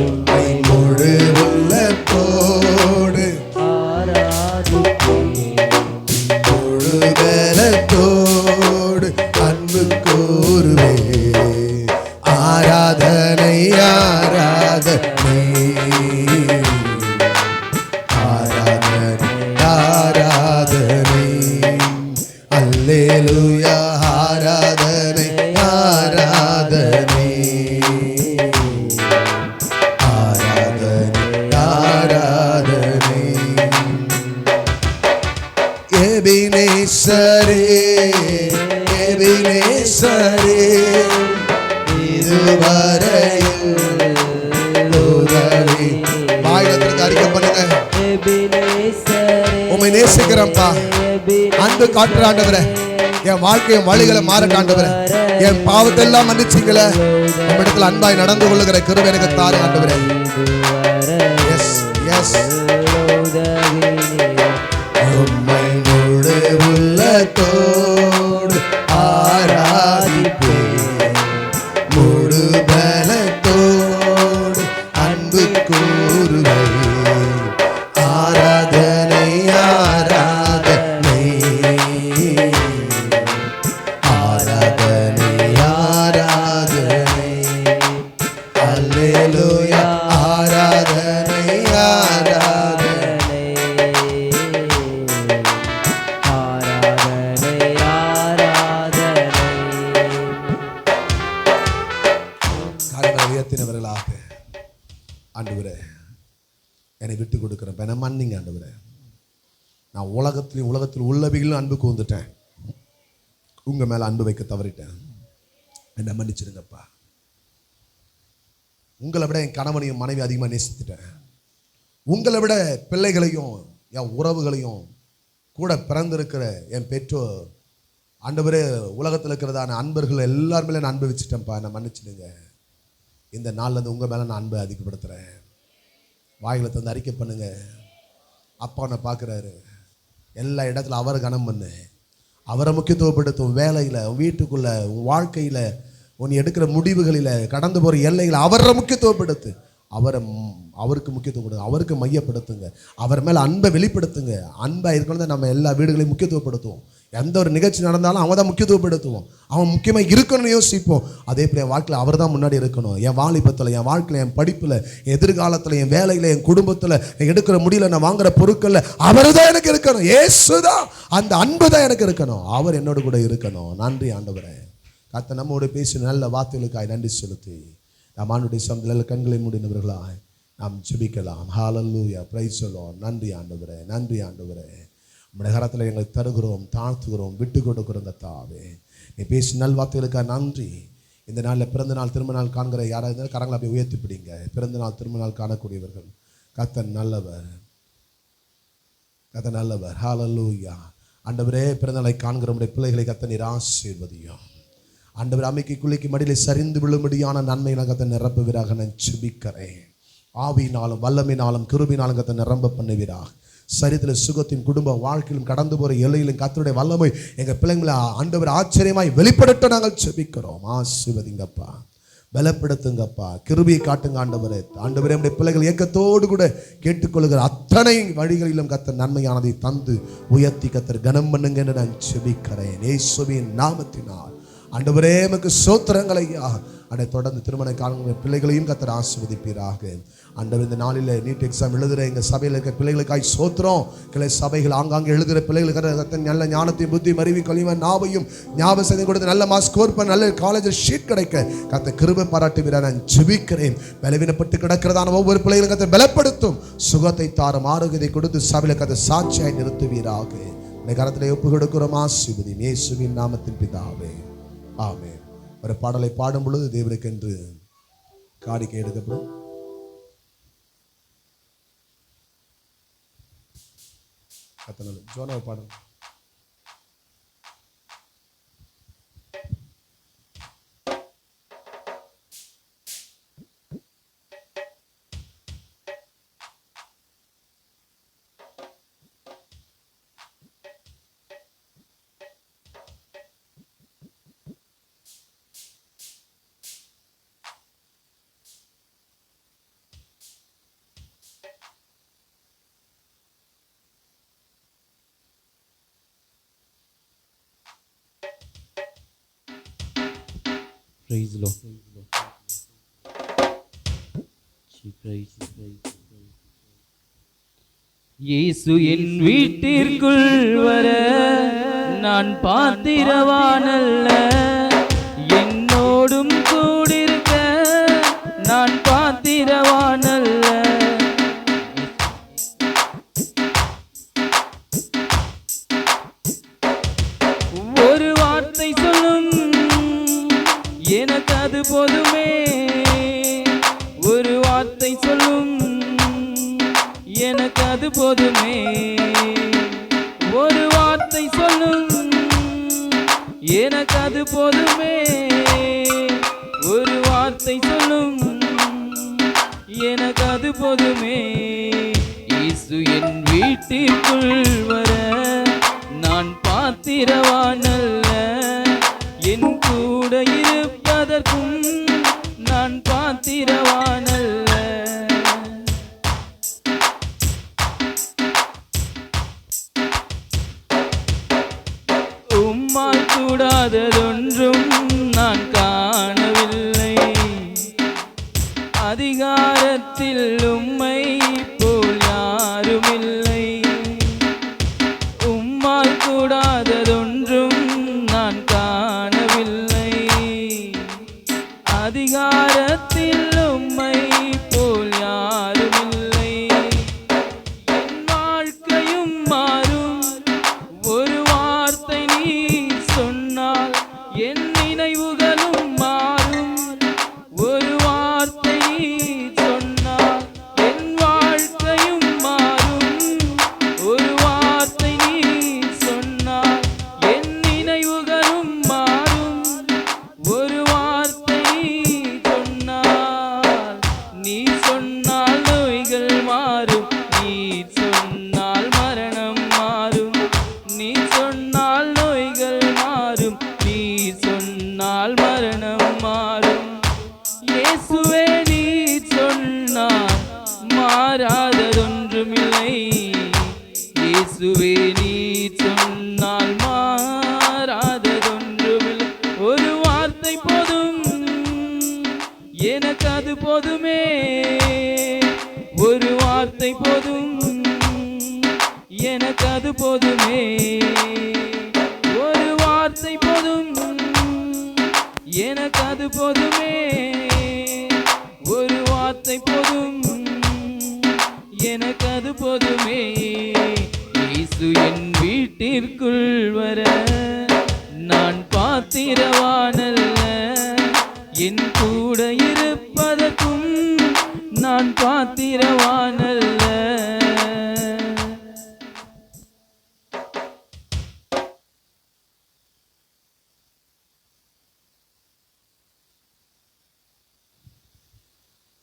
உம்மை முழு உள்ளத்தோடு முழு பலத்தோடு அன்பு கூறுவே. ஆராதனை ஆராதனை ஆராதனை ஆராதனை அல்லேலூயா. ஆராதனை ஆராதனை ஆராதனை ஆராதனை. எபினேசரே எபினேசரே இதுவரையில் உதவி. வாயிலத்திற்கு அறிக்கை பண்ணுங்க. உம்மை நேசிக்கிறேன்ப்பா, அன்பு காட்டுற ஆண்டவரே, என் வாழ்க்கை வழிகளை மாறட்ட ஆண்டவரே, என் பாவத்தை எல்லாம் மன்னிச்சிங்களே, நம்மிடத்தில் அன்பாய் நடந்து கொள்ளுகிற கிருபை எனக்கு தாரு ஆண்டவரே. Yes yes. உம்மை முழு உள்ளத்தோடு ஆராதிப்பேன், முழு பலத்தோடு அன்பு கூறுவே. ஆராதனை ஆராதனை ஆராதனை ஆராதனை அல்லேலூயா. ஆராதனை ஆராதனை கரங்களை உயர்த்தினவர்களாக ஆண்டவரே என்னை விட்டு கொடுக்குறேன், என்னை மன்னிங்க ஆண்டவரே. நான் உலகத்தில் உள்ளவைகளும் அன்பு கூர்ந்துட்டேன், உங்க மேல அன்பு வைக்க தவறிட்டேன், என்னை மன்னிச்சிருங்கப்பா. உங்களை விட என் கணவனையும் மனைவி அதிகமாக நேசித்துட்டேன், உங்களை விட பிள்ளைகளையும் என் உறவுகளையும் கூட பிறந்திருக்கிற என் பெற்றோர் ஆண்டவரே உலகத்தில் இருக்கிறதான அன்பர்கள் எல்லாருமே நான் அன்பு வச்சுட்டேன்ப்பா, என்னை மன்னிச்சிடுங்க. இந்த நாள்ல இருந்து உங்க மேல நான் அன்பை அதிகப்படுத்துறேன். வாயில தந்து அறிக்கை பண்ணுங்க. அப்பா உன்னை பார்க்குறாரு, எல்லா இடத்துல அவரை கனம் பண்ணு, அவரை முக்கியத்துவப்படுத்தும். வேலையில், வீட்டுக்குள்ள, உன் வாழ்க்கையில், உன் எடுக்கிற முடிவுகளில், கடந்து போகிற எல்லைகளை அவரை முக்கியத்துவப்படுத்து. அவருக்கு முக்கியத்துவம் கொடுங்க, அவருக்கு மையப்படுத்துங்க, அவர் மேலே அன்பை வெளிப்படுத்துங்க. அன்பாக இருக்கணும். நம்ம எல்லா வீடுகளையும் முக்கியத்துவப்படுத்துவோம். எந்த ஒரு நிகழ்ச்சி நடந்தாலும் அவன் தான் முக்கியத்துவப்படுத்துவோம், அவன் முக்கியமாக இருக்கணும்னு யோசிப்போம். அதே போல் என் வாழ்க்கையில் அவர் தான் முன்னாடி இருக்கணும். என் வாலிபத்தில், என் வாழ்க்கையில், என் படிப்பில், எதிர்காலத்தில், என் வேலையில், என் குடும்பத்தில், எடுக்கிற முடியல, நான் வாங்குற பொருட்களில் அவர் தான் எனக்கு இருக்கணும். ஏசு தான், அந்த அன்பு தான் எனக்கு இருக்கணும். அவர் என்னோட கூட இருக்கணும். நன்றி ஆண்டவரே. கர்த்தர் நம்மோடு பேசி நல்ல வார்த்தைகளுக்காய் நன்றி செலுத்தி நாம் ஆண்டுடைய சமத்தில் கண்களை மூடினவர்களாய் நாம் ஜெபிக்கலாம். ஹல்லேலூயா, பிரைஸ் தி லார்ட். நன்றி ஆண்டவரே, நன்றி ஆண்டவரே. உம்முடைய கரத்தில் எங்களை தருகிறோம், தாழ்த்துகிறோம், விட்டு கொடுக்கிறோம். கர்த்தாவே, நீ பேசி நல் வார்த்தைகளுக்காக நன்றி. இந்த நாளில் பிறந்த நாள் திரும்ப நாள் காண்கிற யாராக இருந்தாலும் கரங்களை அப்படியே உயர்த்தி பிடிங்க. பிறந்த நாள் திரும்ப நாள் காணக்கூடியவர்கள், கர்த்தர் நல்லவர், கர்த்தர் நல்லவர். ஹல்லேலூயா. ஆண்டவரே, பிறந்த நாளை காண்கிற உம்முடைய பிள்ளைகளை கர்த்தர் நீர் ஆசீர்வதியும். ஆண்டவர், அமைக்கு குளிக்கு மடியிலே சரிந்து விழும்படியான நன்மைகளை கர்த்தர் நிரப்புவீராக நான் ஜெபிக்கிறேன். ஆவியினாலும் வல்லமையினாலும் கிருபையினாலும் கர்த்தர் நிரம்ப பண்ணுவீராக. சரீரத்தில் சுகத்தின் குடும்ப வாழ்க்கையிலும் கடந்து போகிற எல்லையிலும் கர்த்தருடைய வல்லமை எங்கள் பிள்ளைங்களை ஆண்டவர் ஆச்சரியமாய் வெளிப்படுத்த நாங்கள் ஜெபிக்கிறோம். ஆசீர்வதிங்கப்பா, பலப்படுத்துங்கப்பா, கிருபையை காட்டுங்க ஆண்டவரே. ஆண்டவரே, நம்முடைய பிள்ளைகள் ஏக்கத்தோடு கூட கேட்டுக்கொள்ளுகிற அத்தனை வழிகளிலும் கர்த்தர் நன்மையானதை தந்து உயர்த்தி கர்த்தர் கனம் பண்ணுங்க என்று நான் ஜெபிக்கிறேன். இயேசுவின் நாமத்தினால் ஆண்டவரே உமக்கு ஸ்தோத்திரங்கள் ஐயா. அதை தொடர்ந்து திருமண காலங்கள் பிள்ளைகளையும் கர்த்தர் ஆசீர்வதிப்பீராக. ஆண்டவர், இந்த நாளில் நீட் எக்ஸாம் எழுதுகிற எங்கள் சபையில் இருக்க பிள்ளைகளுக்காய் ஸ்தோத்திரம். கிளை சபைகள் ஆங்காங்கே எழுதுகிற பிள்ளைகளுக்கு நல்ல ஞானத்தையும் புத்தி அறிவி கழிவ நாவையும் ஞாபகம் கொடுத்து நல்ல மார்க் ஸ்கோர் பண்ண நல்ல காலேஜில் ஷீட் கிடைக்க கர்த்தர் கிருபை பாராட்டுவீராக நான் ஜெபிக்கிறேன். பலவீனப்பட்டு கிடக்கிறதான ஒவ்வொரு பிள்ளைகளும் கர்த்தர் பலப்படுத்தும், சுகத்தை தாரும், ஆரோக்கியத்தை கொடுத்து சபையில் கர்த்தர் சாட்சியாய் நிறுத்துவீராக. இந்த கரத்தில் ஒப்பு கொடுக்கிறோம். ஆசீர்வதியும் இயேசுவின் நாமத்தின் பிதாவே, ஆமென். ஒரு பாடலை பாடும் பொழுது தேவனுக்கு என்று காணிக்கை எடுக்கப்படும். ஜோனாவை பாடும். Praise the Lord. Praise. இயேசு என் வீட்டிற்குள் வர நான் பாத்திரவானல்ல, என்னோடும் கூடிருக்க நான் பாத்திரவானல்ல. ஒரு வார்த்தை சொல்லும் எனக்கு அது போதுமே, ஒரு வார்த்தை சொல்லும் எனக்கு அது போதுமே, ஒரு வார்த்தை சொல்லும் எனக்கு அது போதுமே, ஒரு வார்த்தை சொல்லும் எனக்கு அது போதுமே. இயேசு என் வீட்டிற்குள் வர நான் பாத்திரவானல்ல, என் கூட இருப்பதற்கும் நான் பாத்திரவானல்ல. உம்மால் கூடாததொன்றும் நான் காணவில்லை, அதிகாரத்தில் உம்மை போல் யாருமில்லை. உம்மால் கூடாததொன்றும் நான் காணவில்லை, அதிகாரத்தில் உம்மை போல் யாருமில்லை. என் வாழ்க்கையும் மாறும், ஒரு வார்த்தை நீ சொன்னால் என் நினைவுகளும் மாறும், ஒரு வார்த்தை நீ சொன்னால் என் வாழ்க்கையும் மாறும், ஒரு வார்த்தை நீ சொன்னால் என் நினைவுகளும் மாறும், ஒரு வார்த்தை நீ சொன்னால், நீ சொன்னால் நோய்கள் மாறும், நீ சொன்னால் மரணம் மாறும், நீ சொன்னால் நோய்கள் மாறும், நீ சொன்னால் மரணம் மாறும். இயேசுவே நீ சொன்னால் மாறாததொன்றுமில்லை, இயேசுவே நீ சொன்னால் மாறாததொன்றுமில்லை. ஒரு வார்த்தை போதும் எனக்கு அது போதுமே, ஒரு வார்த்தை போதும் எனக்கு அது போதுமே, ஒரு வார்த்தை போதும் எனக்கு அது போதுமே, ஒரு வார்த்தை போதும் எனக்கு அது போதுமே. இயேசு என் வீட்டிற்குள் வர நான் பாத்திரவானல்ல, என் கூட இருப்பதற்கும் நான் பாத்திரவானல்ல.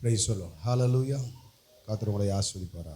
பிரைஸ் சொல்லும். ஹalleluya. கர்த்தர் உங்களை ஆசீர்வதிப்பாரா.